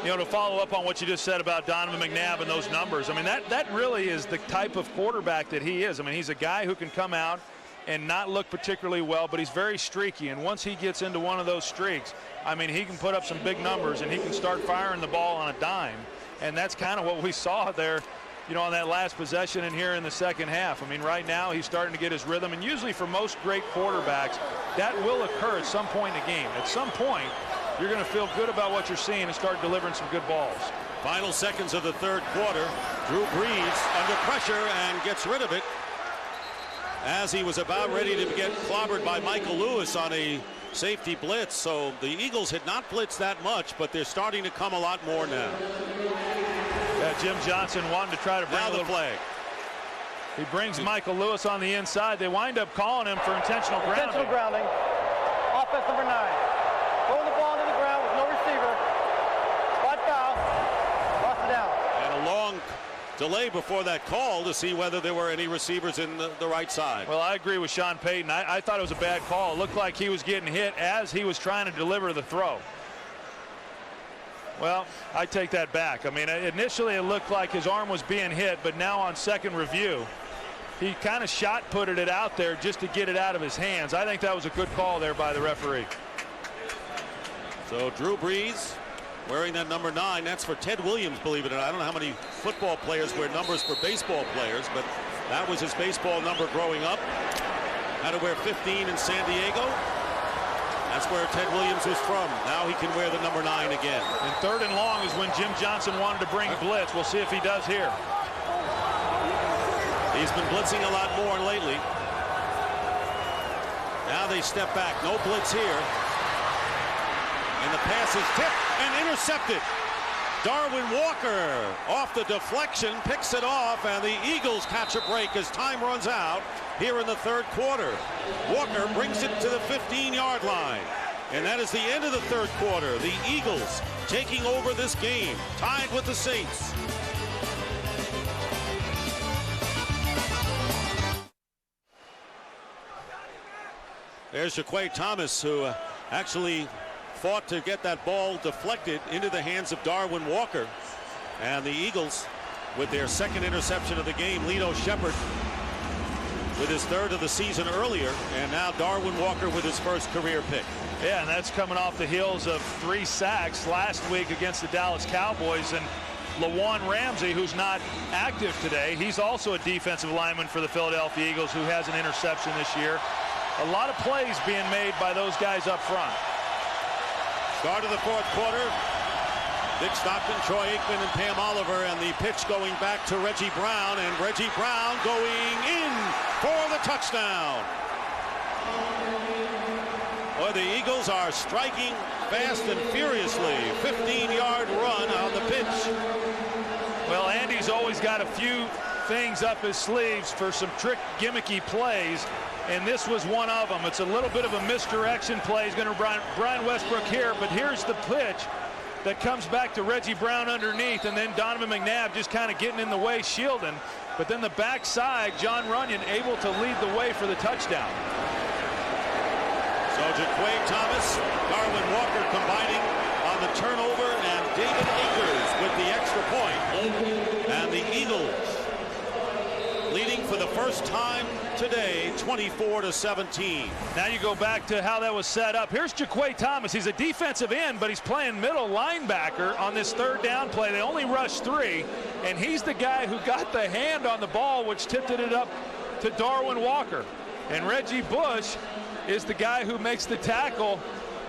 You know, to follow up on what you just said about Donovan McNabb and those numbers, I mean, that really is the type of quarterback that he is. I mean, he's a guy who can come out and not look particularly well, but he's very streaky. And once he gets into one of those streaks, I mean, he can put up some big numbers and he can start firing the ball on a dime. And that's kind of what we saw there, you know, on that last possession and here in the second half. I mean, right now he's starting to get his rhythm. And usually for most great quarterbacks, that will occur at some point in the game. At some point, you're going to feel good about what you're seeing and start delivering some good balls. Final seconds of the third quarter. Drew Brees under pressure and gets rid of it as he was about ready to get clobbered by Michael Lewis on a safety blitz. So the Eagles had not blitzed that much, but they're starting to come a lot more now. Yeah, Jim Johnson wanted to try to bring now the flag. He brings Michael Lewis on the inside. They wind up calling him for intentional grounding. Intentional grounding. Offense number 9. Throwing the ball into the ground with no receiver. Spot foul. Lost it down. And a long delay before that call to see whether there were any receivers in the right side. Well, I agree with Sean Payton. I thought it was a bad call. It looked like he was getting hit as he was trying to deliver the throw. Well, I take that back. I mean, initially it looked like his arm was being hit, but now on second review, he kind of shot-putted it out there just to get it out of his hands. I think that was a good call there by the referee. So Drew Brees wearing that number 9. That's for Ted Williams, believe it or not. I don't know how many football players wear numbers for baseball players, but that was his baseball number growing up. Had to wear 15 in San Diego. That's where Ted Williams was from. Now he can wear the number 9 again. And 3rd and long is when Jim Johnson wanted to bring blitz. We'll see if he does here. He's been blitzing a lot more lately. Now they step back. No blitz here. And the pass is tipped and intercepted. Darwin Walker off the deflection, picks it off, and the Eagles catch a break as time runs out here in the 3rd quarter. Walker brings it to the 15-yard line. And that is the end of the 3rd quarter. The Eagles taking over this game, tied with the Saints. There's Jaquay Thomas, who actually fought to get that ball deflected into the hands of Darwin Walker. And the Eagles with their 2nd interception of the game. Lito Shepherd with his 3rd of the season earlier, and now Darwin Walker with his 1st career pick. Yeah, and that's coming off the heels of 3 sacks last week against the Dallas Cowboys. And Lawan Ramsey, who's not active today, he's also a defensive lineman for the Philadelphia Eagles who has an interception this year. A lot of plays being made by those guys up front. Start of the 4th quarter. Dick Stockton, Troy Aikman, and Pam Oliver, and the pitch going back to Reggie Brown, and Reggie Brown going in for the touchdown. Boy, the Eagles are striking fast and furiously. 15-yard run on the pitch. Well, Andy's always got a few things up his sleeves for some trick gimmicky plays, and this was one of them. It's a little bit of a misdirection play. He's going to Brian Westbrook here, but here's the pitch that comes back to Reggie Brown underneath, and then Donovan McNabb just kind of getting in the way, shielding. But then the backside, John Runyon able to lead the way for the touchdown. So Jaquay Thomas, Darwin Walker combining on the turnover, and David Akers with the extra point. And the Eagles leading for the first time today, 24-17. Now you go back to how that was set up. Here's Jaquay Thomas. He's a defensive end, but he's playing middle linebacker on this 3rd down play. They only rushed 3, and he's the guy who got the hand on the ball, which tipped it up to Darwin Walker. And Reggie Bush is the guy who makes the tackle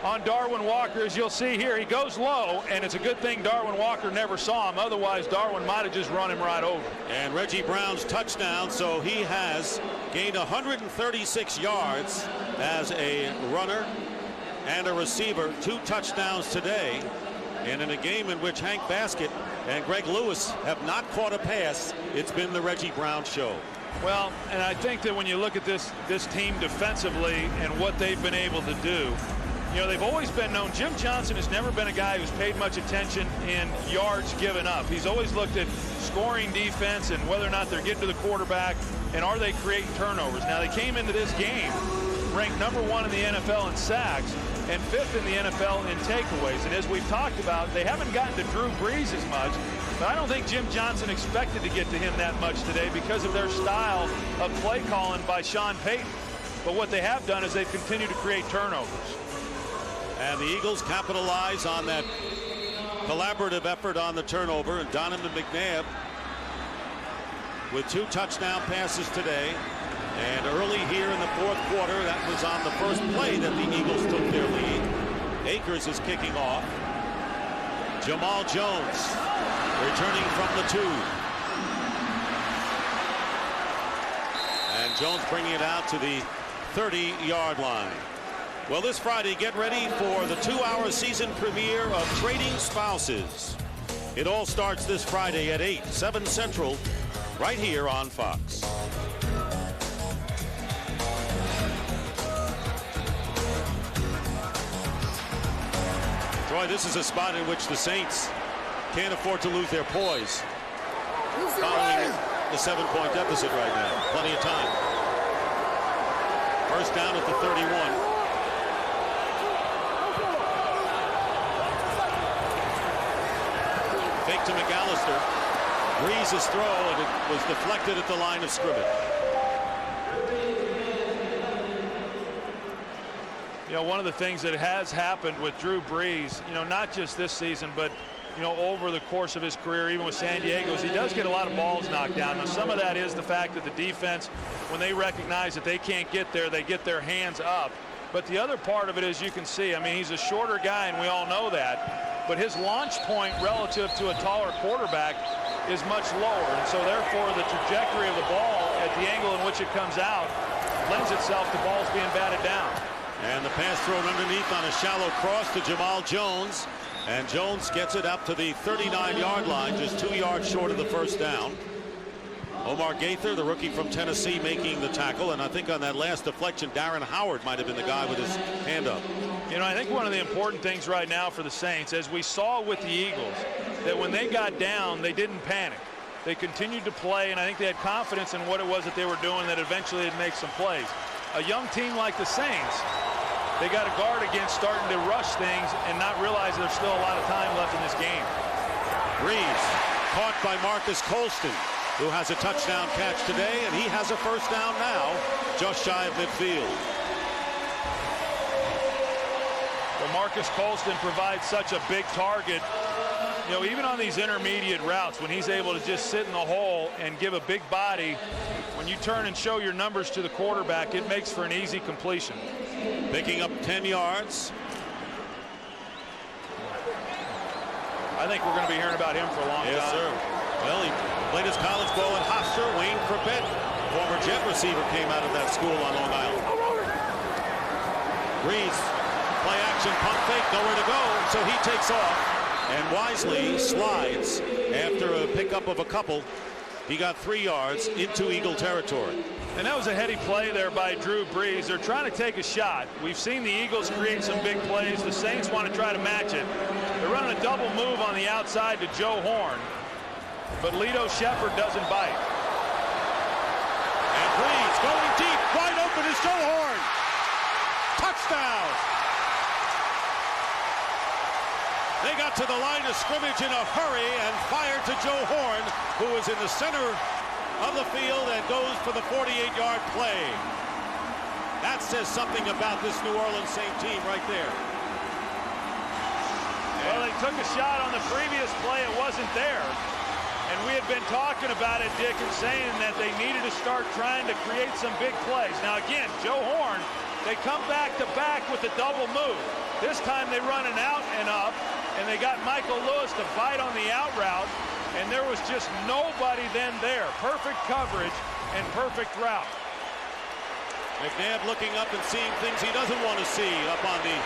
on Darwin Walker. As you'll see here, he goes low, and it's a good thing Darwin Walker never saw him. Otherwise, Darwin might have just run him right over. And Reggie Brown's touchdown, so he has gained 136 yards as a runner and a receiver. 2 touchdowns today. And in a game in which Hank Baskett and Greg Lewis have not caught a pass, it's been the Reggie Brown show. Well, and I think that when you look at this team defensively and what they've been able to do, you know, they've always been known. Jim Johnson has never been a guy who's paid much attention in yards given up. He's always looked at scoring defense and whether or not they're getting to the quarterback and are they creating turnovers. Now, they came into this game ranked number 1 in the NFL in sacks and 5th in the NFL in takeaways. And as we've talked about, they haven't gotten to Drew Brees as much. But I don't think Jim Johnson expected to get to him that much today because of their style of play calling by Sean Payton. But what they have done is they've continued to create turnovers. And the Eagles capitalize on that collaborative effort on the turnover. And Donovan McNabb with 2 touchdown passes today. And early here in the 4th quarter, that was on the first play that the Eagles took their lead. Akers is kicking off. Jamal Jones returning from the 2. And Jones bringing it out to the 30-yard line. Well, this Friday, get ready for the 2-hour season premiere of Trading Spouses. It all starts this Friday at 8, 7 Central, right here on Fox. Troy, this is a spot in which the Saints can't afford to lose their poise. Following the 7-point deficit right now. Plenty of time. First down at the 31. Fake to McAllister. Brees' throw, and it was deflected at the line of scrimmage. one of the things that has happened with Drew Brees, not just this season, but over the course of his career, even with San Diego, is he does get a lot of balls knocked down. Now, some of that is the fact that the defense, when they recognize that they can't get there, they get their hands up. But the other part of it is, you can see, he's a shorter guy, and we all know that. But his launch point relative to a taller quarterback is much lower. And so, therefore, the trajectory of the ball at the angle in which it comes out lends itself to balls being batted down. And the pass thrown underneath on a shallow cross to Jamal Jones. And Jones gets it up to the 39-yard line, just 2 yards short of the first down. Omar Gaither, the rookie from Tennessee, making the tackle. And I think on that last deflection, Darren Howard might have been the guy with his hand up. I think one of the important things right now for the Saints, as we saw with the Eagles, that when they got down, they didn't panic. They continued to play, and I think they had confidence in what it was that they were doing, that eventually they'd make some plays. A young team like the Saints, they got to guard against starting to rush things and not realize there's still a lot of time left in this game. Brees caught by Marcus Colston, who has a touchdown catch today, and he has a first down now, just shy of midfield. Well, Marcus Colston provides such a big target. Even on these intermediate routes, when he's able to just sit in the hole and give a big body, when you turn and show your numbers to the quarterback, it makes for an easy completion. Picking up 10 yards. I think we're going to be hearing about him for a long time. Yes, sir. Well, he played his college ball at Hofstra. Wayne Crippett, former Jet receiver, came out of that school on Long Island. Brees, play action, pump fake, nowhere to go, so he takes off and wisely slides after a pickup of a couple. He got 3 yards into Eagle territory. And that was a heady play there by Drew Brees. They're trying to take a shot. We've seen the Eagles create some big plays. The Saints want to try to match it. They're running a double move on the outside to Joe Horn, but Lito Shepherd doesn't bite. And Brees going deep, wide open is Joe Horn. Touchdown. They got to the line of scrimmage in a hurry and fired to Joe Horn, who was in the center of the field and goes for the 48-yard play. That says something about this New Orleans Saints team right there. Well, they took a shot on the previous play. It wasn't there. And we had been talking about it, Dick, and saying that they needed to start trying to create some big plays. Now, again, Joe Horn, they come back-to-back with a double move. This time they run an out and up, and they got Michael Lewis to bite on the out route, and there was just nobody then there. Perfect coverage and perfect route. McNabb looking up and seeing things he doesn't want to see up on the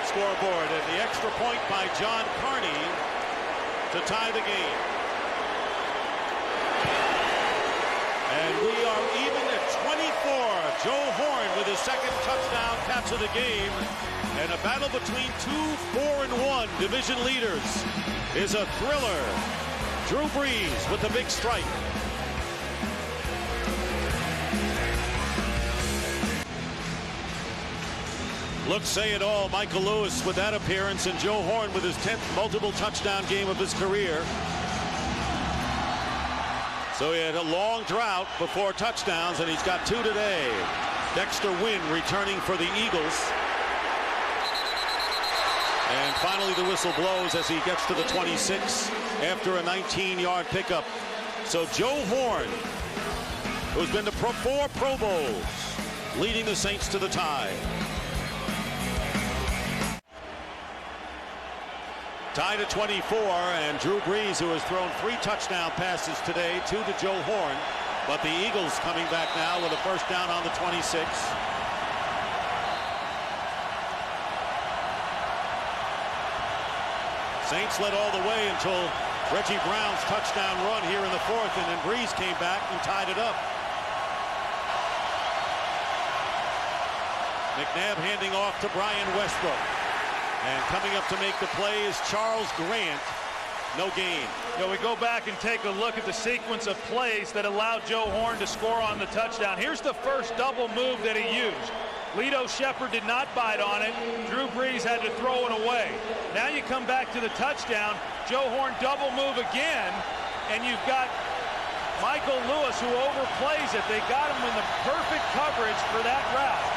scoreboard, and the extra point by John Carney to tie the game. And we are even at 24. Joe Horn with his second touchdown catch of the game. And a battle between two 4-1 division leaders is a thriller. Drew Brees with the big strike. Looks say it all. Michael Lewis with that appearance, and Joe Horn with his 10th multiple touchdown game of his career. So he had a long drought before touchdowns, and he's got 2 today. Dexter Wynn returning for the Eagles. And finally the whistle blows as he gets to the 26 after a 19-yard pickup. So Joe Horn, who's been to 4 Pro Bowls, leading the Saints to the tie. Tied at 24, and Drew Brees, who has thrown 3 touchdown passes today, 2 to Joe Horn. But the Eagles coming back now with a first down on the 26. Saints led all the way until Reggie Brown's touchdown run here in the 4th, and then Brees came back and tied it up. McNabb handing off to Brian Westbrook. And coming up to make the play is Charles Grant. No gain. We go back and take a look at the sequence of plays that allowed Joe Horn to score on the touchdown. Here's the first double move that he used. Lito Shepherd did not bite on it. Drew Brees had to throw it away. Now you come back to the touchdown. Joe Horn double move again, and you've got Michael Lewis who overplays it. They got him in the perfect coverage for that route.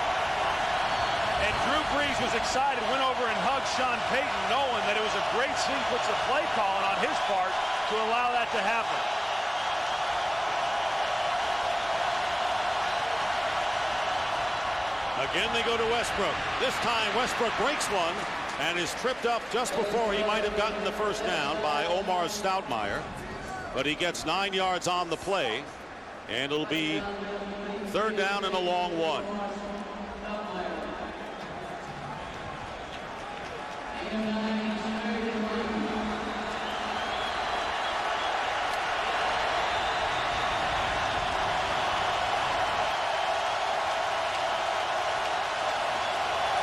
And Drew Brees was excited, went over and hugged Sean Payton, knowing that it was a great sequence of play calling on his part to allow that to happen. Again, they go to Westbrook. This time, Westbrook breaks one and is tripped up just before he might have gotten the first down by Omar Stoudemire. But he gets 9 yards on the play, and it'll be 3rd down and a long one.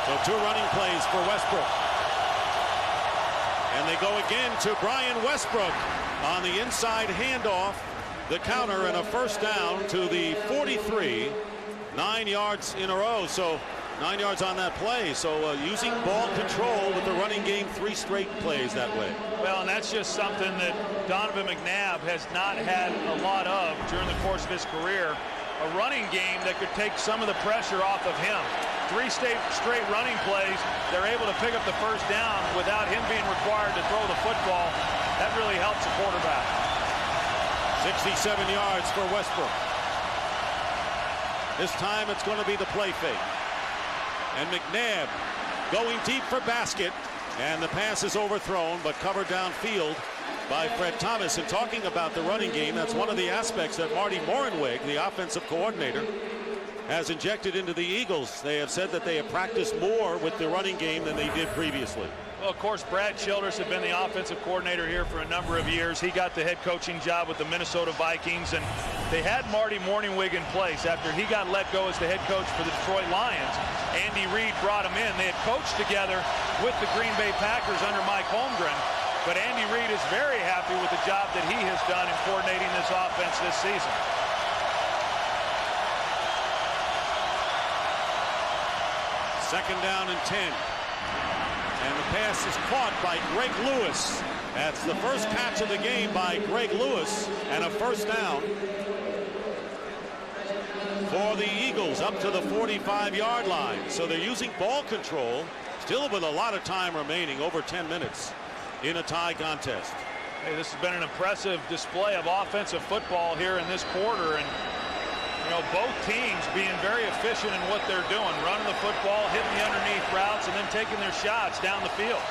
So 2 running plays for Westbrook. And they go again to Brian Westbrook on the inside handoff, the counter, and a first down to the 43. 9 yards in a row, so 9 yards on that play. So using ball control with the running game, 3 straight plays that way. Well, and that's just something that Donovan McNabb has not had a lot of during the course of his career. A running game that could take some of the pressure off of him. 3 straight running plays, they're able to pick up the first down without him being required to throw the football. That really helps the quarterback. 67 yards for Westbrook. This time it's going to be the play fake. And McNabb going deep for basket. And the pass is overthrown, but covered downfield by Fred Thomas. And talking about the running game, that's one of the aspects that Marty Morenweg, the offensive coordinator, has injected into the Eagles. They have said that they have practiced more with the running game than they did previously. Well, of course, Brad Childress had been the offensive coordinator here for a number of years. He got the head coaching job with the Minnesota Vikings, and they had Marty Morenweg in place after he got let go as the head coach for the Detroit Lions. Andy Reid brought him in. They had coached together with the Green Bay Packers under Mike Holmgren, but Andy Reid is very happy with the job that he has done in coordinating this offense this season. Second down and 10. And the pass is caught by Greg Lewis. That's the first catch of the game by Greg Lewis, and a first down for the Eagles up to the 45-yard line. So they're using ball control, still with a lot of time remaining, over 10 minutes in a tie contest. Hey, this has been an impressive display of offensive football here in this quarter, and you know, both teams being very efficient in what they're doing, running the football, hitting the underneath routes, and then taking their shots down the field.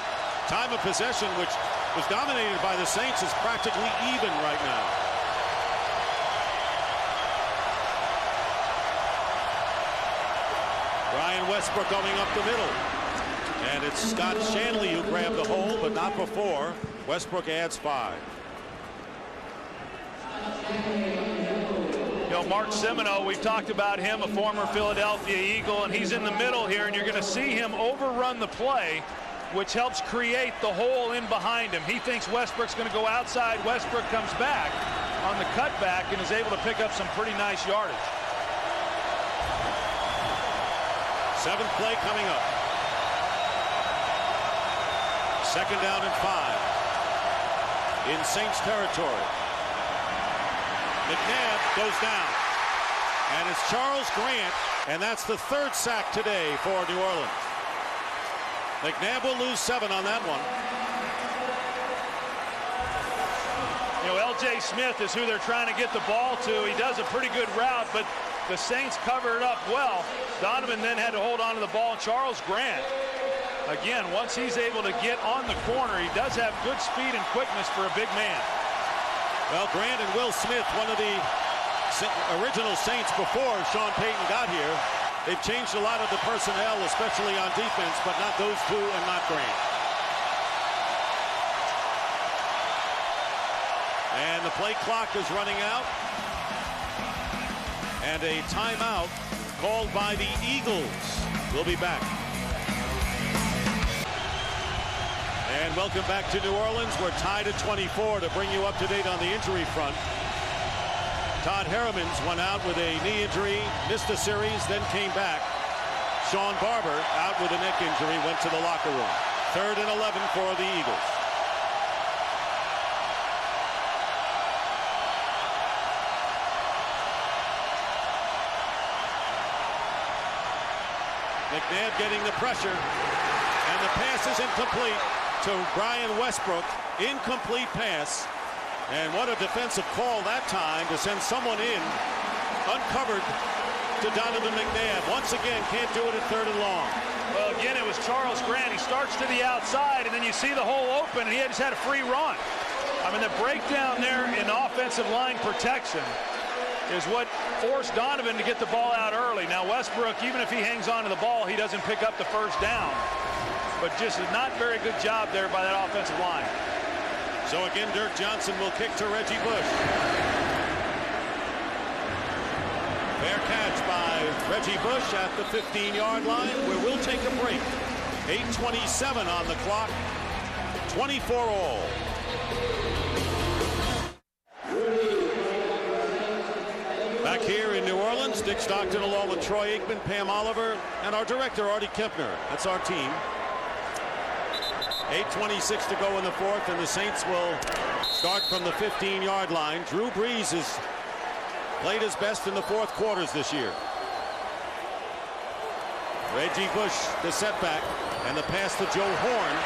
Time of possession, which was dominated by the Saints, is practically even right now. Brian Westbrook going up the middle. And it's Scott Shanley who grabbed the hole, but not before. Westbrook adds 5. You know, Mark Semino, we've talked about him, a former Philadelphia Eagle, and he's in the middle here, and you're going to see him overrun the play, which helps create the hole in behind him. He thinks Westbrook's going to go outside. Westbrook comes back on the cutback and is able to pick up some pretty nice yardage. 7th play coming up. Second down and 5 in Saints territory. McNabb goes down, and it's Charles Grant, and that's the 3rd sack today for New Orleans. McNabb will lose 7 on that one. You know, L.J. Smith is who they're trying to get the ball to. He does a pretty good route, but the Saints cover it up well. Donovan then had to hold on to the ball. Charles Grant, again, once he's able to get on the corner, he does have good speed and quickness for a big man. Well, Grant and Will Smith, one of the original Saints before Sean Payton got here. They've changed a lot of the personnel, especially on defense, but not those two and not Grant. And the play clock is running out. And a timeout called by the Eagles. We'll be back. And welcome back to New Orleans. We're tied at 24 to bring you up to date on the injury front. Todd Herremans went out with a knee injury, missed a series, then came back. Sean Barber out with a neck injury, went to the locker room. 3rd and 11 for the Eagles. McNabb getting the pressure, and the pass is incomplete to Brian Westbrook. Incomplete pass, and what a defensive call that time to send someone in uncovered to Donovan McNabb. Once again, can't do it at 3rd and long. Well, again, it was Charles Grant. He starts to the outside, and then you see the hole open, and he just had a free run. I mean, the breakdown there in offensive line protection is what forced Donovan to get the ball out early. Now, Westbrook, even if he hangs on to the ball, he doesn't pick up the first down. But just a not very good job there by that offensive line. So again, Dirk Johnson will kick to Reggie Bush. Fair catch by Reggie Bush at the 15-yard line, where we'll take a break. 8:27 on the clock. 24 all. Back here in New Orleans, Dick Stockton along with Troy Aikman, Pam Oliver, and our director, Artie Kempner. That's our team. 8:26 to go in the fourth, and the Saints will start from the 15-yard line. Drew Brees has played his best in the fourth quarters this year. Reggie Bush, the setback, and the pass to Joe Horn,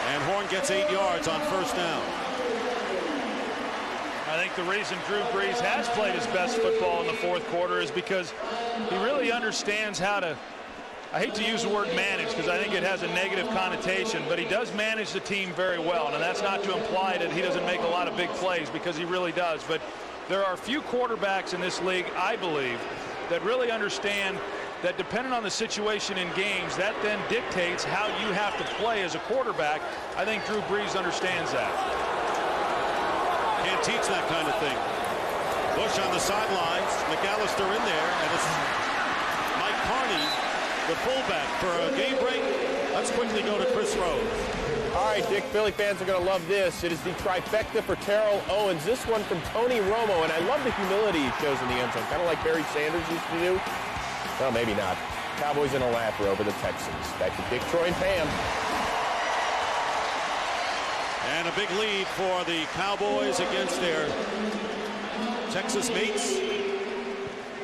and Horn gets 8 yards on first down. I think the reason Drew Brees has played his best football in the fourth quarter is because he really understands how to, I hate to use the word manage because I think it has a negative connotation, but he does manage the team very well. And that's not to imply that he doesn't make a lot of big plays, because he really does. But there are a few quarterbacks in this league, I believe, that really understand that depending on the situation in games, that then dictates how you have to play as a quarterback. I think Drew Brees understands that. Can't teach that kind of thing. Bush on the sidelines, McAllister in there, and it's Mike Carney, the fullback, for a game break. Let's quickly go to Chris Rose. All right, Dick, Philly fans are going to love this. It is the trifecta for Terrell Owens. This one from Tony Romo, and I love the humility he shows in the end zone, kind of like Barry Sanders used to do. Well, maybe not. Cowboys in a lapper over the Texans. Back to Dick, Troy, and Pam. And a big lead for the Cowboys against their Texas mates.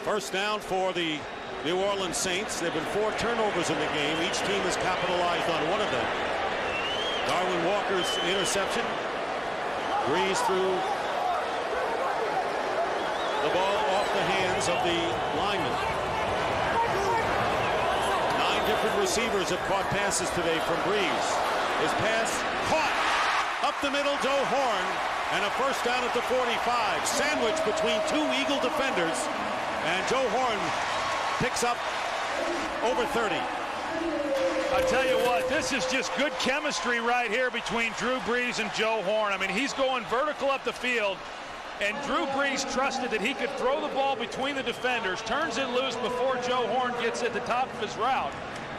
First down for the New Orleans Saints. There have been 4 turnovers in the game. Each team has capitalized on one of them. Darwin Walker's interception. Breeze threw the ball off the hands of the lineman. 9 different receivers have caught passes today from Breeze. His pass caught up the middle, Joe Horn, and a first down at the 45. Sandwiched between 2 Eagle defenders, and Joe Horn picks up over 30. I tell you what, this is just good chemistry right here between Drew Brees and Joe Horn. I mean, he's going vertical up the field, and Drew Brees trusted that he could throw the ball between the defenders, turns it loose before Joe Horn gets at the top of his route,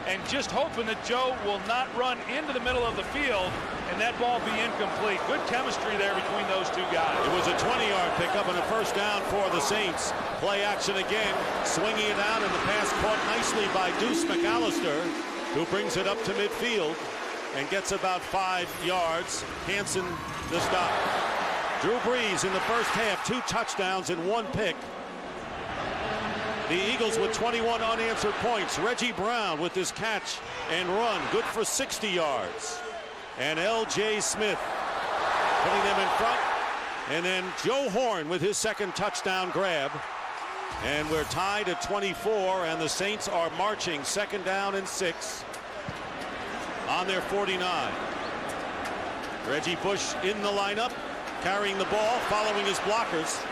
and just hoping that Joe will not run into the middle of the field and that ball be incomplete. Good chemistry there between those two guys. It was a 20-yard pickup and a first down for the Saints. Play action again, swinging it out, and the pass caught nicely by Deuce McAllister, who brings it up to midfield and gets about 5 yards. Hansen the stop. Drew Brees in the first half, 2 touchdowns and 1 pick. The Eagles with 21 unanswered points. Reggie Brown with this catch and run, good for 60 yards. And L.J. Smith putting them in front. And then Joe Horn with his second touchdown grab. And we're tied at 24, and the Saints are marching. 2nd down and 6 on their 49. Reggie Bush in the lineup, carrying the ball, following his blockers,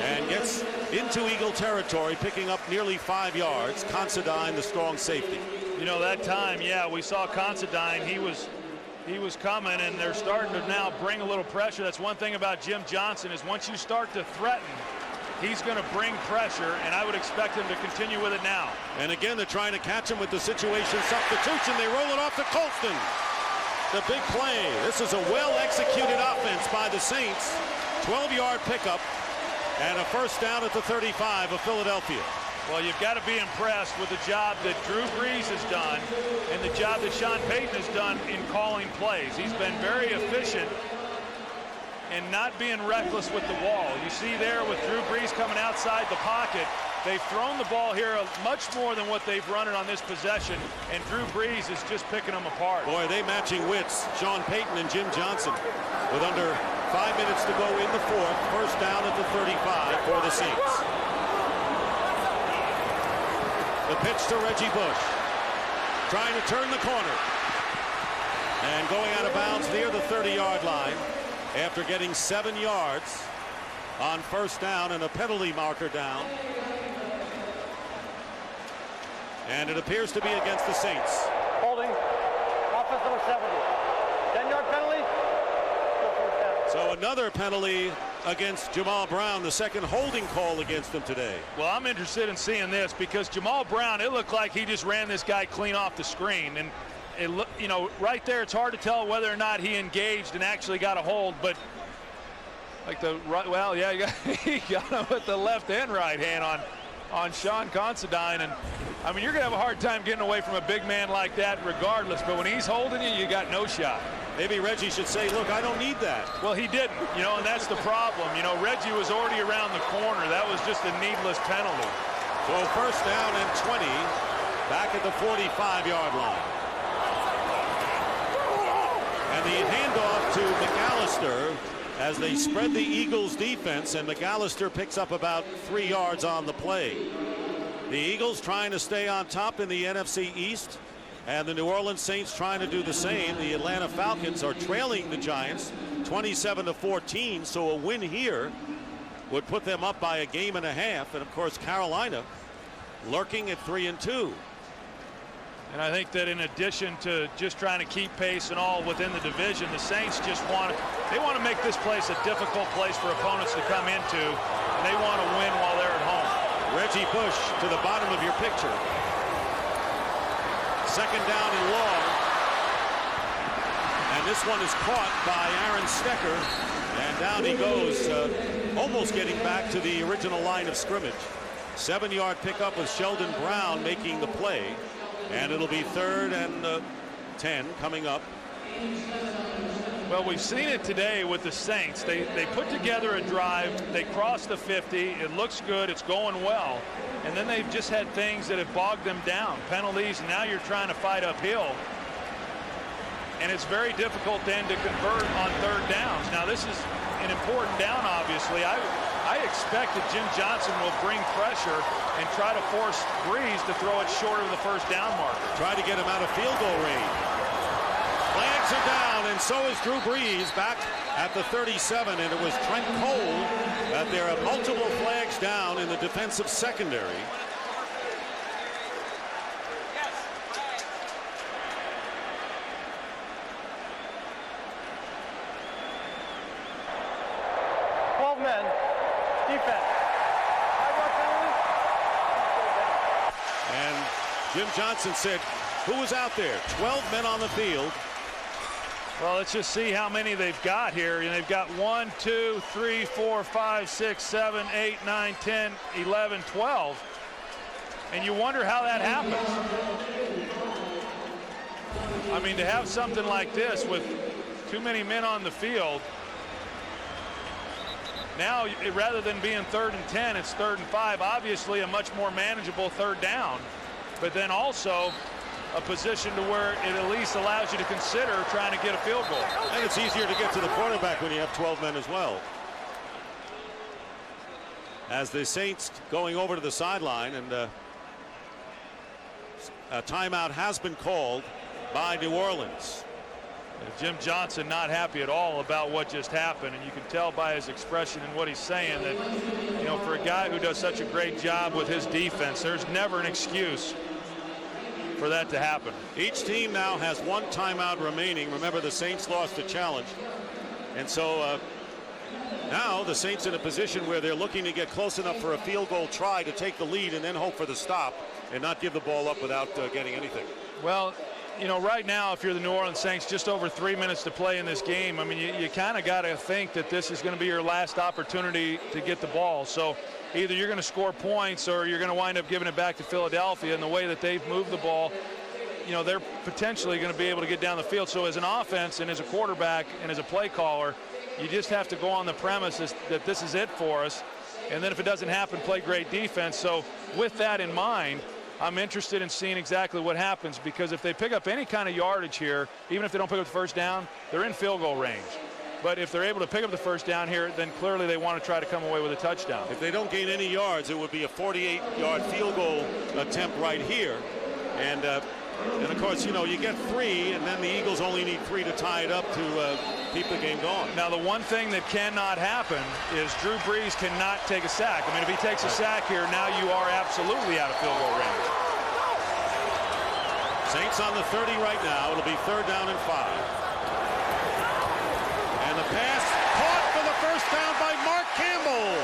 and gets into Eagle territory, picking up nearly 5 yards. Considine, the strong safety. You know, that time, yeah, we saw Considine. He was coming, and they're starting to now bring a little pressure. That's one thing about Jim Johnson, is once you start to threaten, he's going to bring pressure, and I would expect him to continue with it now. And again, they're trying to catch him with the situation substitution. They roll it off to Colston. The big play. This is a well-executed offense by the Saints. 12-yard pickup and a first down at the 35 of Philadelphia. Well, you've got to be impressed with the job that Drew Brees has done and the job that Sean Payton has done in calling plays. He's been very efficient and not being reckless with the wall. You see there with Drew Brees coming outside the pocket, They've thrown the ball here much more than what they've run it on this possession, and Drew Brees is just picking them apart. Boy, they matching wits. Sean Payton and Jim Johnson with under 5 minutes to go in the fourth. First down at the 35 for the Saints. The pitch to Reggie Bush. Trying to turn the corner. And going out of bounds near the 30-yard line after getting 7 yards on first down and a penalty marker down. And it appears to be against the Saints. Holding. Offense number 70. 10-yard penalty. So another penalty against Jamal Brown, the second holding call against him today. Well, I'm interested in seeing this because Jamal Brown, it looked like he just ran this guy clean off the screen. And it you know, right there, it's hard to tell whether or not he engaged and actually got a hold, but like the right, well, yeah, he got him with the left and right hand on Sean Considine. And I mean, you're gonna have a hard time getting away from a big man like that regardless, but when he's holding you, you got no shot. Maybe Reggie should say, look, I don't need that. Well, he didn't, you know, and that's the problem. You know, Reggie was already around the corner. That was just a needless penalty. So first down and 20 back at the 45-yard line. And the handoff to McAllister as they spread the Eagles defense, and McAllister picks up about 3 yards on the play. The Eagles trying to stay on top in the NFC East, and the New Orleans Saints trying to do the same. The Atlanta Falcons are trailing the Giants 27-14, so a win here would put them up by a game and a half. And of course, Carolina lurking at 3-2. And I think that in addition to just trying to keep pace and all within the division, the Saints just want to make this place a difficult place for opponents to come into, and they want to win while they're at home. Reggie Bush to the bottom of your picture. Second down and long. And this one is caught by Aaron Stecker. And down he goes, almost getting back to the original line of scrimmage. 7-yard pickup with Sheldon Brown making the play. And it'll be 3rd and 10 coming up. Well, we've seen it today with the Saints. They put together a drive. They crossed the 50. It looks good. It's going well. And then they've just had things that have bogged them down. Penalties, and now you're trying to fight uphill. And it's very difficult then to convert on 3rd downs. Now, this is an important down, obviously. I expect that Jim Johnson will bring pressure and try to force Brees to throw it short of the first down marker. Try to get him out of field goal range. Flags are down, and so is Drew Brees back at the 37, and it was Trent Cole that there are multiple flags down in the defensive secondary. Men, defense. And Jim Johnson said, who was out there? 12 men on the field. Well, let's just see how many they've got here. And they've got 1, 2, 3, 4, 5, 6, 7, 8, 9, 10, 11, 12. And you wonder how that happens. I mean, to have something like this with too many men on the field, now, rather than being 3rd and 10, it's 3rd and 5. Obviously, a much more manageable 3rd down, but then also a position to where it at least allows you to consider trying to get a field goal. And it's easier to get to the quarterback when you have 12 men as well. As the Saints going over to the sideline, and a timeout has been called by New Orleans. Jim Johnson not happy at all about what just happened, and you can tell by his expression and what he's saying that, you know, for a guy who does such a great job with his defense, there's never an excuse for that to happen. Each team now has 1 timeout remaining. Remember, the Saints lost the challenge, and so now the Saints in a position where they're looking to get close enough for a field goal try to take the lead and then hope for the stop and not give the ball up without getting anything. Well, you know, right now, if you're the New Orleans Saints, just over 3 minutes to play in this game, I mean, you kind of got to think that this is going to be your last opportunity to get the ball. So either you're going to score points or you're going to wind up giving it back to Philadelphia. And the way that they've moved the ball, you know, they're potentially going to be able to get down the field. So as an offense and as a quarterback and as a play caller, you just have to go on the premises that this is it for us. and then if it doesn't happen, play great defense. So with that in mind, I'm interested in seeing exactly what happens, because if they pick up any kind of yardage here, even if they don't pick up the first down, they're in field goal range. But if they're able to pick up the first down here, then clearly they want to try to come away with a touchdown. If they don't gain any yards, it would be a 48-yard field goal attempt right here. And of course, you know, you get 3, and then the Eagles only need 3 to tie it up to keep the game going. Now, the one thing that cannot happen is Drew Brees cannot take a sack. I mean, if he takes a sack here, now you are absolutely out of field goal range. Saints on the 30 right now. It'll be 3rd down and 5. And the pass caught for the first down by Mark Campbell.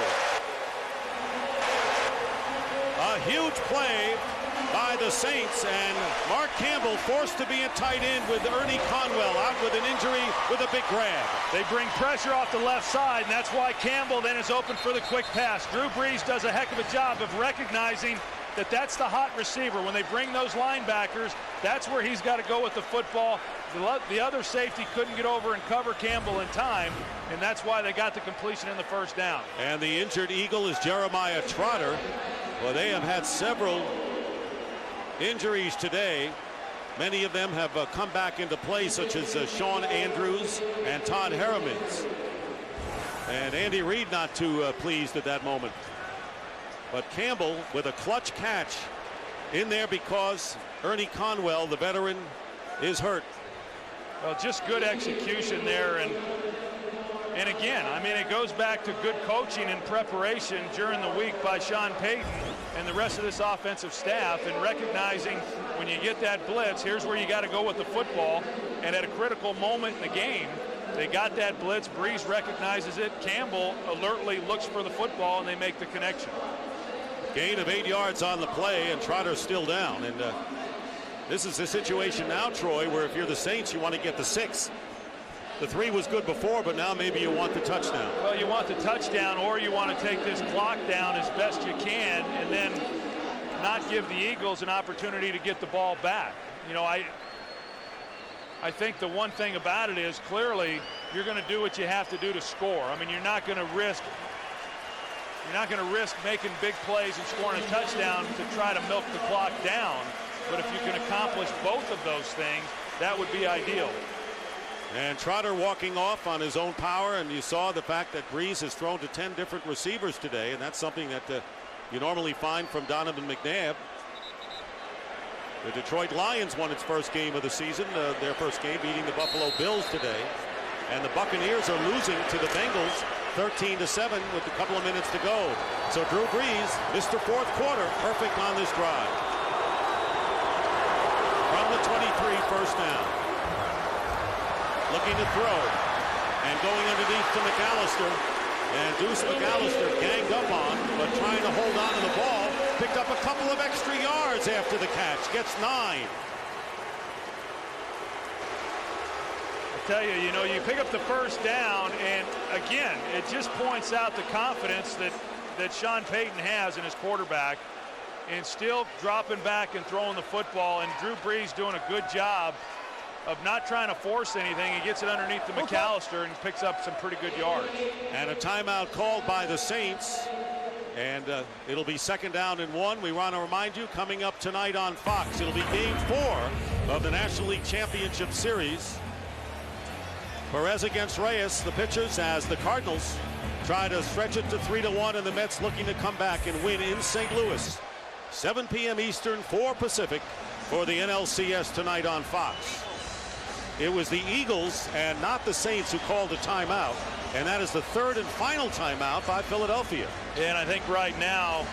A huge play by the Saints, and Mark Campbell forced to be a tight end with Ernie Conwell out with an injury with a big grab. They bring pressure off the left side, and that's why Campbell then is open for the quick pass. Drew Brees does a heck of a job of recognizing that that's the hot receiver. When they bring those linebackers, that's where he's got to go with the football. The other safety couldn't get over and cover Campbell in time, and that's why they got the completion in the first down. And the injured Eagle is Jeremiah Trotter. Well, they have had several injuries today. Many of them have come back into play, such as Sean Andrews and Todd Herremans. And Andy Reid not too pleased at that moment. But Campbell with a clutch catch in there because Ernie Conwell, the veteran, is hurt. Well, just good execution there. And again, I mean, it goes back to good coaching and preparation during the week by Sean Payton and the rest of this offensive staff, and recognizing when you get that blitz, here's where you got to go with the football. And at a critical moment in the game, they got that blitz. Brees recognizes it. Campbell alertly looks for the football, and they make the connection. Gain of 8 yards on the play, and Trotter's still down. And this is the situation now, Troy, where if you're the Saints, you want to get the 6. The 3 was good before, but now maybe you want the touchdown. Well, you want the touchdown, or you want to take this clock down as best you can and then not give the Eagles an opportunity to get the ball back. You know, I think the one thing about it is clearly you're going to do what you have to do to score. I mean, you're not going to risk making big plays and scoring a touchdown to try to milk the clock down. But if you can accomplish both of those things, that would be ideal. And Trotter walking off on his own power, and you saw the fact that Brees has thrown to 10 different receivers today, and that's something that you normally find from Donovan McNabb. The Detroit Lions won its first game of the season, their first game, beating the Buffalo Bills today. And the Buccaneers are losing to the Bengals 13-7 with a couple of minutes to go. So Drew Brees, Mr. Fourth Quarter, perfect on this drive. From the 23, first down. Looking to throw, and going underneath to McAllister, and Deuce McAllister ganged up on, but trying to hold on to the ball, picked up a couple of extra yards after the catch, gets 9. I tell you, you know, you pick up the first down, and again, it just points out the confidence that Sean Payton has in his quarterback, and still dropping back and throwing the football, and Drew Brees doing a good job of not trying to force anything. He gets it underneath the McAllister and picks up some pretty good yards. And a timeout called by the Saints. And it'll be 2nd down and 1. We want to remind you, coming up tonight on Fox, it'll be game 4 of the National League Championship Series. Perez against Reyes, the pitchers, as the Cardinals try to stretch it to 3-1, and the Mets looking to come back and win in St. Louis. 7 p.m. Eastern, 4 Pacific for the NLCS tonight on Fox. It was the Eagles and not the Saints who called a timeout, and that is the 3rd and final timeout by Philadelphia. And I think right now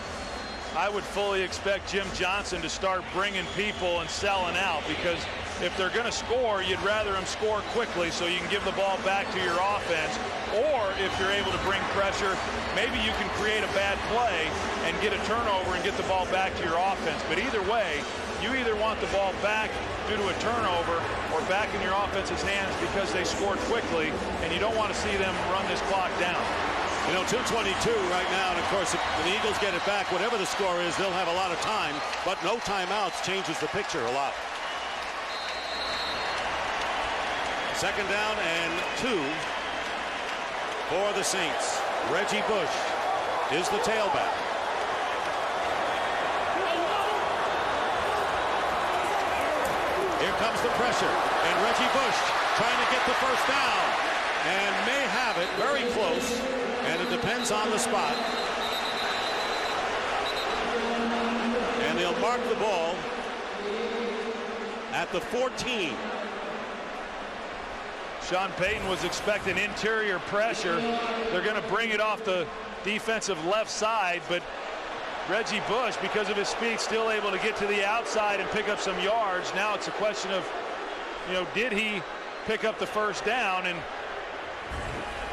I would fully expect Jim Johnson to start bringing people and selling out, because if they're going to score, you'd rather them score quickly so you can give the ball back to your offense, or if you're able to bring pressure, maybe you can create a bad play and get a turnover and get the ball back to your offense. But either way, you either want the ball back due to a turnover or back in your offense's hands because they scored quickly, and you don't want to see them run this clock down. You know, 2:22 right now, and of course, if the Eagles get it back, whatever the score is, they'll have a lot of time, but no timeouts changes the picture a lot. 2nd down and 2 for the Saints. Reggie Bush is the tailback. Here comes the pressure, and Reggie Bush trying to get the first down, and may have it very close, and it depends on the spot. And they'll mark the ball at the 14. Sean Payton was expecting interior pressure. They're going to bring it off the defensive left side, but Reggie Bush, because of his speed, still able to get to the outside and pick up some yards. Now it's a question of, did he pick up the first down? And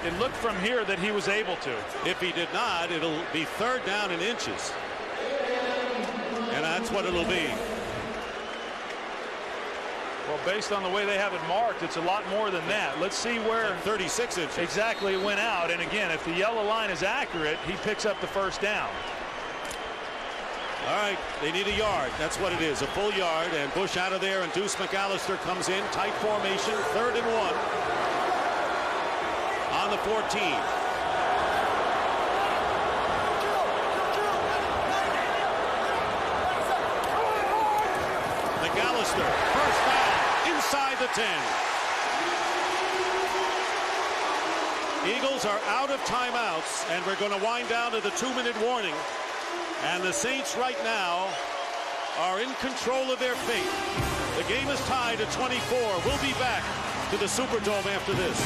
it looked from here that he was able to. If he did not, it'll be 3rd down in inches. And that's what it'll be. Well, based on the way they have it marked, it's a lot more than that. Let's see where 36 inches exactly it went out. And again, if the yellow line is accurate, he picks up the first down. All right, they need a yard. That's what it is, a full yard. And Bush out of there, and Deuce McAllister comes in. Tight formation, 3rd and 1 on the 14. McAllister, first down, inside the 10. Eagles are out of timeouts, and we're going to wind down to the 2-minute warning. And the Saints right now are in control of their fate. The game is tied at 24. We'll be back to the Superdome after this.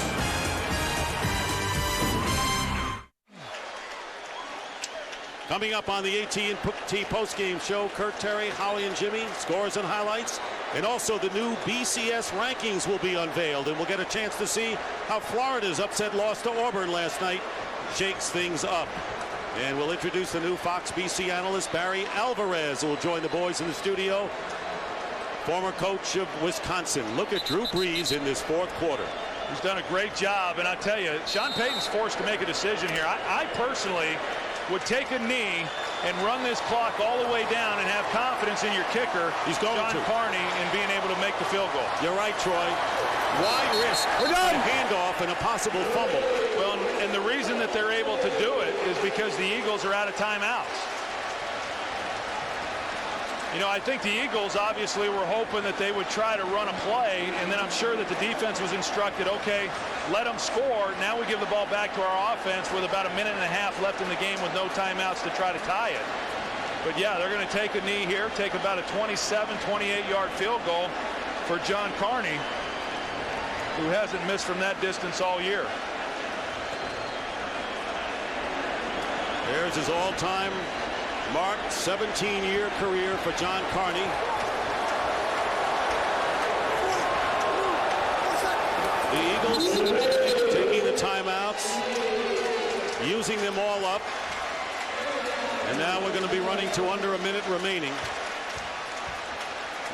Coming up on the AT&T postgame show, Kurt, Terry, Howie, and Jimmy, scores and highlights. And also the new BCS rankings will be unveiled, and we'll get a chance to see how Florida's upset loss to Auburn last night shakes things up. And we'll introduce the new Fox BC analyst, Barry Alvarez, who will join the boys in the studio. Former coach of Wisconsin. Look at Drew Brees in this 4th quarter. He's done a great job, and I tell you, Sean Payton's forced to make a decision here. I personally would take a knee and run this clock all the way down and have confidence in your kicker, John Carney, in being able to make the field goal. You're right, Troy. Why risk a handoff and a possible fumble? Well, and the reason that they're able to do it is because the Eagles are out of timeouts. I think the Eagles obviously were hoping that they would try to run a play, and then I'm sure that the defense was instructed, okay, let them score. Now we give the ball back to our offense with about a minute and a half left in the game with no timeouts to try to tie it. But yeah, they're going to take a knee here, take about a 27, 28-yard field goal for John Carney, who hasn't missed from that distance all year. There's his all-time marked 17-year career for John Carney. The Eagles taking the timeouts, using them all up. And now we're going to be running to under a minute remaining.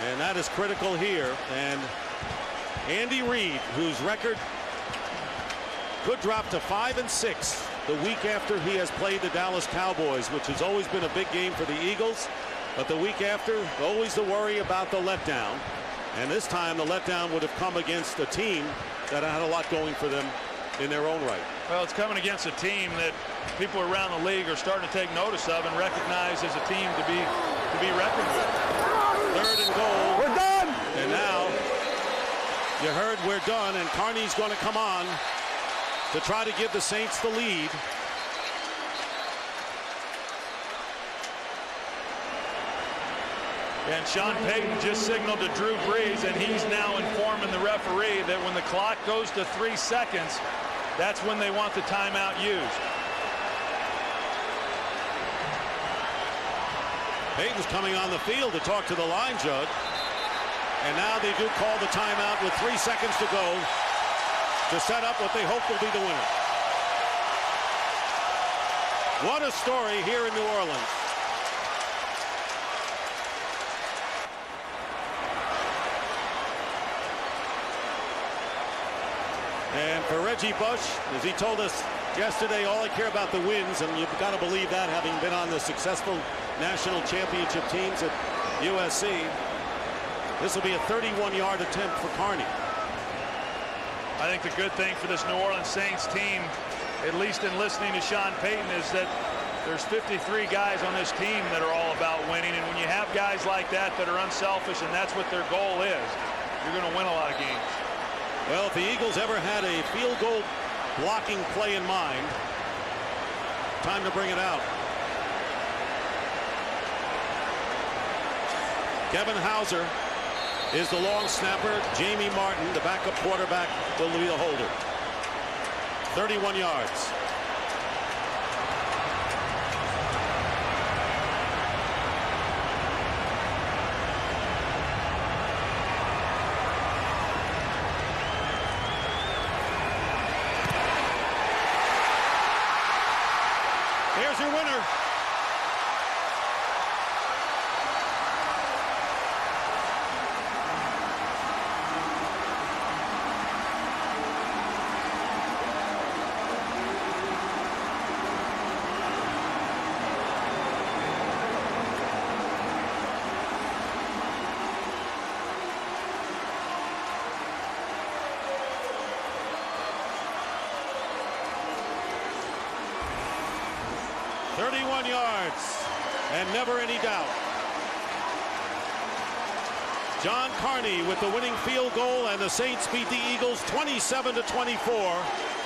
And that is critical here. And Andy Reid, whose record could drop to 5-6 the week after he has played the Dallas Cowboys, which has always been a big game for the Eagles. But the week after, always the worry about the letdown. And this time the letdown would have come against a team that had a lot going for them in their own right. Well, it's coming against a team that people around the league are starting to take notice of and recognize as a team to be reckoned with. 3rd and goal. We're done. And now you heard we're done, and Carney's going to come on to try to give the Saints the lead. And Sean Payton just signaled to Drew Brees, and he's now informing the referee that when the clock goes to 3 seconds, that's when they want the timeout used. Payton's coming on the field to talk to the line judge. And now they do call the timeout with 3 seconds to go to set up what they hope will be the winner. What a story here in New Orleans. And for Reggie Bush, as he told us yesterday, all I care about the wins, and you've got to believe that, having been on the successful national championship teams at USC. This will be a 31-yard attempt for Carney. I think the good thing for this New Orleans Saints team, at least in listening to Sean Payton, is that There's 53 guys on this team that are all about winning, and when you have guys like that that are unselfish and that's what their goal is, you're going to win a lot of games. Well, if the Eagles ever had a field goal blocking play in mind, time to bring it out. Kevin Hauser is the long snapper. Jamie Martin, the backup quarterback, will be the holder. 31 yards. Here's your winner. Yards and never any doubt. John Carney with the winning field goal, and the Saints beat the Eagles 27-24.